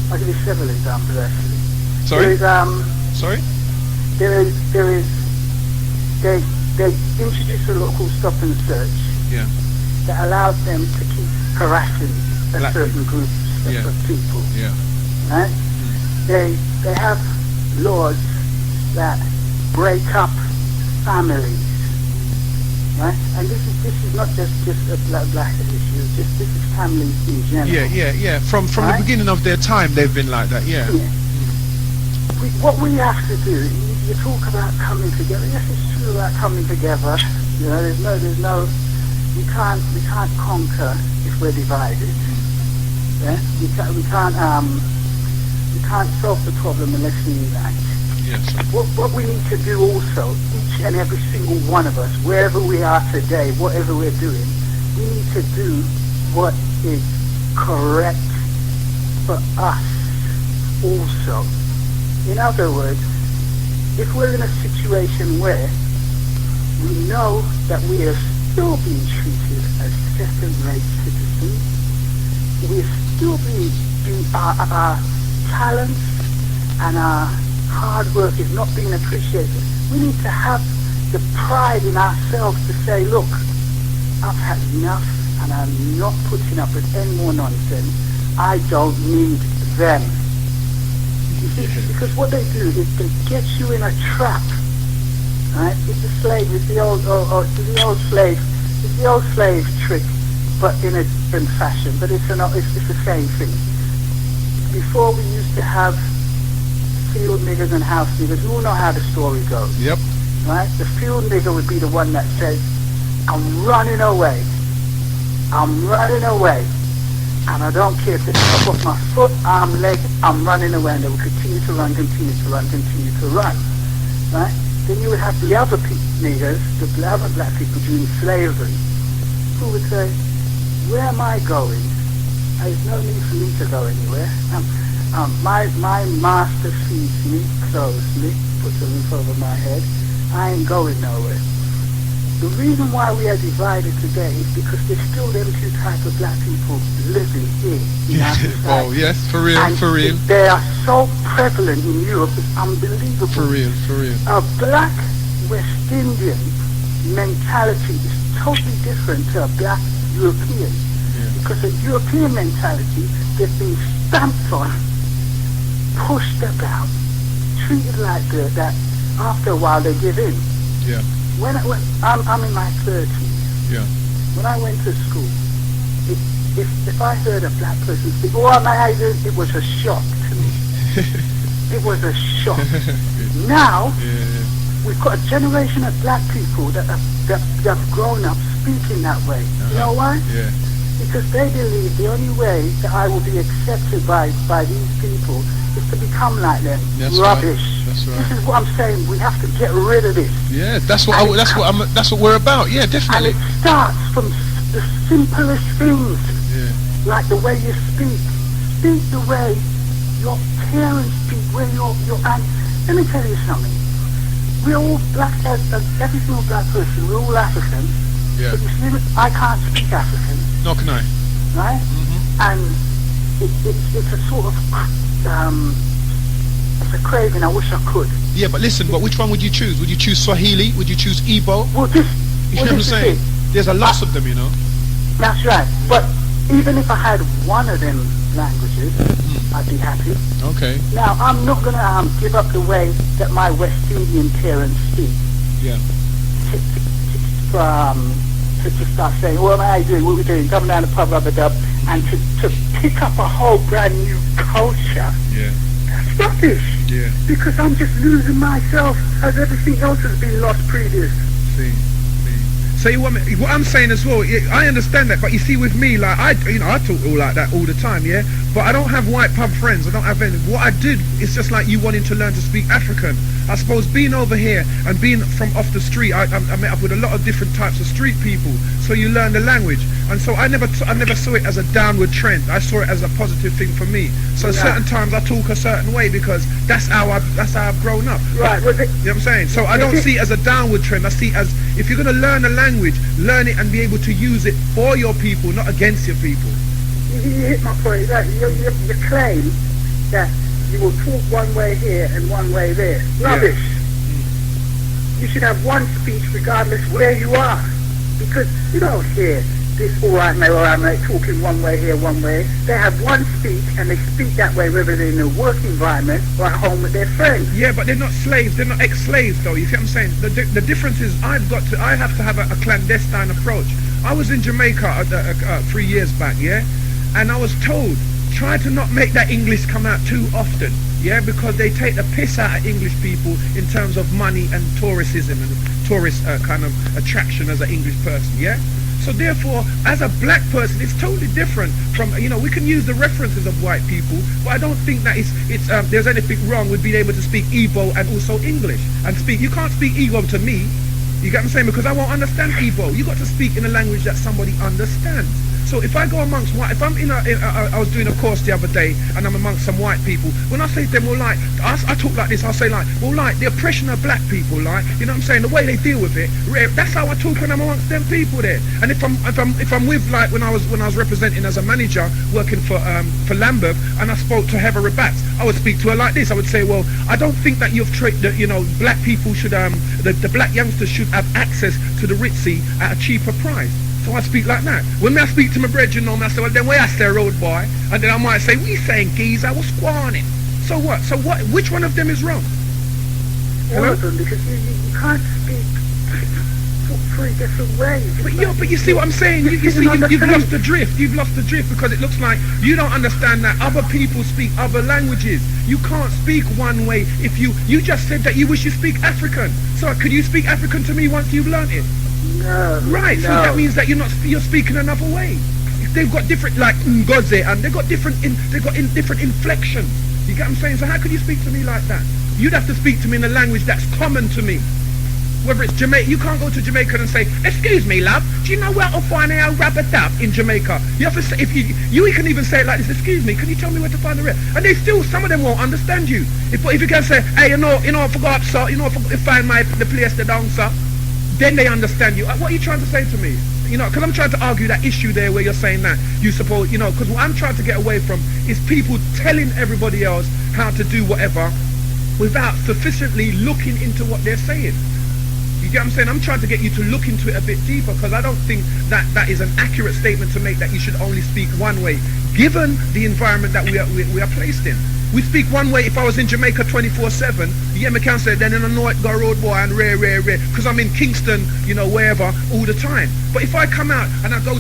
I'll give you several examples actually. Sorry? Sorry? They introduced a law called stop and search that allows them to keep harassing a certain group of people. Right? They have laws that break up families. Right? And this is not just a black issue, this is families in general. From the beginning of their time they've been like that, What we have to do, you talk about coming together. Yes, it's true about coming together. You know, there's no we can't conquer if we're divided. Yeah? We can't solve the problem unless we unite. Yes. What we need to do also, each and every single one of us, wherever we are today, whatever we're doing, we need to do what is correct for us also. In other words, if we're in a situation where we know that we are still being treated as second-rate citizens, we are still being our talents and our hard work is not being appreciated, we need to have the pride in ourselves to say, look, I've had enough and I'm not putting up with any more nonsense. I don't need them. You see, because what they do is they get you in a trap. Right? It's the slave, it's the old slave trick, but in a different fashion. But it's the same thing. Before we used to have field niggers and house niggers. You all know how the story goes. Yep. Right? The field nigger would be the one that says, I'm running away. I'm running away. And I don't care if it's up off my foot, arm, leg, I'm running away. And they will continue to run, continue to run, continue to run. Right? Then you would have the other niggers, the other black people during slavery, who would say, where am I going? There's no need for me to go anywhere. My master feeds me, clothes me, puts a roof over my head. I ain't going nowhere. The reason why we are divided today is because there's still them two types of black people living here in our society. Oh yes, for real, and for real. They are so prevalent in Europe, it's unbelievable. For real, for real. A black West Indian mentality is totally different to a black European. Because a European mentality, they've been stamped on, pushed about, treated like that. After a while, they give in. Yeah. When I'm in my 30s. Yeah. When I went to school, if I heard a black person speak, oh my, it was a shock to me. It was a shock. Now, we've got a generation of black people that have grown up speaking that way. You know why? Yeah. Because they believe the only way that I will be accepted by these people is to become like them. That's rubbish. Right. That's right. This is what I'm saying. We have to get rid of this. Yeah, that's what we're about. Yeah, definitely. And it starts from the simplest things, like the way you speak. Speak the way your parents speak. Where your aunt. Let me tell you something. We're all black. As every single black person, we're all African. Yeah. But you see, I can't speak African. Nor can I. Right? Mm-hmm. And it's a sort of it's a craving. I wish I could. Yeah, but listen. But which one would you choose? Would you choose Swahili? Would you choose Igbo? Well, you know what I'm saying? There's a lot of them, you know. That's right. But even if I had one of them languages, I'd be happy. Okay. Now I'm not gonna give up the way that my West Indian parents speak. Yeah. To start saying, what am I doing? What are we doing? Coming down the pub, rub-a-dub, and to pick up a whole brand new culture. Yeah. That's rubbish. Yeah. Because I'm just losing myself as everything else has been lost previous. So you want me, what I'm saying as well, I understand that, but you see with me, like I talk all like that all the time, yeah. But I don't have white pub friends. I don't have any. What I did is just like you wanting to learn to speak African. I suppose being over here and being from off the street, I met up with a lot of different types of street people. So you learn the language, and so I never saw it as a downward trend. I saw it as a positive thing for me. So certain times I talk a certain way because that's how I've grown up. Right. You know what I'm saying? So I don't see it as a downward trend. I see it as if you're going to learn a language, learn it and be able to use it for your people, not against your people. You hit my point. That you claim that you will talk one way here and one way there. Rubbish. You should have one speech regardless where you are. Because you don't hear this all right mate, talking one way here, one way. They have one speech and they speak that way whether they're in a work environment or at home with their friends. Yeah, but they're not slaves, they're not ex-slaves though, you see what I'm saying? The difference is I have to have a clandestine approach. I was in Jamaica 3 years back, yeah? And I was told, try to not make that English come out too often, yeah, because they take the piss out of English people in terms of money and tourism and tourist kind of attraction as an English person, yeah. So therefore, as a black person, it's totally different from, we can use the references of white people, but I don't think that there's anything wrong with being able to speak Igbo and also English and speak. You can't speak Igbo to me, you get what I'm saying, because I won't understand Igbo. You got to speak in a language that somebody understands. So if I go amongst white, if I'm I was doing a course the other day and I'm amongst some white people, when I say to them, well, like, I talk like this, I'll say like, well, like, the oppression of black people, like, you know what I'm saying, the way they deal with it, that's how I talk when I'm amongst them people there. And if I'm with, like, when I was representing as a manager working for Lambeth, and I spoke to Heather Rabats, I would speak to her like this. I would say, well, I don't think that black people should, the black youngsters should have access to the Ritzy at a cheaper price. So I speak like that. When I speak to my brethren, I say, well, then where I say road boy, and then I might say, we saying geezer, what's squawning? So what? So what? Which one of them is wrong? All of them, because you can't speak three different ways. But you see what I'm saying? You see, you've lost the drift. You've lost the drift because it looks like you don't understand that other people speak other languages. You can't speak one way if you just said that you wish you speak African. So could you speak African to me once you've learnt it? No. Right, so that means that you're speaking another way. They've got different, like Ngozi, and they've got different inflections. You get what I'm saying? So how could you speak to me like that? You'd have to speak to me in a language that's common to me. Whether it's Jamaica, you can't go to Jamaica and say, "Excuse me, love, do you know where to find a rub-a-dub in Jamaica?" You have to say, if you can even say it like this, "Excuse me, can you tell me where to find the rub?" And they still, some of them won't understand you. If you can say, "Hey, I forgot, sir, find the place to down, sir," then they understand you. What are you trying to say to me? Because I'm trying to argue that issue there where you're saying that you suppose, because what I'm trying to get away from is people telling everybody else how to do whatever without sufficiently looking into what they're saying. You get what I'm saying? I'm trying to get you to look into it a bit deeper because I don't think that is an accurate statement to make that you should only speak one way, given the environment that we are placed in. We speak one way. If I was in Jamaica 24/7, yeah, me can say then I know it go road boy and rare, because I'm in Kingston, wherever all the time. But if I come out and I go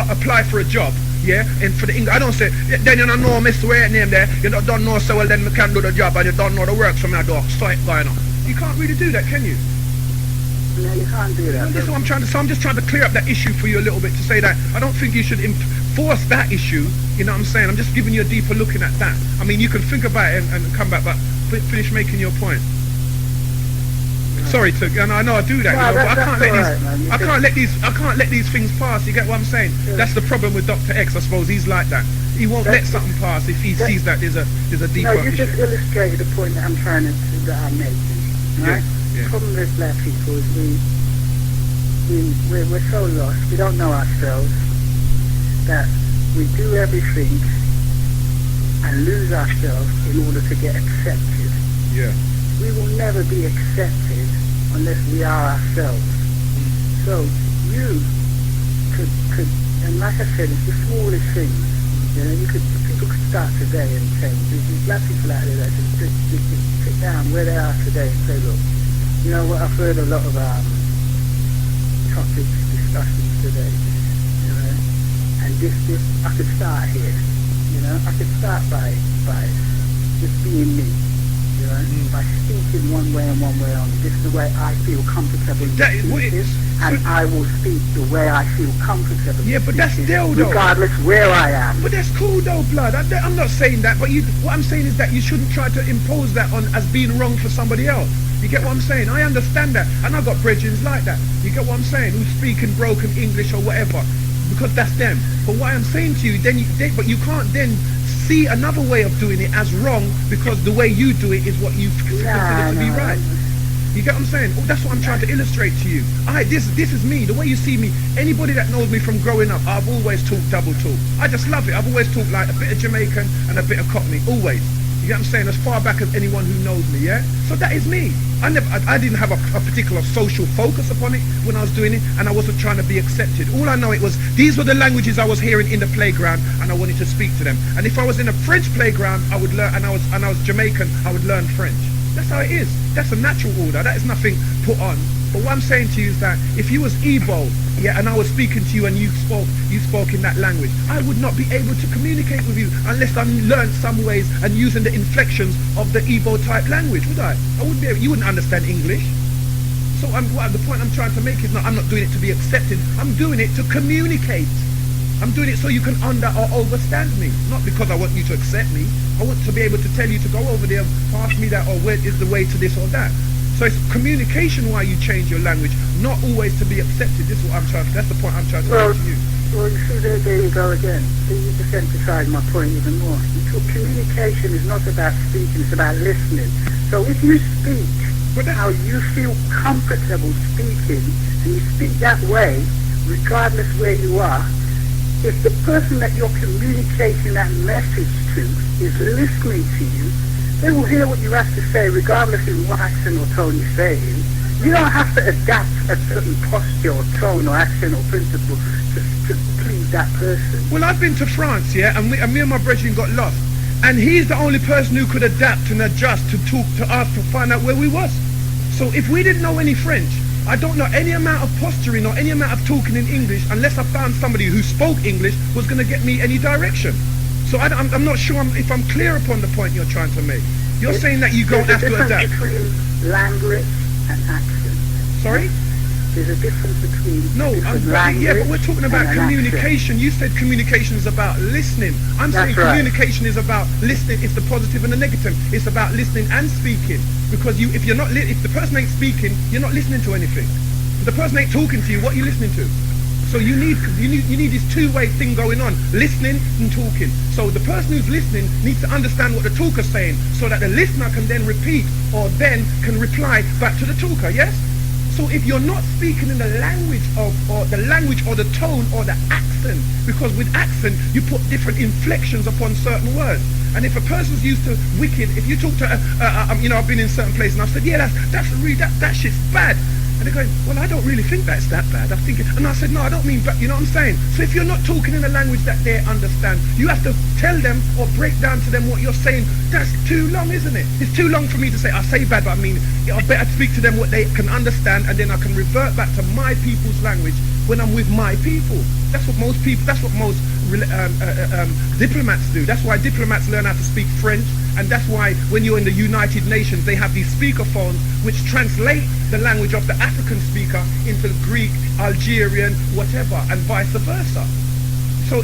apply for a job, yeah, and for the English, I don't say then you don't know Mr. Where name there, you don't know so well then me can do the job and you don't know the work from my door. So it going on. You can't really do that, can you? No, you can't do that. This is what I'm trying to. So I'm just trying to clear up that issue for you a little bit to say that I don't think you should force that issue. You know what I'm saying? I'm just giving you a deeper looking at that. I mean, you can think about it and come back, but finish making your point. Sorry, and I know I do that, but I can't let these things pass. You get what I'm saying? Yeah. That's the problem with Doctah X. I suppose he's like that. He won't let something pass if he sees that there's a deeper issue. No, you just illustrated the point that I'm making, right? Yeah. The problem with black people is we're so lost. We don't know ourselves that we do everything and lose ourselves in order to get accepted. Yeah. We will never be accepted unless we are ourselves. So you could, and like I said, it's the smallest things. People could start today and change. There's black people out there that just sit down where they are today and say, look, you know what? I've heard a lot of topics, discussions today, and this I could start here. I could start by just being me. you know, by speaking one way and one way only. This is the way I feel comfortable speaking, and I will speak the way I feel comfortable. Yeah, but that's still though. Regardless where I am. But that's cool though, blood. I'm not saying that, but what I'm saying is that you shouldn't try to impose that on as being wrong for somebody else. You get what I'm saying? I understand that, and I've got brethren like that. You get what I'm saying? Who speak in broken English or whatever, because that's them. But what I'm saying to you, but you can't then see another way of doing it as wrong because the way you do it is what you consider to be right. You get what I'm saying? Oh, that's what I'm trying to illustrate to you. This is me. The way you see me. Anybody that knows me from growing up, I've always talked double talk. I just love it. I've always talked like a bit of Jamaican and a bit of Cockney. Always. You get what I'm saying? As far back as anyone who knows me, yeah? So that is me. I didn't have a particular social focus upon it when I was doing it, and I wasn't trying to be accepted. All I know it was, these were the languages I was hearing in the playground, and I wanted to speak to them. And if I was in a French playground, I would learn, and I was Jamaican, I would learn French. That's how it is. That's a natural order. That is nothing put on. But what I'm saying to you is that if you was Igbo, yeah, and I was speaking to you and you spoke in that language, I would not be able to communicate with you unless I learned some ways and using the inflections of the Igbo type language, would I? I wouldn't be able, you wouldn't understand English. So the point I'm trying to make is I'm not doing it to be accepted. I'm doing it to communicate. I'm doing it so you can under or overstand me, not because I want you to accept me. I want to be able to tell you to go over there, pass me that, or where is the way to this or that. So it's communication why you change your language, not always to be accepted. This is what I'm trying to, that's the point I'm trying to make to you. Well, you see, there you go again. So you just emphasize my point even more. Communication is not about speaking, it's about listening. So if you speak how you feel comfortable speaking, and you speak that way, regardless where you are, if the person that you're communicating that message to is listening to you, they will hear what you have to say regardless of what accent or tone you're saying. You don't have to adapt a certain posture or tone or accent or principle to please that person. Well, I've been to France, yeah, and me and my brethren got lost. And he's the only person who could adapt and adjust to talk to us to find out where we was. So if we didn't know any French, I don't know any amount of posturing or any amount of talking in English unless I found somebody who spoke English was going to get me any direction. So I'm not sure if I'm clear upon the point you're trying to make. You're saying that you don't have to adapt. There's a difference between language and accent. Sorry? There's a difference between language. Yeah, but we're talking about communication. You said communication is about listening. I'm saying communication is about listening. It's the positive and the negative. It's about listening and speaking. Because if the person ain't speaking, you're not listening to anything. If the person ain't talking to you, what are you listening to? So you need this two-way thing going on, listening and talking. So the person who's listening needs to understand what the talker's saying, so that the listener can then repeat or then can reply back to the talker. Yes. So if you're not speaking in the language or the tone or the accent, because with accent you put different inflections upon certain words. And if a person's used to wicked, if you talk to I've been in certain places and I've said, yeah, that shit's bad. And they're going, well, I don't really think that's that bad. I'm thinking, and I said, no, I don't mean bad. You know what I'm saying? So if you're not talking in a language that they understand, you have to tell them or break down to them what you're saying. That's too long, isn't it? It's too long for me to say, I say bad, but I mean, I better speak to them what they can understand, and then I can revert back to my people's language when I'm with my people. That's what most diplomats do. That's why diplomats learn how to speak French, and that's why when you're in the United Nations, they have these speakerphones which translate the language of the African speaker into Greek, Algerian, whatever, and vice versa. So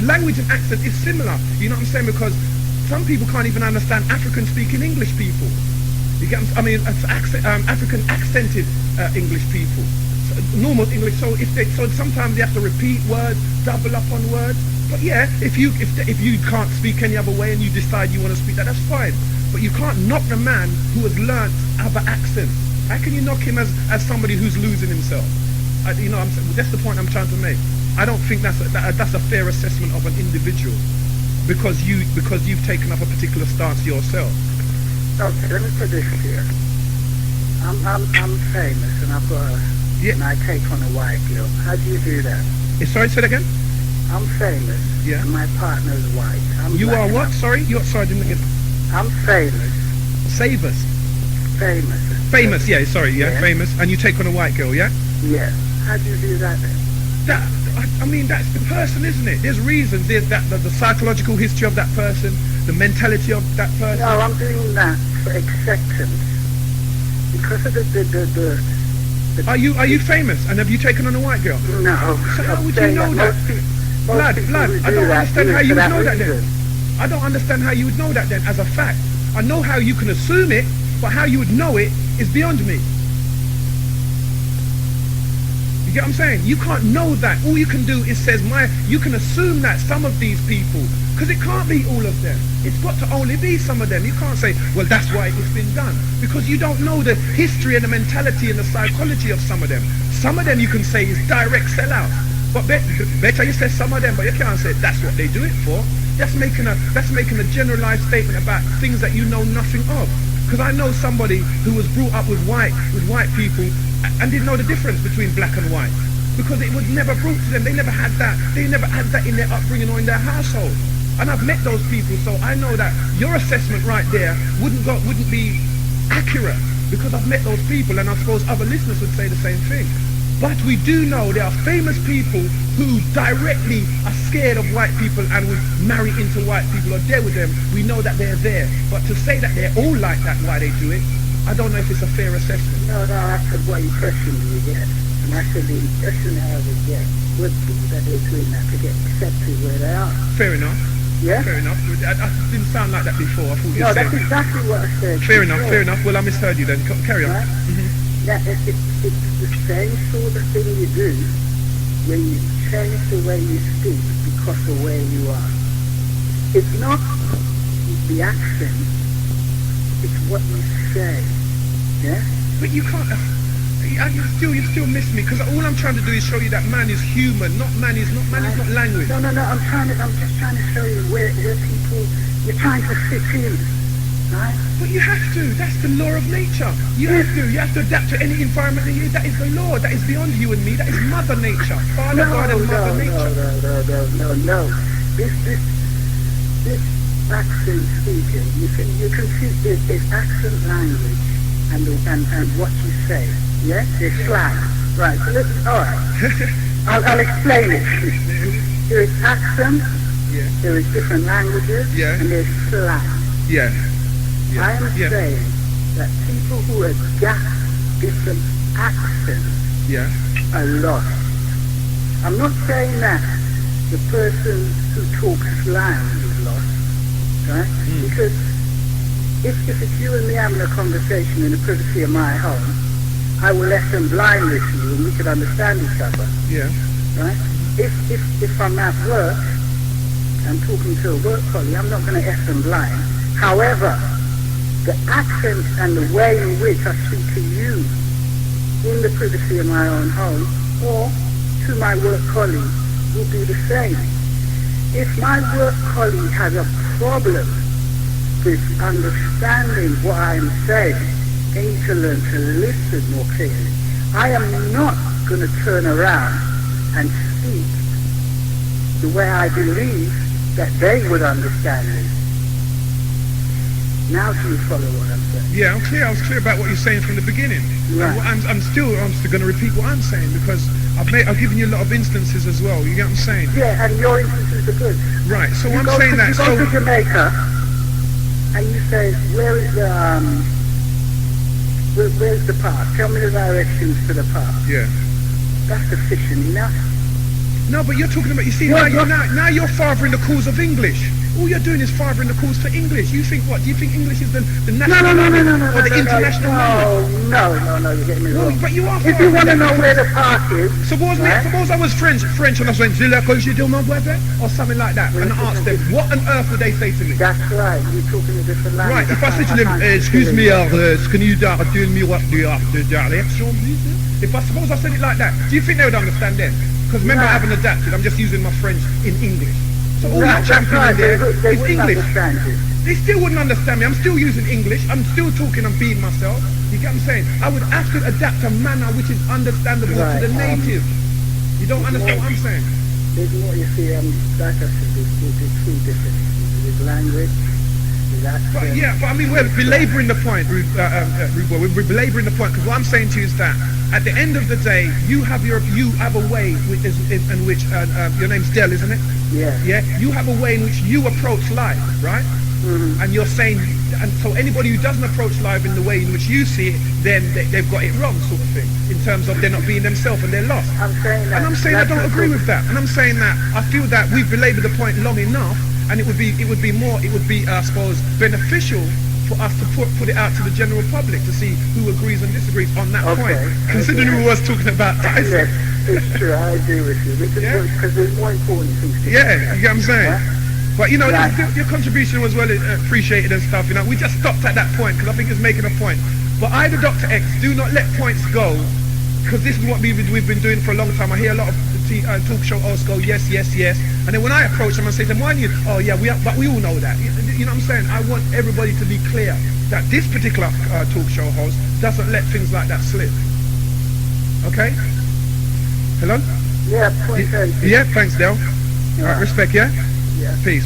language and accent is similar. You know what I'm saying? Because some people can't even understand African-speaking English people. You get? African accented English people. Normal English, so sometimes you have to repeat words, double up on words. But yeah, if you can't speak any other way and you decide you want to speak that's fine. But you can't knock the man who has learnt other accents. How can you knock him as somebody who's losing himself? That's the point I'm trying to make. I don't think that's a fair assessment of an individual because you've taken up a particular stance yourself. Okay, let me put this here. I'm famous and I've got and I take on a white girl. How do you do that? Sorry, say that again? I'm famous. Yeah. And my partner's white. You are what? Sorry, I didn't get. I'm famous. Save us. Famous. Famous, yeah. Sorry, yeah, famous. And you take on a white girl, yeah? Yeah. How do you do that then? That's the person, isn't it? There's reasons. There's the psychological history of that person, the mentality of that person. No, I'm doing that for acceptance. Because of the Are you famous? And have you taken on a white girl? No. So how would you know that? Lad, I don't understand how you would know that then. I don't understand how you would know that then as a fact. I know how you can assume it, but how you would know it is beyond me. You get what I'm saying? You can't know that. All you can do is you can assume that some of these people, because it can't be all of them. It's got to only be some of them. You can't say, well, that's why it's been done. Because you don't know the history and the mentality and the psychology of some of them. Some of them you can say is direct sellout. But better you say some of them, but you can't say that's what they do it for. That's making a generalized statement about things that you know nothing of. Because I know somebody who was brought up with white people and didn't know the difference between black and white. Because it was never brought to them. They never had that. They never had that in their upbringing or in their household. And I've met those people, so I know that your assessment right there wouldn't be accurate, because I've met those people, and I suppose other listeners would say the same thing. But we do know there are famous people who directly are scared of white people and would marry into white people or deal with them. We know that they're there. But to say that they're all like that, why they do it, I don't know if it's a fair assessment. No, I said what impression do you get? And I said the impression I would get with people that they're doing that to get accepted where they are. Fair enough. Yeah? Fair enough. I didn't sound like that before. I thought you said... No, that's exactly what I said. Fair enough. Well, I misheard you then. Carry on. Right? Mm-hmm. Yeah, it's the same sort of thing you do when you change the way you speak because of where you are. It's not the accent, it's what you say. Yeah? But you can't... You still miss me, because all I'm trying to do is show you that man is human, man is not language. No, I'm just trying to show you where people, you're trying to fit in. Right? But you have to. That's the law of nature. You have to adapt to any environment. That is the law. That is beyond you and me. That is Mother Nature. Father God and Mother Nature. No. This accent speaking, you can see it's accent language and what you say. Yeah, it's slang. Right. So all right. I'll explain it. There is accent. Yeah. There is different languages. Yeah. And there's slang. Yeah. I am saying that people who adapt different accents are lost. I'm not saying that the person who talks slang is lost, right? Because if it's you and me having a conversation in the privacy of my home, I will let them blind with you and we can understand each other. Yeah. Right? If I'm at work and talking to a work colleague, I'm not going to F them blind. However, the accent and the way in which I speak to you in the privacy of my own home or to my work colleague will be the same. If my work colleague has a problem with understanding what I am saying, they need to learn to listen more clearly. I am not going to turn around and speak the way I believe that they would understand me. Now do you follow what I'm saying? Yeah, I'm clear. I was clear about what you're saying from the beginning. Right. I'm still going to repeat what I'm saying, because I've given you a lot of instances as well. You get what I'm saying? Yeah, and your instances are good. Right. So you I'm saying that. You go to Jamaica, and you say, where is the where's the park? Tell me the directions to the park. Yeah. That's sufficient enough. No, but you're talking about, you see, now you're fathering the cause of English. All you're doing is fathering the cause for English. You think what? Do you think English is the national language or the international language? No, you're getting me wrong. But you are. If you want to know where the park is. Suppose I was French and I was saying, or something like that, and I asked them, what on earth would they say to me? That's right, you're talking a different language. Right, if I said to them, excuse me, can you tell me what the direction is? If I suppose I said it like that, do you think they would understand then? Because remember, I haven't adapted, I'm just using my French in English. So all that championing there is English. They still wouldn't understand me. I'm still using English. I'm still talking and being myself. You get what I'm saying? I would have to adapt a manner which is understandable to the native. You don't understand what I'm saying? There's more, you see, like I said, there's two different things. There's language, there's accent. But I mean, we're belaboring the point, we're belaboring the point, because what I'm saying to you is that at the end of the day, you have a way in which your name's Del, isn't it? Yeah. Yeah. You have a way in which you approach life, right? And you're saying, and so anybody who doesn't approach life in the way in which you see it, then they've got it wrong, sort of thing, in terms of they're not being themselves and they're lost. I'm saying that. And I'm saying I don't agree with that. And I'm saying that I feel that we've belabored the point long enough, and it would be I suppose, beneficial for us to put it out to the general public to see who agrees and disagrees on that point. Considering we was talking about Tyson. Yes, it's true. I agree with you. Because there's more important things to do. Yeah, you get what I'm saying? Yeah? But you know, your contribution was well appreciated and stuff. You know, we just stopped at that point because I think it's making a point. But I, the Doctah X, do not let points go, because this is what we've been doing for a long time. I hear a lot of talk show hosts go yes, yes, yes, and then when I approach them and say to them, why you? Oh yeah, but we all know that. You know what I'm saying? I want everybody to be clear that this particular talk show host doesn't let things like that slip. Okay? Hello? Yeah, point yeah, thanks, Del. All right, respect, yeah? Yeah. Peace.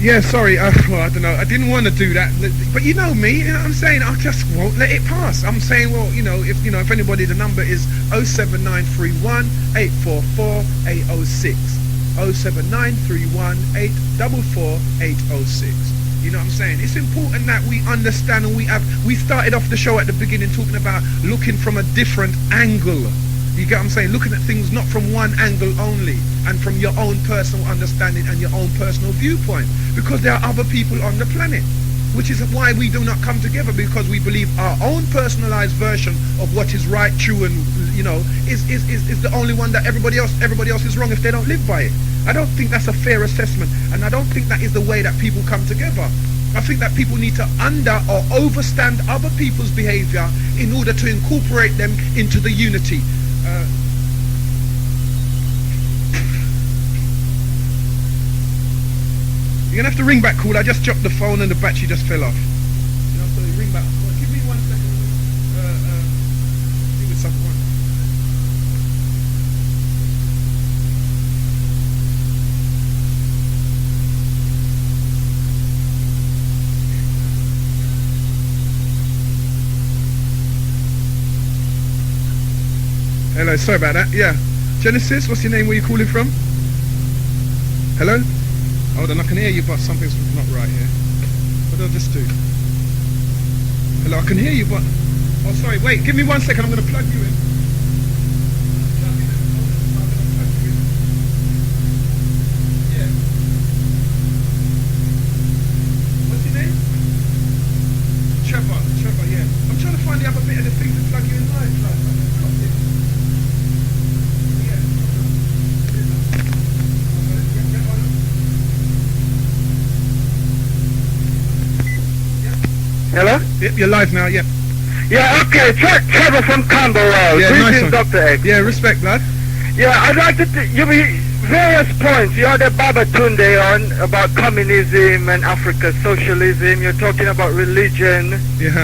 Yeah, sorry, well, I don't know, I didn't want to do that, but you know me, you know what I'm saying, I just won't let it pass. I'm saying, well, if anybody, the number is 07931 844 806, 07931 844 806. You know what I'm saying? It's important that we understand, and we started off the show at the beginning talking about looking from a different angle. You get what I'm saying? Looking at things not from one angle only, and from your own personal understanding and your own personal viewpoint. Because there are other people on the planet, which is why we do not come together, because we believe our own personalized version of what is right, true, and is the only one that everybody else is wrong if they don't live by it. I don't think that's a fair assessment, and I don't think that is the way that people come together. I think that people need to under or overstand other people's behavior in order to incorporate them into the unity. You're gonna have to ring back, call. I just dropped the phone and the battery just fell off. So ring back. Well, give me 1 second. Give me someone. Hello, sorry about that. Yeah. Genesis, what's your name? Where you calling from? Hello? Hold on, I can hear you, but something's not right here. What did I just do? Hello, I can hear you, but... Oh, sorry, wait, give me 1 second, I'm going to plug you in. Yeah. What's your name? Trevor, yeah. I'm trying to find the other bit of the thing to plug you in live. Hello? Yep, you're live now, yeah. Yeah, okay, Trevor from Camberwell. Yeah, nice one. Doctah X. Yeah, respect, lad. Yeah, I'd like to give you various points. You had a Babatunde on about communism and Africa socialism. You're talking about religion. Yeah.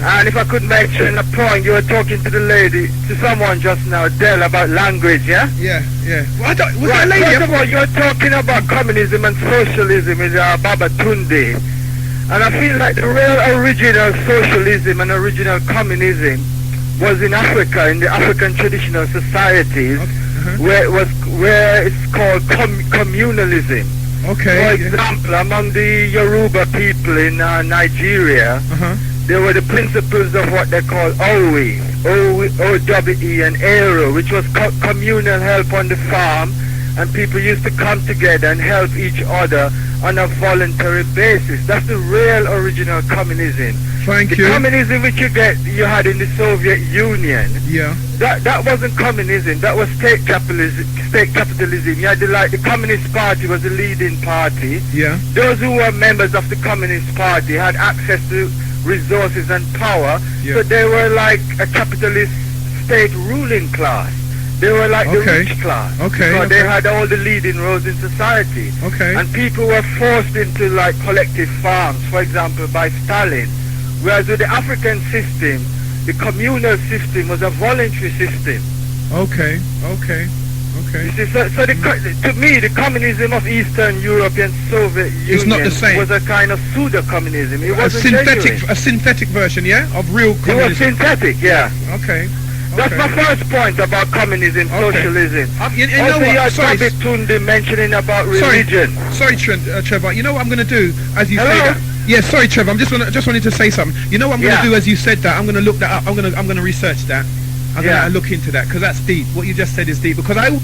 And if I could mention a point, you were talking to someone just now, Del, about language, yeah? Yeah. Well, was that a lady? First of all, you're talking about communism and socialism with Babatunde. And I feel like the real original socialism and original communism was in Africa, in the African traditional societies, where it's called communalism. Okay. For example, among the Yoruba people in Nigeria, there were the principles of what they call OWE and ERO, which was communal help on the farm, and people used to come together and help each other on a voluntary basis. That's the real original communism. Thank you. The communism which you had in the Soviet Union, yeah, that wasn't communism. That was state capitalism. You had the Communist Party was the leading party. Yeah. Those who were members of the Communist Party had access to resources and power. Yeah. So they were like a capitalist state ruling class. They were like the rich class. So they had all the leading roles in society. And people were forced into like collective farms, for example, by Stalin. Whereas with the African system, the communal system was a voluntary system. Okay. You see, to me, the communism of Eastern Europe and Soviet Union not the same. was a kind of pseudo-communism. It wasn't genuine. A synthetic version, yeah, of real communism. It was synthetic, yeah. Okay. That's my first point about communism, socialism. You know also, what? Sorry. Babatunde mentioning about religion. Sorry, Trevor. You know what I'm going to do as you say that? Yeah, sorry, Trevor. Just wanted to say something. You know what I'm going to do as you said that? I'm going to look that up. I'm going to research that. I'm going to look into that because that's deep. What you just said is deep because I.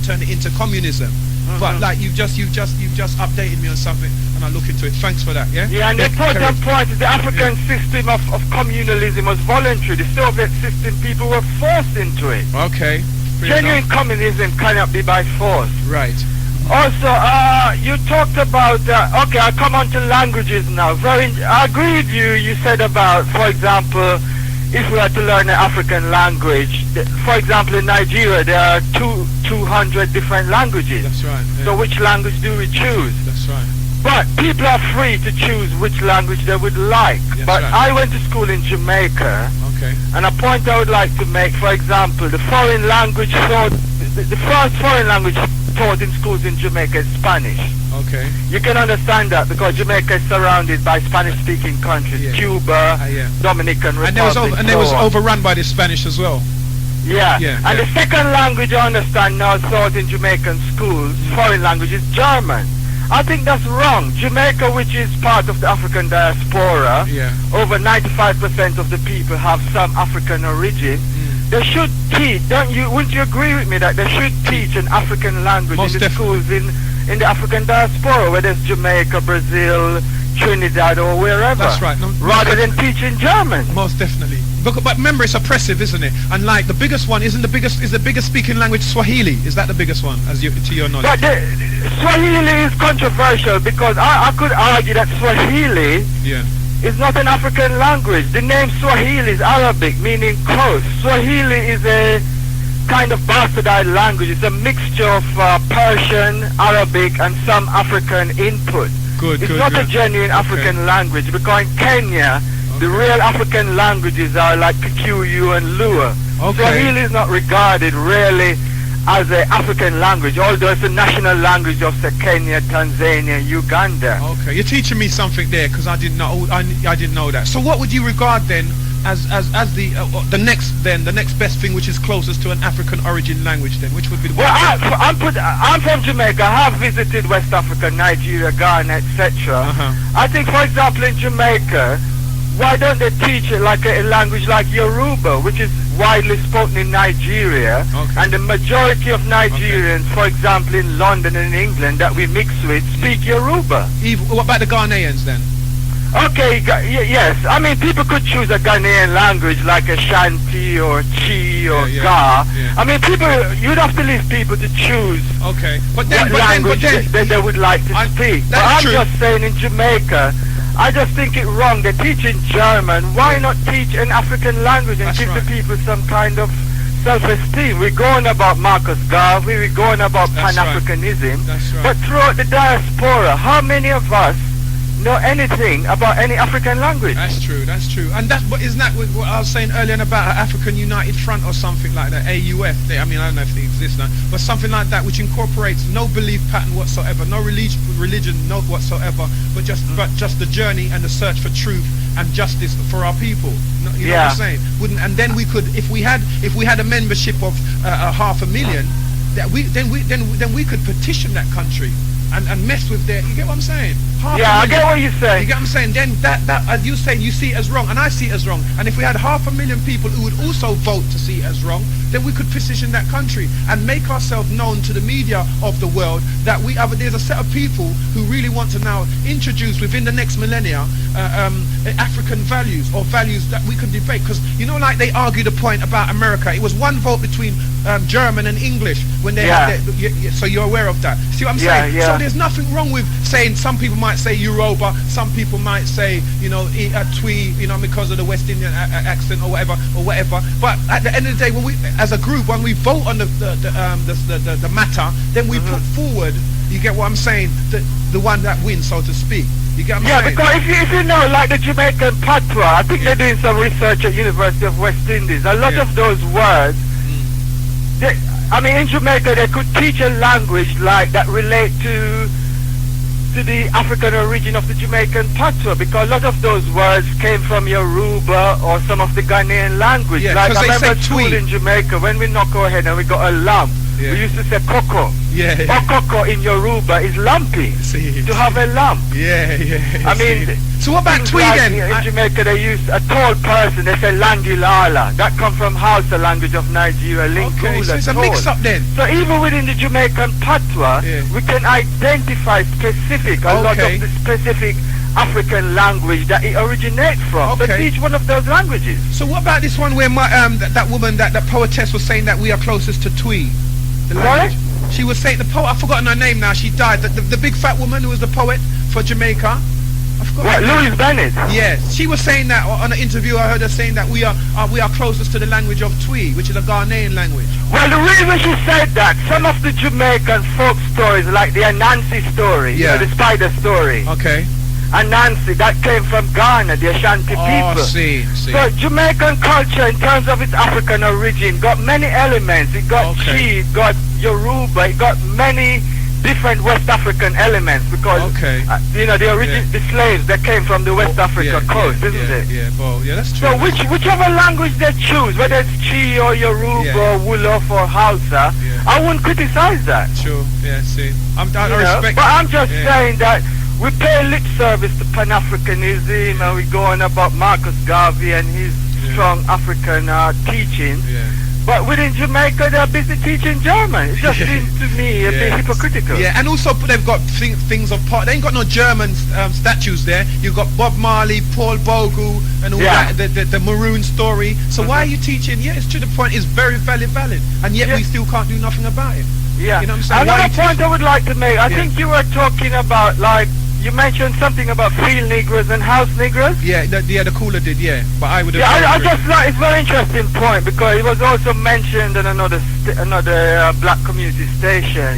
Turn it into communism, but like you've just updated me on something, and I look into it. Thanks for that. Yeah. Yeah, and the important point is the African system of communalism was voluntary. The Soviet system, people were forced into it. Okay. Genuine communism cannot be by force. Right. Also, you talked about. Okay, I'll come on to languages now. I agree with you. You said about, for example, if we had to learn an African language, for example, in Nigeria, there are 200 different languages. That's right. Yeah. So which language do we choose? That's right. But people are free to choose which language they would like. That's but right. I went to school in Jamaica. Okay. And a point I would like to make, for example, the foreign language taught, the first foreign language taught in schools in Jamaica is Spanish. Okay. You can understand that because Jamaica is surrounded by Spanish-speaking countries, Cuba, Dominican Republic, and they was overrun by the Spanish as well. Yeah. And the second language I understand now taught in Jamaican schools, foreign language, is German. I think that's wrong. Jamaica, which is part of the African diaspora, over 95% of the people have some African origin. They should teach, wouldn't you agree with me that they should teach an African language in the schools in the African diaspora, whether it's Jamaica, Brazil, Trinidad, or wherever? That's right. Rather than teaching German. Most definitely. But remember, it's oppressive, isn't it? And like the biggest one, is the biggest speaking language Swahili? Is that the biggest one, to your knowledge? But Swahili is controversial because I could argue that Swahili is not an African language. The name Swahili is Arabic, meaning coast. Swahili is a kind of bastardized language. It's a mixture of Persian, Arabic, and some African input. It's not a genuine African language because in Kenya, the real African languages are like Kikuyu and Lua. Swahili is not regarded really as an African language, although it's a national language of Kenya, Tanzania, Uganda. Okay, you're teaching me something there because I didn't know. I didn't know that. So what would you regard then as the next best thing, which is closest to an African origin language? Then, which would be the I'm from Jamaica. I have visited West Africa, Nigeria, Ghana, etc. I think, for example, in Jamaica, why don't they teach it like a language like Yoruba, which is widely spoken in Nigeria, and the majority of Nigerians, for example, in London and England that we mix with, speak Yoruba. What about the Ghanaians then? Okay, yes. I mean, people could choose a Ghanaian language like Ashanti or Chi or Ga. I mean, you'd have to leave people to choose what language they would like to speak. But I'm just saying in Jamaica, I just think it wrong. They're teaching German. Why not teach an African language and give the people some kind of self-esteem? We're going about Marcus Garvey, we're going about Pan-Africanism. But throughout the diaspora, how many of us know anything about any African language? That's true. And isn't that what I was saying earlier about an African United Front or something like that, AUF? I mean, I don't know if they exist now, but something like that which incorporates no belief pattern whatsoever, no religion, no whatsoever, but just the journey and the search for truth and justice for our people. You know what I'm saying? And then we could, if we had a membership of 500,000, then we could petition that country and mess with their, you get what I'm saying? I get what you're saying. You get what I'm saying? Then that as you saying, you see it as wrong, and I see it as wrong. And if we had 500,000 people who would also vote to see it as wrong, then we could position that country and make ourselves known to the media of the world that there's a set of people who really want to now introduce within the next millennia African values, or values that we can debate. Because like they argue the point about America, it was one vote between German and English when they had so you're aware of that. See what I'm saying? So there's nothing wrong with saying, some people might say Yoruba, some people might say Twi, because of the West Indian accent or whatever. But at the end of the day, when we, as a group, when we vote on the matter, then we put forward, you get what I'm saying, the one that wins, so to speak. You get what I'm saying? Because if you know, like the Jamaican patois, I think they're doing some research at University of West Indies. A lot of those words, in Jamaica they could teach a language like that relate to the African origin of the Jamaican patois, because a lot of those words came from Yoruba or some of the Ghanaian language. Like I remember at school in Jamaica, when we knock our head and we got a lump, we used to say koko. Koko in Yoruba is lumpy, to have a lump. So what about Twi then? In Jamaica they use a tall person, they say Langilala. That comes from Hausa language of Nigeria, Lingula. So it's a mix up then. So even within the Jamaican patois, we can identify a lot of the specific African language that it originates from. So teach one of those languages. So what about this one where that woman, that poetess was saying that we are closest to Twi? What? She was saying, I've forgotten her name now, she died, the big fat woman who was the poet for Jamaica. Louise Bennett? Yes, she was saying that on an interview. I heard her saying that we are closest to the language of Twi, which is a Ghanaian language. Well, the reason she said that, some of the Jamaican folk stories, like the Anansi story, the spider story. Anansi, that came from Ghana, the Ashanti people. So Jamaican culture, in terms of its African origin, got many elements. It got Chi, it got Yoruba, it got many different West African elements, because the slaves that came from the West Africa coast, isn't it? That's true. So whichever language they choose, whether it's Chi or Yoruba or Wolof or Hausa, I wouldn't criticize that. Sure, I respect. But I'm just saying that we pay lip service to Pan-Africanism, and we go on about Marcus Garvey and his strong African teaching. But within Jamaica, they're busy teaching German. It just seems to me a bit hypocritical. And also they've got things of part. They ain't got no German statues there. You've got Bob Marley, Paul Bogle, and all that, the Maroon story. So why are you teaching? It's to the point, it's very valid, and yet we still can't do nothing about it. You know what I'm saying? Another point I would like to make, I think you were talking about, like, you mentioned something about field Negroes and house Negroes? The caller did, but I would have... I just like, it's a very interesting point, because it was also mentioned in another black community station.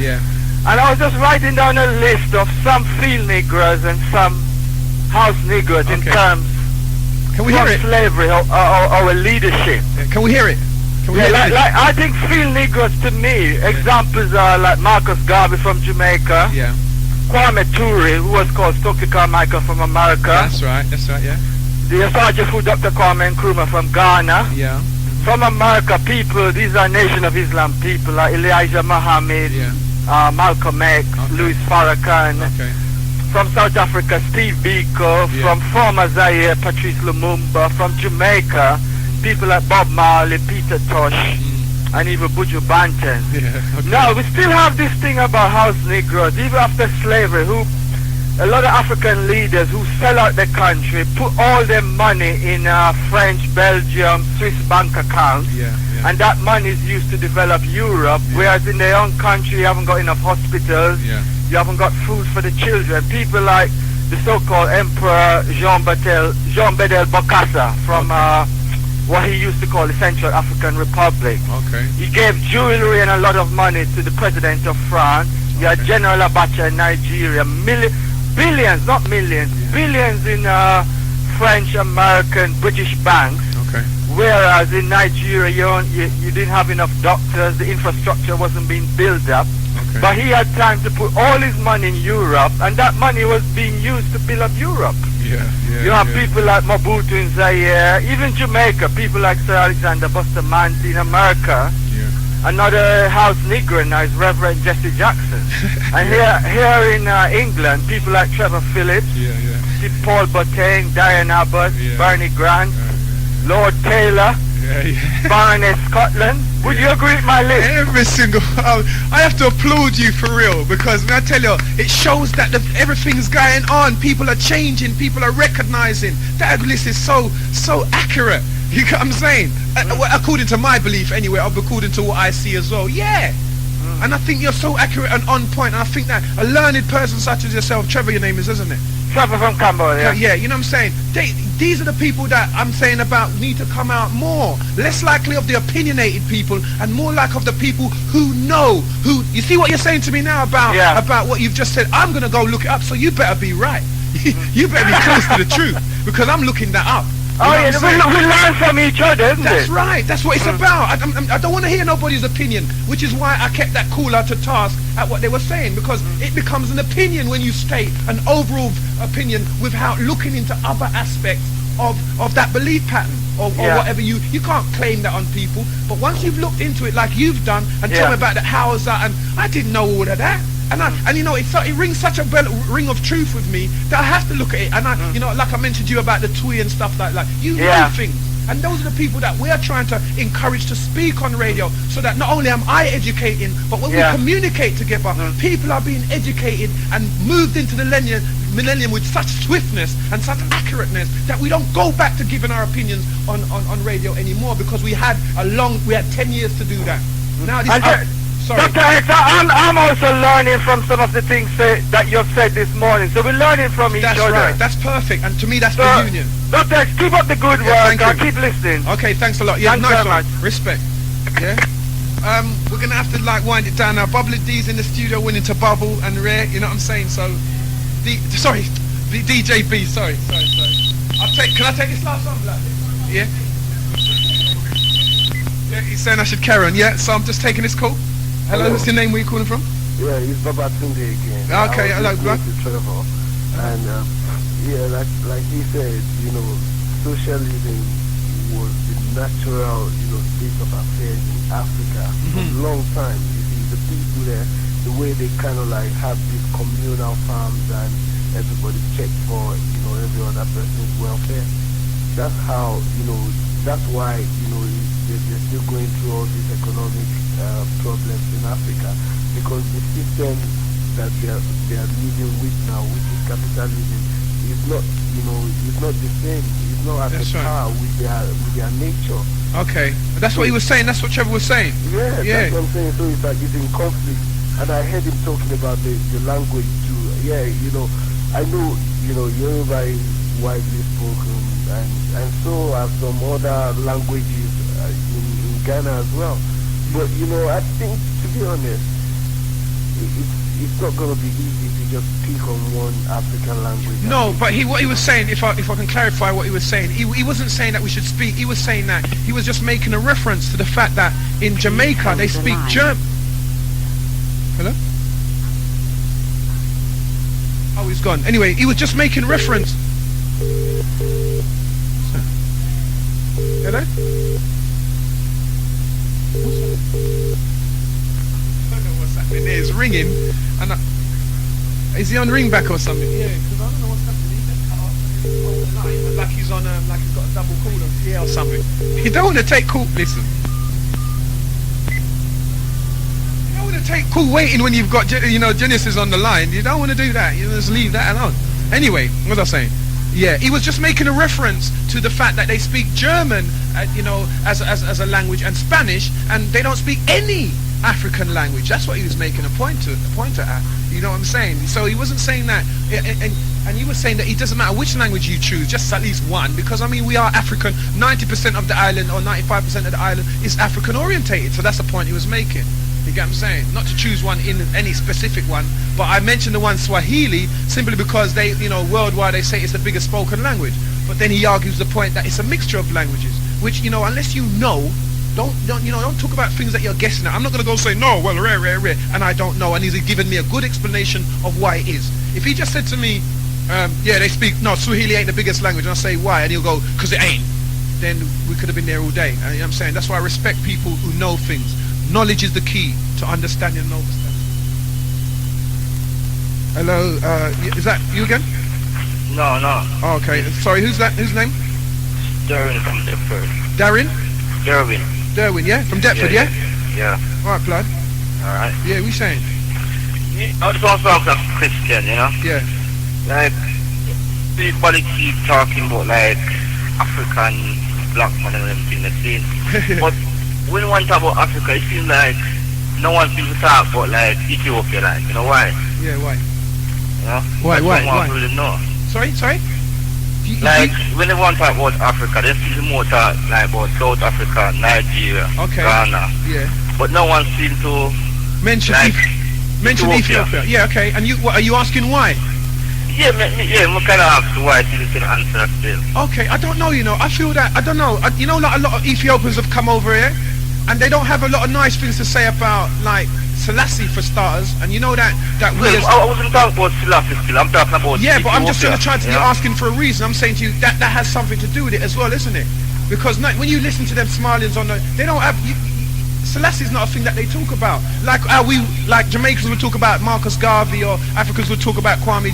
And I was just writing down a list of some field Negroes and some house Negroes in terms Can we hear it? Slavery or leadership. Can we hear it? Like I think field Negroes, to me, examples are like Marcus Garvey from Jamaica. Kwame Ture, who was called Stokely Carmichael from America. That's right, The Sugaful Dr. Kwame Nkrumah from Ghana. From America, people, these are Nation of Islam people, like Elijah Muhammad, Malcolm X, Louis Farrakhan. From South Africa, Steve Biko. From former Zaire, Patrice Lumumba. From Jamaica, people like Bob Marley, Peter Tosh, and even Buju Banton. Now, we still have this thing about house Negroes, even after slavery, who a lot of African leaders who sell out their country, put all their money in French, Belgium, Swiss bank accounts, and that money is used to develop Europe, whereas in their own country you haven't got enough hospitals, you haven't got food for the children. People like the so-called Emperor Jean Bedel Bokassa from what he used to call the Central African Republic. He gave jewelry and a lot of money to the president of France. You had General Abacha in Nigeria, billions, not millions, billions in French, American, British banks. Whereas in Nigeria, you didn't have enough doctors, the infrastructure wasn't being built up. But he had time to put all his money in Europe, and that money was being used to build up Europe. You have people like Mobutu in Zaire, even Jamaica, people like Sir Alexander Bustamante in America. another house Negro now is Reverend Jesse Jackson. And here in England, people like Trevor Phillips, Paul Bottain, Diane Abbott, Bernie Grant, Lord Taylor, Baroness Scotland. Would you agree with my list? Every single... I have to applaud you for real, because I tell you, it shows that everything's going on. People are changing. People are recognizing. That list is so accurate. You get what I'm saying? According to my belief anyway, according to what I see as well. Yeah. And I think you're so accurate and on point. And I think that a learned person such as yourself, Trevor your name is, isn't it? Trevor from Camberwell, yeah. Yeah, you know what I'm saying? These are the people that I'm saying about need to come out more. Less likely of the opinionated people and more like of the people who know. You see what you're saying to me now about what you've just said? I'm going to go look it up, so you better be right. You better be close to the truth, because I'm looking that up. We learn from each other, isn't it? That's right. That's what it's about. I don't want to hear nobody's opinion, which is why I kept that caller to task at what they were saying, because it becomes an opinion when you state an overall opinion without looking into other aspects of that belief pattern or whatever. You can't claim that on people, but once you've looked into it like you've done and tell me about the how's that, and I didn't know all of that. And you know, it rings such a ring of truth with me that I have to look at it. And you know, like I mentioned to you about the twee and stuff like that. You know things. And those are the people that we are trying to encourage to speak on radio, so that not only am I educating, but when we communicate together, people are being educated and moved into the millennium with such swiftness and such accurateness that we don't go back to giving our opinions on radio anymore, because we had 10 years to do that. Now sorry. Doctah X, I'm also learning from some of the things that you've said this morning. So we're learning from each other. That's right. That's perfect. And to me, that's the union. Doctah X, keep up the good work. I'll keep listening. Okay, thanks a lot. Yeah, thanks very much. Respect. Yeah. We're going to have to wind it down now. Bubbly D's in the studio winning to Bubble and Rare. You know what I'm saying? So, DJ B. Sorry. Can I take this last one, Black? Yeah. Yeah, he's saying I should carry on. Yeah, so I'm just taking this call. Hello, what's your name? Where are you calling from? Yeah, it's Babatunde again. Okay, hello, Black. Trevor. And like he said, you know, socialism was the natural, you know, state of affairs in Africa for a long time. You see, the people there, the way they kind of like have these communal farms and everybody check for, you know, every other person's welfare. That's how, you know, that's why, you know, they're still going through all these economic problems in Africa, because the system that they are living with now, which is capitalism, is not, you know, it's not the same. It's not at the par with their nature. Okay, that's what he was saying. That's what Trevor was saying. Yeah, that's what I'm saying. So it's like it's in conflict, and I heard him talking about the language too. Yeah, you know, I know, you know, Yoruba is widely spoken, and so are some other languages in Ghana as well. But you know, I think, to be honest, it's not going to be easy to just pick on one African language. No, but what he was saying, if I can clarify what he was saying, he wasn't saying that we should speak. He was saying that he was just making a reference to the fact that in Jamaica they speak German. Hello? Oh, he's gone. Anyway, he was just making reference. Hello? I don't know what's happening there. It's ringing, and is he on ringback or something? Yeah, because I don't know what's happening. He just cut off the line, like he's on, like he's got a double call on or something. You don't want to take call. Listen, you don't want to take call waiting when you've got, you know, Genesis on the line. You don't want to do that. You just leave that alone. Anyway, what was I saying? Yeah, he was just making a reference to the fact that they speak German, you know, as a language, and Spanish, and they don't speak any African language. That's what he was making a pointer at. You know what I'm saying? So he wasn't saying that, and he was saying that it doesn't matter which language you choose, just at least one, because I mean we are African. 90% of the island, or 95% of the island, is African orientated. So that's the point he was making. You get what I'm saying? Not to choose one in any specific one, but I mentioned the one Swahili simply because they, you know, worldwide they say it's the biggest spoken language. But then he argues the point that it's a mixture of languages, which, you know, unless you know, don't talk about things that you're guessing at. I'm not going to go say no, well, rare, and I don't know, and he's given me a good explanation of why it is. If he just said to me, yeah, they speak, no, Swahili ain't the biggest language, and I say why, and he'll go, because it ain't, then we could have been there all day. And you know what I'm saying? That's why I respect people who know things. Knowledge is the key to understanding and overstanding. Hello, is that you again? No. Oh, okay. Sorry, who's that? Whose name? Derwin from Deptford. Darren? Derwin, yeah? From Deptford, yeah? Yeah. Alright, blood. Alright. Yeah, we saying? I just want to talk to Christian, you know? Yeah. Like, people keep talking about, like, African black man and everything, the same. But when one talk about Africa, it seems like no one seems to talk about, like, Ethiopia, like, you know why? Yeah, why? You know? Why? Really know. Sorry? Like, when they want to talk about Africa, they seem more talk, like, about South Africa, Nigeria, Ghana. Yeah. But no one seems to mention Ethiopia. Yeah, okay. And are you asking why? Yeah, we kind of ask why so you can answer still. Okay, I don't know, you know. I feel that, I don't know. You know, like a lot of Ethiopians have come over here, and they don't have a lot of nice things to say about, like, Selassie for starters, and you know that I wasn't talking about Selassie still, I'm talking about yeah, Ethiopia, but I'm just going to try to be asking for a reason. I'm saying to you that has something to do with it as well, isn't it? Because when you listen to them Somalians they don't have Selassie is not a thing that they talk about. Like Jamaicans would talk about Marcus Garvey, or Africans would talk about Kwame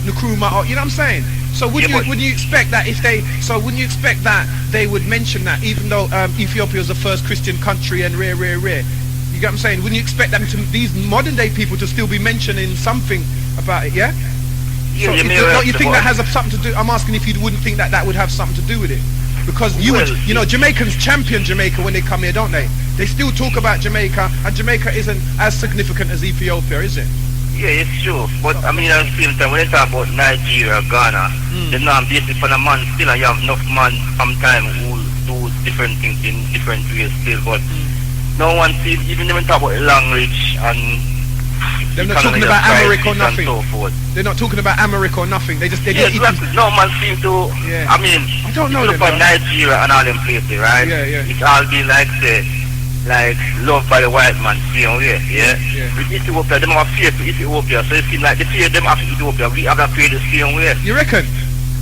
Nkrumah, or you know what I'm saying? So wouldn't you expect that wouldn't you expect that they would mention that, even though Ethiopia is the first Christian country and rare. You get what I'm saying? Wouldn't you expect them these modern day people to still be mentioning something about it, yeah? So don't you think that has something to do? I'm asking if you wouldn't think that would have something to do with it. Because you know, Jamaicans champion Jamaica when they come here, don't they? They still talk about Jamaica, and Jamaica isn't as significant as Ethiopia, is it? Yeah, it's true. But I mean, at the same time, when they talk about Nigeria, Ghana, they're not basically for the man still, and you have enough man sometimes who do different things in different ways still. But no one sees, even when they talk about language and they're not talking about America or nothing. They're not talking about America or nothing. No man seems to. Yeah. I mean, I don't know. Look at Nigeria and all them places, right? Yeah. It's all been like loved by the white man, you know, yeah. With Ethiopia, them have fear to Ethiopia, so it seems like the fear them after Ethiopia, we have that fear the same way. You reckon?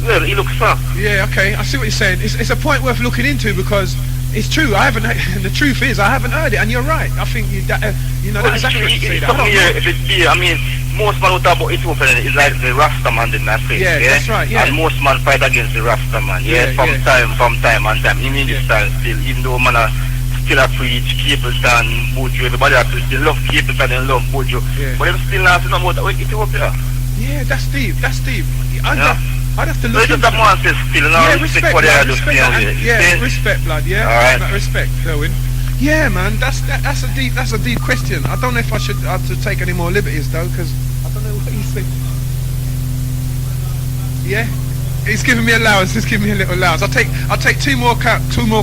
Well, it looks so. Yeah, okay, I see what you're saying. It's a point worth looking into, because it's true. The truth is, I haven't heard it, and you're right. I think that is accurate to say that. I mean, most man who talk about Ethiopia is like the Rasta man in that place. Yeah, that's right. Yeah. And most man fight against the Rasta man. From time and time. Even in this time still, even though man still preach Capleton, Buju, everybody still love Capleton and love Buju. Yeah. But them still not know about Ethiopia. Yeah, that's deep. I'd have to look into it. Respect what they are doing. Yeah, respect, blood. Yeah, all right. Respect, Derwin. Yeah, man, that's a deep question. I don't know if I should take any more liberties though, because I don't know what he's saying. Yeah, he's giving me allowance. He's giving me a little allowance. I'll take two more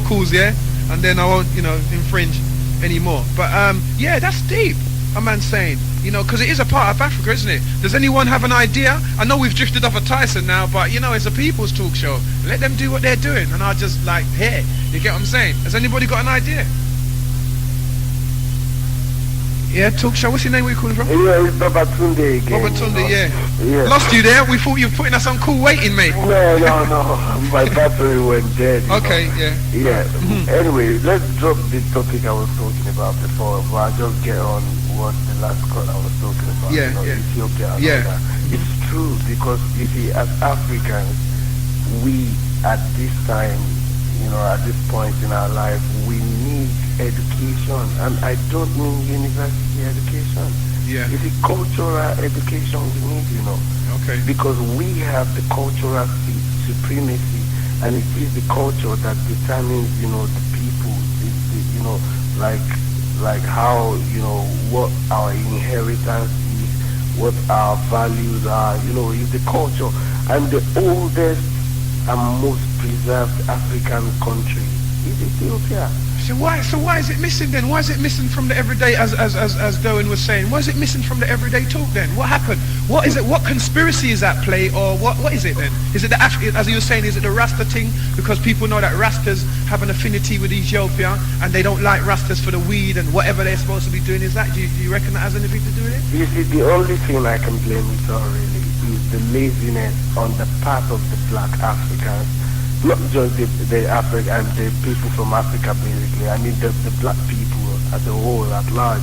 calls, yeah, and then I won't, infringe anymore. But yeah, that's deep. A man saying, because it is a part of Africa, isn't it? Does anyone have an idea? I know we've drifted off of Tyson now, but it's a people's talk show. Let them do what they're doing, and I'll just here. You get what I'm saying? Has anybody got an idea? Yeah, talk show. What's your name? Where you calling from? Yeah, it's Babatunde again. Babatunde, yeah. Lost you there. We thought you were putting us on cool waiting, mate. No. My battery went dead. Okay, yeah. Yeah. Anyway, let's drop the topic I was talking about before, but I'll just get on what the last call I was talking about. Ethiopia and all that. It's true, because you see, as Africans, we at this time, at this point in our life, we need education, and I don't mean university education. Yeah. It's a cultural education we need, Okay. Because we have the cultural supremacy, and it is the culture that determines, the people, like how, what our inheritance is, what our values are, is the culture. And the oldest and most preserved African country is Ethiopia. So why is it missing then? Why is it missing from the everyday, as Derwin was saying? Why is it missing from the everyday talk then? What happened? What is it? What conspiracy is at play, or what is it then? Is it as you were saying, is it the Rasta thing? Because people know that Rastas have an affinity with Ethiopia, and they don't like Rastas for the weed and whatever they're supposed to be doing. Is that? Do you reckon that has anything to do with it? You see, the only thing I can blame it on really is the laziness on the part of the black Africans. Not just the Africa and the people from Africa, basically. I mean the black people. as a whole, at large.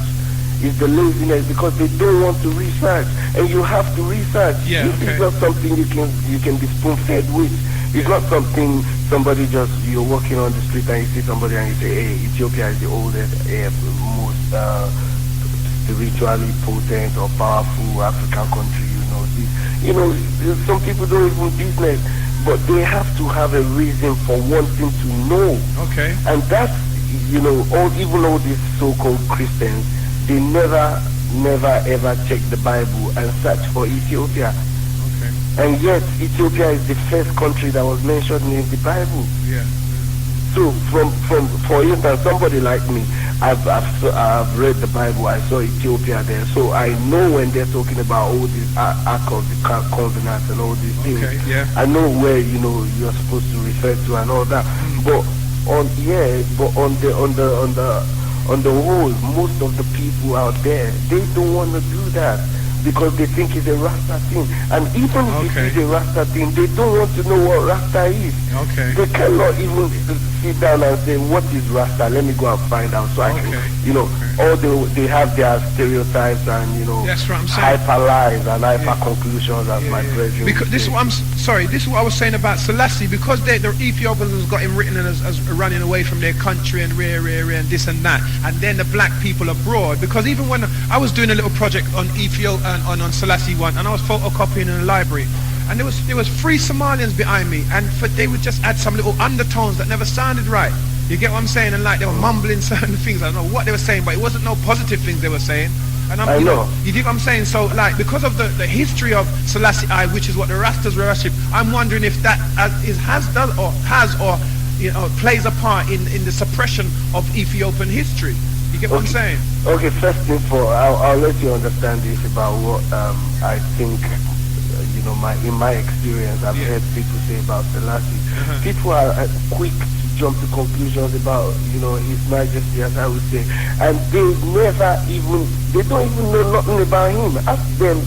It's the laziness because they don't want to research, and you have to research. This is not something you can be spoon-fed with. It's not something somebody you're walking on the street and you see somebody and you say, hey, Ethiopia is the oldest, most spiritually potent or powerful African country. Some people don't even business, but they have to have a reason for wanting to know. Okay. And that's, even all these so-called Christians, they never ever check the Bible and search for Ethiopia. Okay. And yet Ethiopia is the first country that was mentioned in the Bible. Yeah. So for instance, somebody like me, I've read the Bible, I saw Ethiopia there, so I know when they're talking about all these Ark of the Covenant and all these things. Okay, yeah. I know where you're supposed to refer to and all that. But on the whole, most of the people out there, they don't want to do that because they think it's a Rasta thing. And even if it is a Rasta thing, they don't want to know what Rasta is. Okay. They cannot even sit down and say, what is Rasta? Let me go and find out. So I can, or they have their stereotypes and, that's what I'm saying. hyper lies and hyper conclusions as my brethren. Because this is what I was saying about Selassie, because the Ethiopians got him written as running away from their country and and this and that, and then the black people abroad. Because even when I was doing a little project on Ethiopia on Selassie one, and I was photocopying in a library, and there was 3 Somalians behind me, and they would just add some little undertones that never sounded right. You get what I'm saying? And like they were mumbling certain things. I don't know what they were saying, but it wasn't no positive things they were saying. And I know. You get what I'm saying? So like because of the history of Selassie I, which is what the Rastas worship, I'm wondering if that plays a part in the suppression of Ethiopian history. You get what I'm saying? Okay, first thing I'll let you understand this about what I think. In my experience, I've heard people say about Selassie. People are quick to jump to conclusions about, His Majesty, as I would say, and they don't even know nothing about him. Ask them,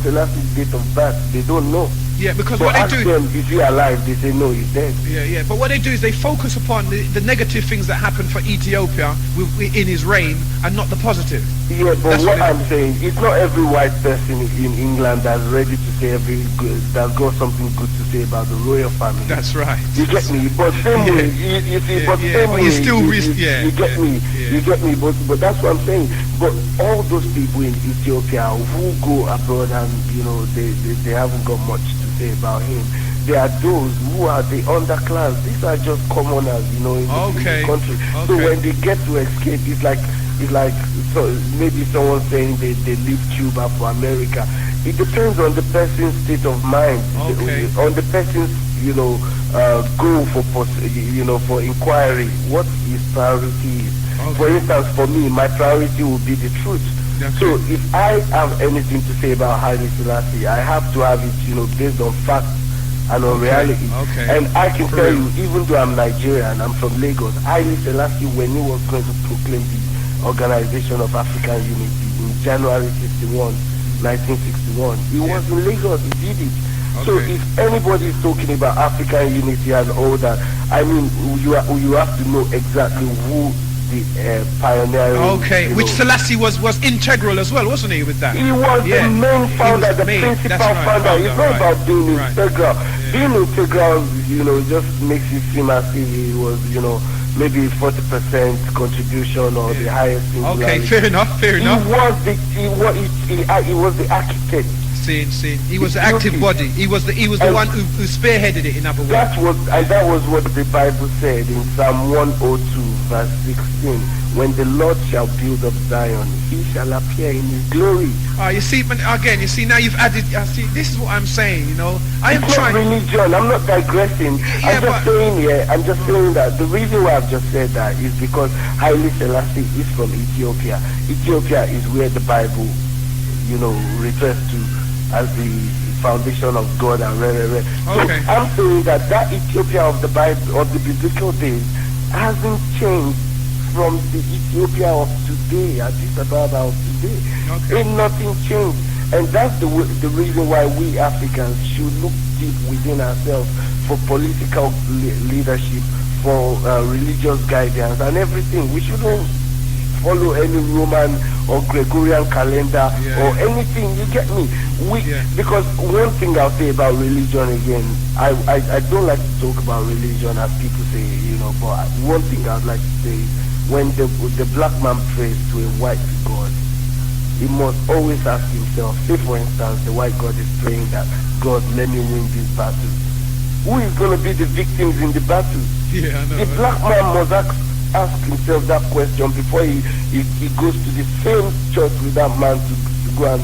Selassie's date of birth, they don't know. Yeah, because what they do... them, is he alive? They say, no, he's dead. Yeah. But what they do is they focus upon the negative things that happened for Ethiopia in his reign and not the positive. Yeah, but what I'm saying, it's not every white person in England that's ready to say that's got something good to say about the royal family. That's right. You get me? But same way, you see, but same way, you get me? You get me? But that's what I'm saying. But all those people in Ethiopia who go abroad and, they haven't got much to say about him. There are those who are the underclass. These are just commoners, in the country. So when they get to escape, it's like so maybe someone saying they leave Cuba for America. It depends on the person's state of mind, on the person's goal for inquiry, what his priority is. For instance, for me, my priority will be the truth. So if I have anything to say about Haile Selassie, I have to have it, based on facts and on reality. And I can tell you, even though I'm Nigerian, I'm from Lagos, Haile Selassie, when he was going to proclaim the Organization of African Unity in January 1961, he was in Lagos, he did it. So if anybody is talking about African unity and all that, I mean, you have to know exactly who the pioneering. Which Selassie was integral as well, wasn't he, with that? He was the main founder, the principal founder. It's not about being integral. Being integral, just makes it seem as if he was, maybe 40% contribution or the highest singularity. Fair enough. He was the architect. He was the active body. He was the one who spearheaded it, in other words. That was what the Bible said in Psalm 102 verse 16. When the Lord shall build up Zion, he shall appear in his glory. You see, now you've added, this is what I'm saying, It's not religion, I'm not digressing. I'm just saying that the reason why I've just said that is because Haile Selassie is from Ethiopia. Ethiopia is where the Bible, refers to as the foundation of God and So I'm saying that Ethiopia of the Bible, of the biblical days, hasn't changed from the Ethiopia of today, Addis Ababa of today. Ain't nothing changed. And that's the reason why we Africans should look deep within ourselves for political leadership, for religious guidance and everything. We shouldn't follow any Roman or Gregorian calendar or anything. You get me? Because one thing I'll say about religion again, I don't like to talk about religion as people say, but one thing I'd like to say is when the black man prays to a white God, he must always ask himself, say for instance, the white God is praying that, God, let me win this battle. Who is going to be the victims in the battle? Yeah, I know. The black man must ask himself that question before he goes to the same church with that man to go and,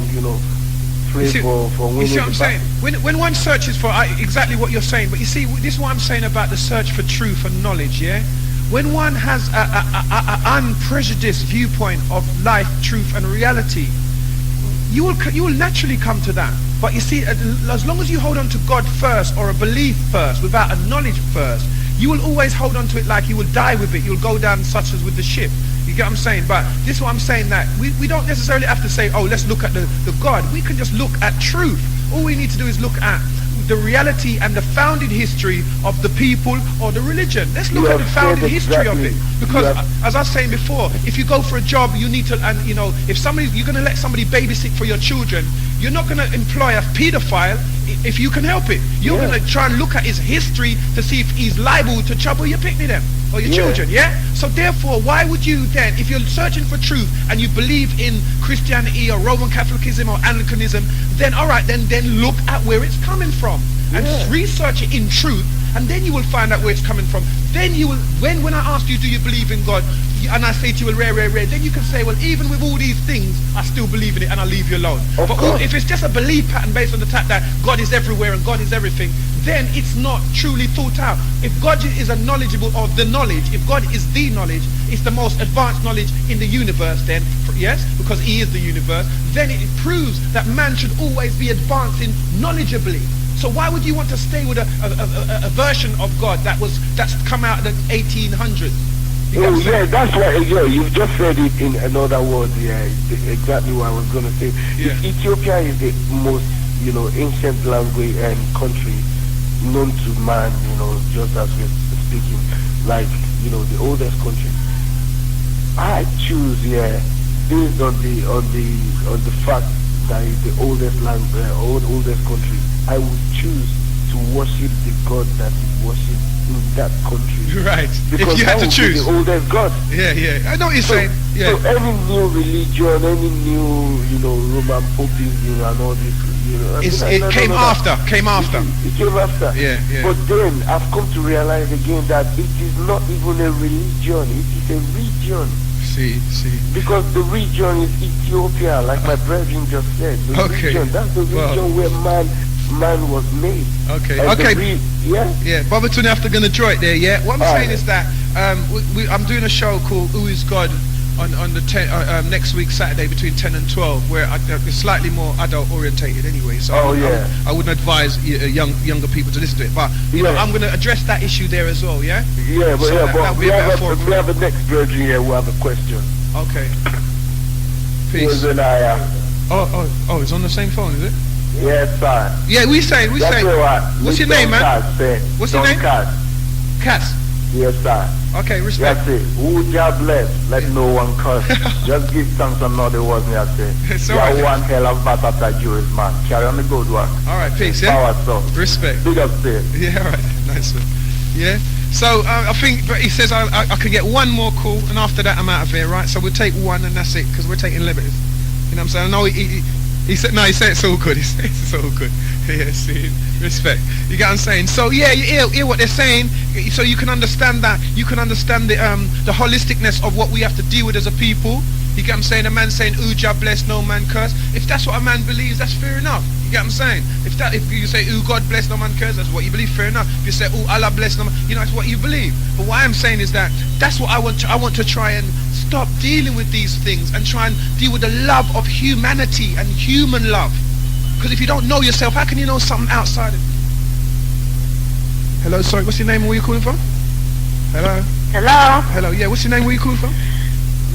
pray for winning. You see what I'm saying? When one searches for exactly what you're saying, but you see, this is what I'm saying about the search for truth and knowledge, yeah? When one has an unprejudiced viewpoint of life, truth and reality, you will naturally come to that. But you see, as long as you hold on to God first, or a belief first, without a knowledge first, you will always hold on to it like you will die with it. You'll go down such as with the ship. You get what I'm saying? But this is what I'm saying, that we don't necessarily have to say, oh, let's look at the God. We can just look at truth. All we need to do is look at the reality and the founded history of the people or the religion. Let's look at the founded history of it. Because as I was saying before, if you go for a job, you need to, and if you're going to let somebody babysit for your children, you're not going to employ a pedophile if you can help it. You're going to try and look at his history to see if he's liable to trouble your picnic them or your children, So therefore, why would you then, if you're searching for truth and you believe in Christianity or Roman Catholicism or Anglicanism, then all right, then look at where it's coming from and research it in truth, and then you will find out where it's coming from. Then you will, when I ask you, do you believe in God? And I say to you, well, rare, then you can say, well, even with all these things, I still believe in it, and I'll leave you alone. But if it's just a belief pattern based on the fact that God is everywhere and God is everything, then it's not truly thought out. If God is a knowledgeable, or the knowledge, if God is the knowledge, it's the most advanced knowledge in the universe then, yes, because he is the universe, then it proves that man should always be advancing knowledgeably. So why would you want to stay with a version of God that's come out in the 1800s? That's why, you've just said it in another word, exactly what I was going to say. Ethiopia is the most, ancient language and country known to man, just as we're speaking, like, the oldest country. I choose, based on the fact that it's the oldest language, oldest country, I would choose to worship the God that is worshipped in that country. Right. Because if you had to choose the oldest God. Yeah. I know what you're saying. Yeah. So any new religion, any new, Roman popism and all this, it came after. It came after. Yeah. But then I've come to realize again that it is not even a religion. It is a region. See. Because the region is Ethiopia, like my brethren just said. The region, that's the region where man was made. Okay. Yeah. Babatunde, after going to draw it there. Yeah. What I'm saying is that I'm doing a show called Who Is God on the next week Saturday between 10 and 12, where it's slightly more adult orientated anyway. So I wouldn't advise younger people to listen to it. But I'm going to address that issue there as well. Yeah. Yeah, but so we have a next virgin here who have a question. Okay. Peace. Oh, it's on the same phone, is it? Yes, sir. Yeah, we saying. What's your name, man? What's your name? Cass. Yes, sir. Okay, respect. That's it. Who God bless, let no one curse. Just give thanks and not the words me I say. It's all right. One hell of battle after Jewish man. Carry on the good work. All right, peace, Power, so. Respect. Big up there. Yeah, all right. Nice one. Yeah. So I think, but he says I could get one more call, and after that I'm out of here, right? So we'll take one, and that's it, because we're taking liberties. You know what I'm saying? I know he said, no, he said it's all good. He said it's all good. Yeah, see, respect. You get what I'm saying? So yeah, you hear what they're saying, so you can understand that. You can understand the holisticness of what we have to deal with as a people. You get what I'm saying? A man saying, Uja bless, no man curse. If that's what a man believes, that's fair enough. You get what I'm saying? If you say, God bless, no man curse, that's what you believe, fair enough. If you say, Allah bless, no man, that's what you believe. But what I'm saying is that's what I want to try and stop dealing with these things and try and deal with the love of humanity and human love. Because if you don't know yourself, how can you know something outside of you? Hello, sorry, what's your name and where you calling from? Hello, yeah, what's your name, where you calling from?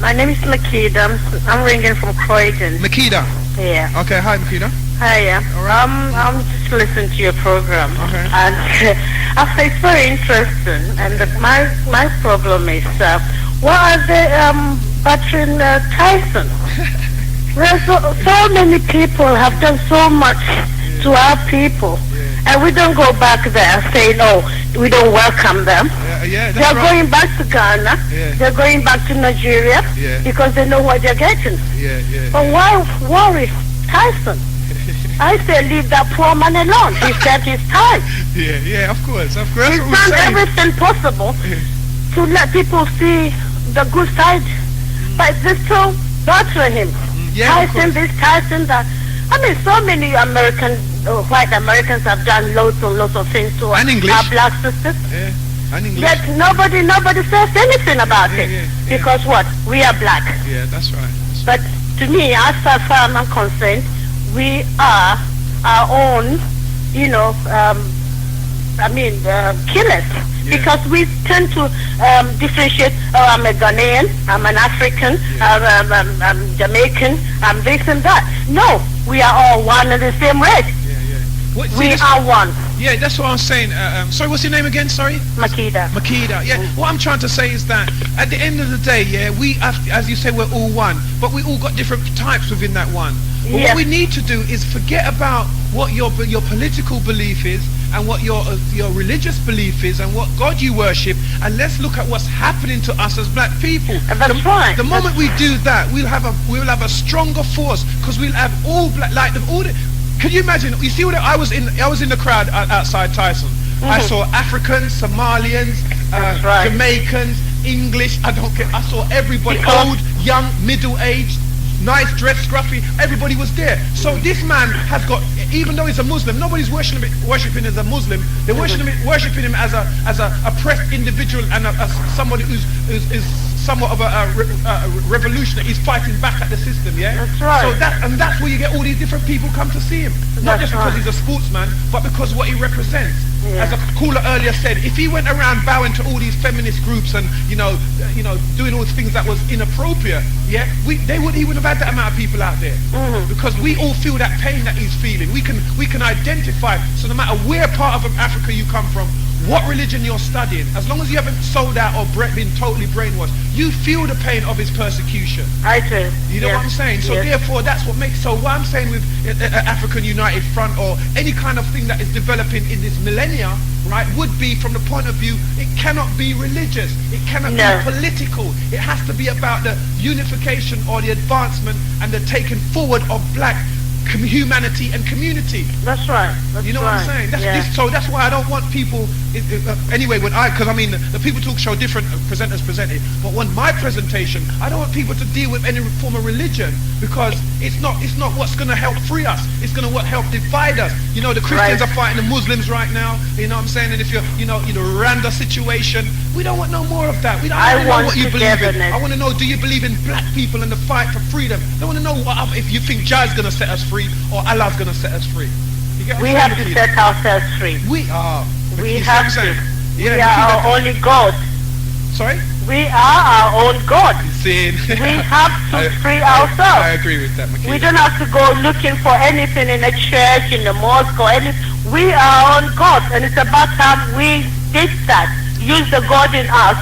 My name is Makeda. I'm ringing from Croydon. Makeda? Yeah. Okay, hi Makeda. Hiya. Right. I'm just listening to your program. Okay. And I think it's very interesting. And my problem is, what are the Patrick Tyson. Well, so many people have done so much to our people, and we don't go back there saying, "Oh, we don't welcome them." They're going back to Ghana. They're going back to Nigeria because they know what they're getting. But why worry Tyson? I say leave that poor man alone. He said his time. Of course. He's done everything possible to let people see the good side, but they still bother him. Tyson this, Tyson that. I mean, so many white Americans have done loads and loads of things to our black sisters. Yet nobody says anything about it. Because what? We are black. That's right. But to me, as far as I'm concerned, we are our own, killers. Because we tend to differentiate, I'm a Ghanaian, I'm an African, I'm Jamaican, I'm this and that. No, we are all one and the same race. We are one. Yeah, that's what I'm saying. Sorry, what's your name again? Sorry? Makeda. Makeda, yeah. What I'm trying to say is that at the end of the day, we have, as you say, we're all one, but we all got different types within that one. But what we need to do is forget about what your political belief is and what your religious belief is and what God you worship, and let's look at what's happening to us as black people. The moment we do that, we'll have a stronger force, because we'll have all black, like all the. Can you imagine? You see what I was in the crowd outside Tyson. I saw Africans, Somalians, Jamaicans, English. I don't care. I saw everybody, old, young, middle-aged, nice dress, scruffy. Everybody was there. So this man has got, even though he's a Muslim, nobody's worshiping him as a Muslim. They're worshiping him as a oppressed individual and somebody who's somewhat of a revolutionary. He's fighting back at the system. That's right. So that's where you get all these different people come to see him. Not just because he's a sportsman, but because what he represents. As a caller earlier said, if he went around bowing to all these feminist groups and doing all the things that was inappropriate, he wouldn't have had that amount of people out there. Because we all feel that pain that he's feeling. We can identify. So no matter where part of Africa you come from, what religion you're studying, as long as you haven't sold out or been totally brainwashed, you feel the pain of his persecution. I do. You know what I'm saying? So therefore, that's what makes. So what I'm saying with African United Front or any kind of thing that is developing in this millennia, right, would be from the point of view, it cannot be religious, it cannot be political. It has to be about the unification or the advancement and the taking forward of black humanity and community. That's right. You know what I'm saying? So that's why I don't want people. Anyway, because I mean the People Talk Show, different presenters present it, but when my presentation, I don't want people to deal with any form of religion, because it's not what's going to help free us. It's going to help divide us. You know, the Christians are fighting the Muslims right now. You know what I'm saying? And if you're, in a Rwanda situation, we don't want no more of that. We don't want to know what you believe in. I want to know, do you believe in black people and the fight for freedom? I want to know if you think Jah's going to set us free or Allah's going to set us free. We have to set ourselves free. We are. We have to. We are our only God. Sorry? We are our own God. We have to free ourselves. I agree with that, Makeda. We don't have to go looking for anything in a church, in the mosque, or anything. We are our own God, and it's about time we did that. Use the God in us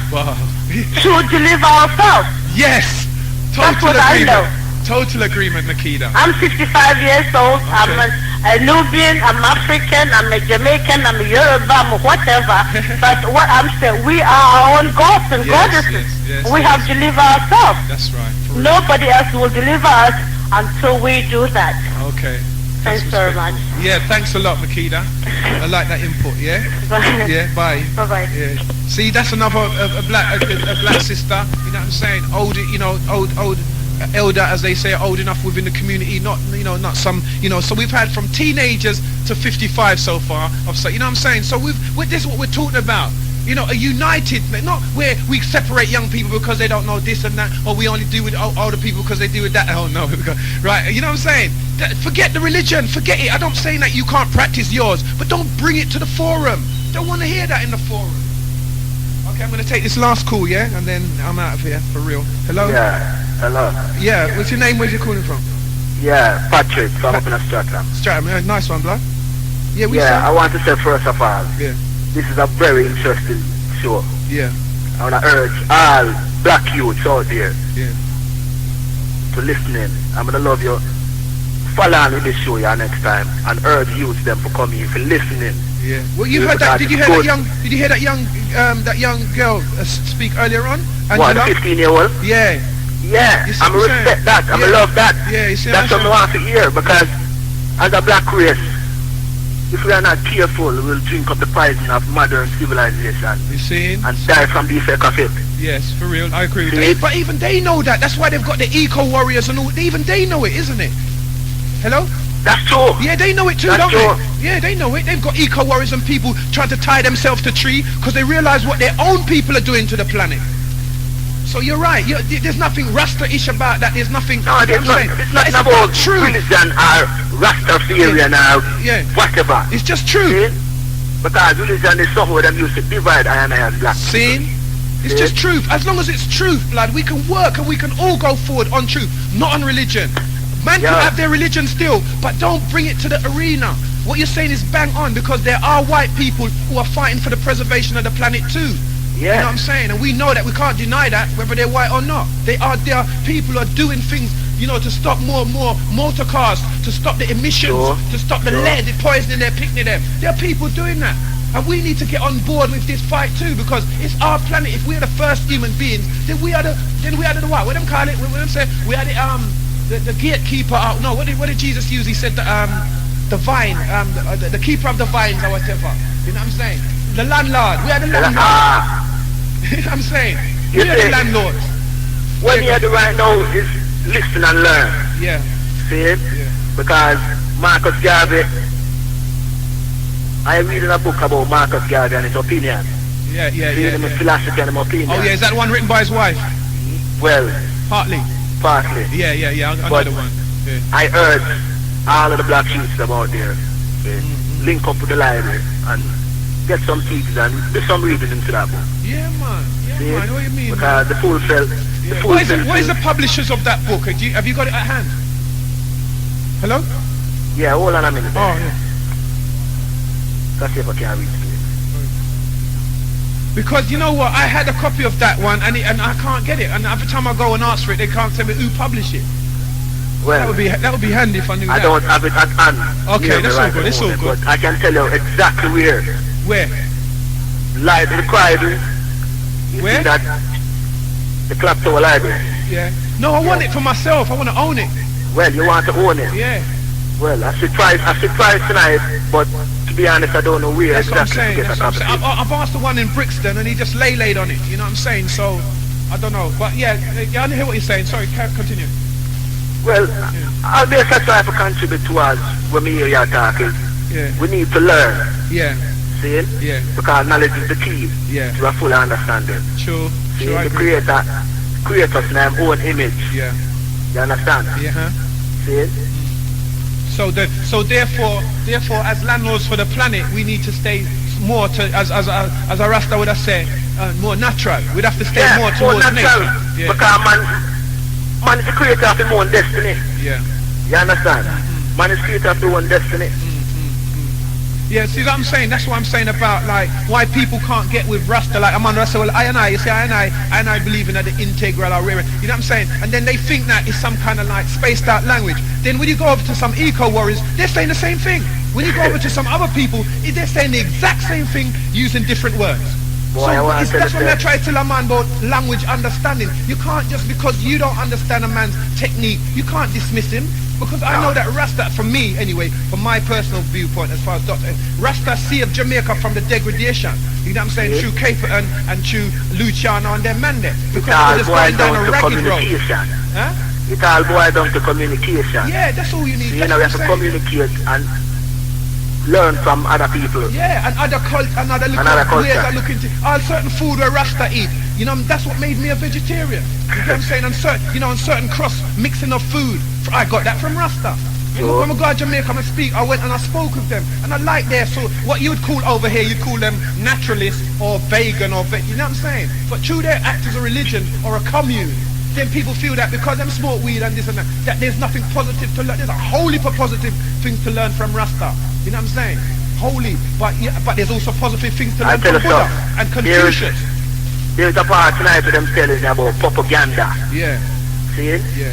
to deliver ourselves. Yes. That's what I know. Total agreement, Makeda. I'm 65 years old. Okay. I'm a Nubian, I'm African, I'm a Jamaican, I'm a Yoruba, I'm whatever. But what I'm saying, we are our own gods and goddesses. We have to deliver ourselves. That's right. Nobody else will deliver us until we do that. Okay. Thanks very much. Yeah, thanks a lot, Makeda. I like that input. Yeah. Bye. Yeah. Bye. Bye. Yeah. See, that's another a black sister. You know what I'm saying? Old elder, as they say, old enough within the community, not some, so we've had from teenagers to 55 so far, you know what I'm saying? So this is what we're talking about, a united, not where we separate young people because they don't know this and that, or we only do with older people because they do with that. Oh no, right, you know what I'm saying? Forget the religion, forget it. I'm saying that you can't practice yours, but don't bring it to the forum. Don't want to hear that in the forum. Okay, I'm going to take this last call, yeah, and then I'm out of here, for real. Hello? Yeah. Hello. Yeah, what's your name? Where's you calling from? Yeah, Patrick from up in Streatham. Streatham, nice one, blood. Yeah, I want to say first of all, this is a very interesting show. Yeah. I want to urge all black youths out there for listening. I'm gonna love you. Follow on with this show next time and urge youth them for coming for listening. Yeah. Well, you heard that? Did you hear that young girl speak earlier on? Angela? What, 15-year-old? Yeah. Yeah. I'm gonna respect that. I'm gonna love that. Yeah. You see that's what I want to hear, because as a black race, if we are not careful, we'll drink up the poison of modern civilization. You see? And die from the effect of it. Yes, for real. I agree with that. But even they know that. That's why they've got the eco warriors and all. Even they know it, isn't it? Hello? That's true. Yeah, they know it too, don't they? Yeah, they know it. They've got eco warriors and people trying to tie themselves to tree because they realize what their own people are doing to the planet. So you're right. There's nothing Rasta-ish about that. There's nothing. No, it's not about true religion or Rastafarian or whatever. It's just true. See? Because religion is something that used to divide I and I as black. See? It's just truth. As long as it's truth, blood, we can work and we can all go forward on truth, not on religion. Man can have their religion still, but don't bring it to the arena. What you're saying is bang on, because there are white people who are fighting for the preservation of the planet too. Yeah. You know what I'm saying? And we know that. We can't deny that, whether they're white or not. There are people who are doing things, you know, to stop more and more motor cars, to stop the emissions, to stop the lead, the poisoning they're picking them. There are people doing that. And we need to get on board with this fight too, because it's our planet. If we're the first human beings, then we are the what? What them call it? What them say? We are the gatekeeper. No, what did Jesus use? He said the vine, the keeper of the vines or whatever. You know what I'm saying? The landlord. We are the landlord. You know what I'm saying? We are the landlords. What you have to right now is listen and learn. Yeah. See it? Yeah. Because Marcus Garvey, I am reading a book about Marcus Garvey and his opinion. Yeah. His philosophy and his opinion. Oh yeah, is that one written by his wife? Well, partly. Yeah. I know the one. Yeah. I urge all of the black youths about there, link up with the library and get some teachers and do some reading into that book. Yeah, man. Man. What do you mean? Because the fool fell. What is the publishers of that book? Have you got it at hand? Hello? Yeah, hold on a minute. Oh, yeah. Let's see if I can read it. Because you know what, I had a copy of that one and I can't get it, and every time I go and ask for it, they can't tell me who published it. Well, that would be handy if I knew that. I don't have it at hand. Okay, that's all good. It's all good. But I can tell you exactly where. Where? Library, Croydon. Where? The Clock Tower Library. Yeah. No, I want it for myself. I want to own it. Well, you want to own it? Yeah. Well, I should try tonight, but to be honest, I don't know where that's exactly. That's what I'm saying. I've asked the one in Brixton, and he just laid on it. You know what I'm saying? So I don't know, but yeah, I hear what you're saying. Sorry, continue. Well, I'll be try to contribute towards when we hear your talk is we need to learn. Yeah. See it? Yeah. Because knowledge is the key to a full understanding. True. See, the creator create us in our own image. Yeah. You understand? Yeah. See it? So therefore, as landlords for the planet, we need to stay more to, as a Rasta would have said, more natural. We'd have to stay more towards nature. Yeah. Because man is the creator of his own destiny. Yeah. You understand? Man is creator of his own destiny. Yeah, see what I'm saying? That's what I'm saying about like why people can't get with Rasta. Like I'm on Rasta, well you say I believe in the integral or rare. You know what I'm saying? And then they think that is some kind of like spaced out language. Then when you go over to some eco warriors, they're saying the same thing. When you go over to some other people, they're saying the exact same thing using different words. Boy, so that's when I try to tell a man about language understanding. You can't just because you don't understand a man's technique, you can't dismiss him. Because I know that Rasta, for me anyway, from my personal viewpoint as far as Doctah, Rasta saved Jamaica from the degradation. You know what I'm saying? Through Caper and through Luge-ing-ton and their man there. Because they're just going down a ragged road. Huh? It all boils down to communication. Yeah, that's all you need. So, you know, we have to communicate and learn from other people. Yeah, and other culture, another ways of looking to all certain food where Rasta eat. You know, that's what made me a vegetarian. You know what I'm saying? And certain cross mixing of food. I got that from Rasta. Sure. When we go to Jamaica and speak, I went and I spoke with them. And I like their so what you would call over here, you'd call them naturalist or vegan or you know what I'm saying? But through their act as a religion or a commune, then people feel that because them smoke weed and this and that there's nothing positive to learn. There's a whole heap of positive things to learn from Rasta. You know what I'm saying? Holy, but there's also positive things to learn from Buddha and Confucius. There's a part tonight where them telling you about propaganda. Yeah. See it? Yeah.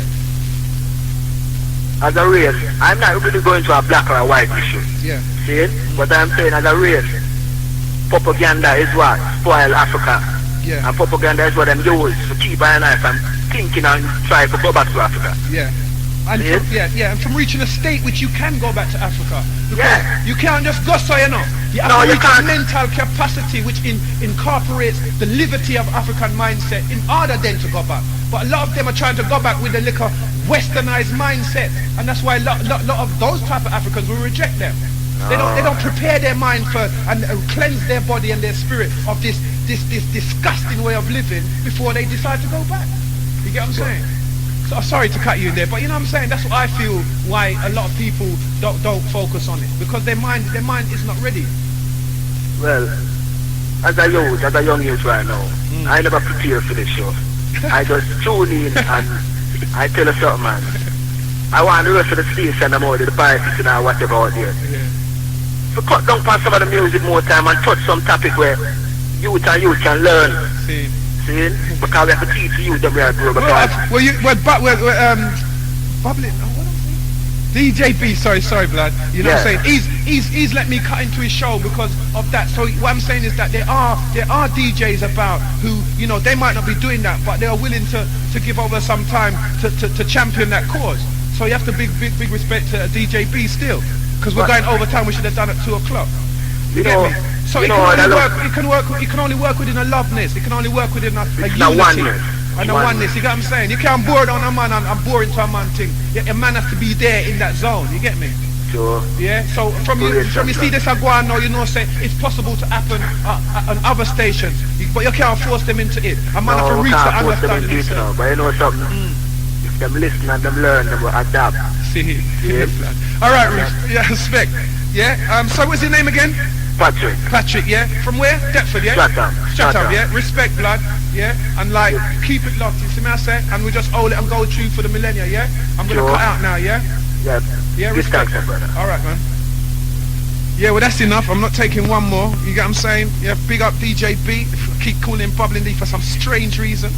as a race, I'm not really going to a black or a white issue. Yeah. See? But I'm saying as a race, propaganda is what spoil Africa. Yeah. And propaganda is what them use to keep an eye from thinking and try to go back to Africa. Yeah. And and from reaching a state which you can go back to Africa. Yeah. You can't just go so, you know. You have to reach a mental capacity which incorporates the liberty of African mindset in order then to go back. But a lot of them are trying to go back with a little westernized mindset, and that's why a lot of those type of Africans will reject them. They don't prepare their mind for and cleanse their body and their spirit of this disgusting way of living before they decide to go back. You get what I'm saying? So sorry to cut you in there, but you know what I'm saying? That's what I feel why a lot of people don't focus on it, because their mind is not ready. Well, as a young youth right now, I never prepare for this show. I just tune in and I tell you something, man. I want the rest of the station and all the parties and whatever out there. So cut down on some of the music more time and touch some topic where youth can learn. See? Because we have to teach you them where I grow up. DJ B, sorry, blood. You know what I'm saying? He's let me cut into his show because of that. So what I'm saying is that there are DJs about who, you know, they might not be doing that, but they are willing to give over some time to champion that cause. So you have to big respect to DJ B still, because we're going over time. We should have done it 2 o'clock. You get me? So it can only work within a loveness. It can only work within a unity. And the oneness, you get what I'm saying? You can't bore on a man and bore into a man thing. A man has to be there in that zone, you get me? Sure. Yeah, so from you see this Aguan now, you know, say it's possible to happen on other stations, but you can't force them into it. A man has to reach the understanding. But you know something? If them listen and them learn, them will adapt. See? Yes. Alright, yeah, respect. Yeah, so what's your name again? Patrick, yeah? From where? Deptford, yeah? Streatham, yeah? Respect, blood, yeah? And like, keep it locked, you see me I say? And we just hold it and go through for the millennia, yeah? I'm gonna cut out now, yeah? Yeah, respect. Alright, man. Yeah, well that's enough, I'm not taking one more, you get what I'm saying? Yeah, big up DJ B, keep calling him Bubbling D for some strange reason.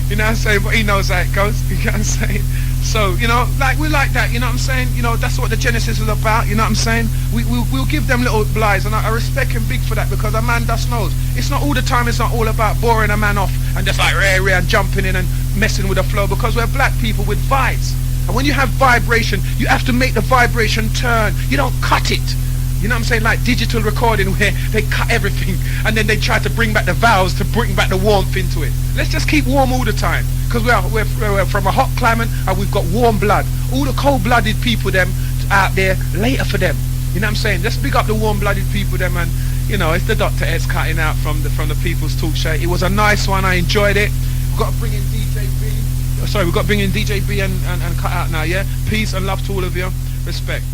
You know what I'm saying? But he knows how it goes, you get what I'm saying? So, you know, like we like that, you know what I'm saying? You know, that's what the Genesis is about, you know what I'm saying? We'll give them little blighs, and I respect him big for that, because a man just knows. It's not all the time, it's not all about boring a man off and just like rare and jumping in and messing with the flow, because we're black people with vibes. And when you have vibration, you have to make the vibration turn. You don't cut it. You know what I'm saying? Like digital recording where they cut everything and then they try to bring back the vowels to bring back the warmth into it. Let's just keep warm all the time, because we're from a hot climate and we've got warm blood. All the cold-blooded people them out there, later for them. You know what I'm saying? Let's big up the warm-blooded people them, and you know, it's the Doctah X cutting out from the People's Talk Show. It was a nice one, I enjoyed it. We've got to bring in DJ B. Sorry, we've got to bring in DJ B and cut out now, yeah? Peace and love to all of you. Respect.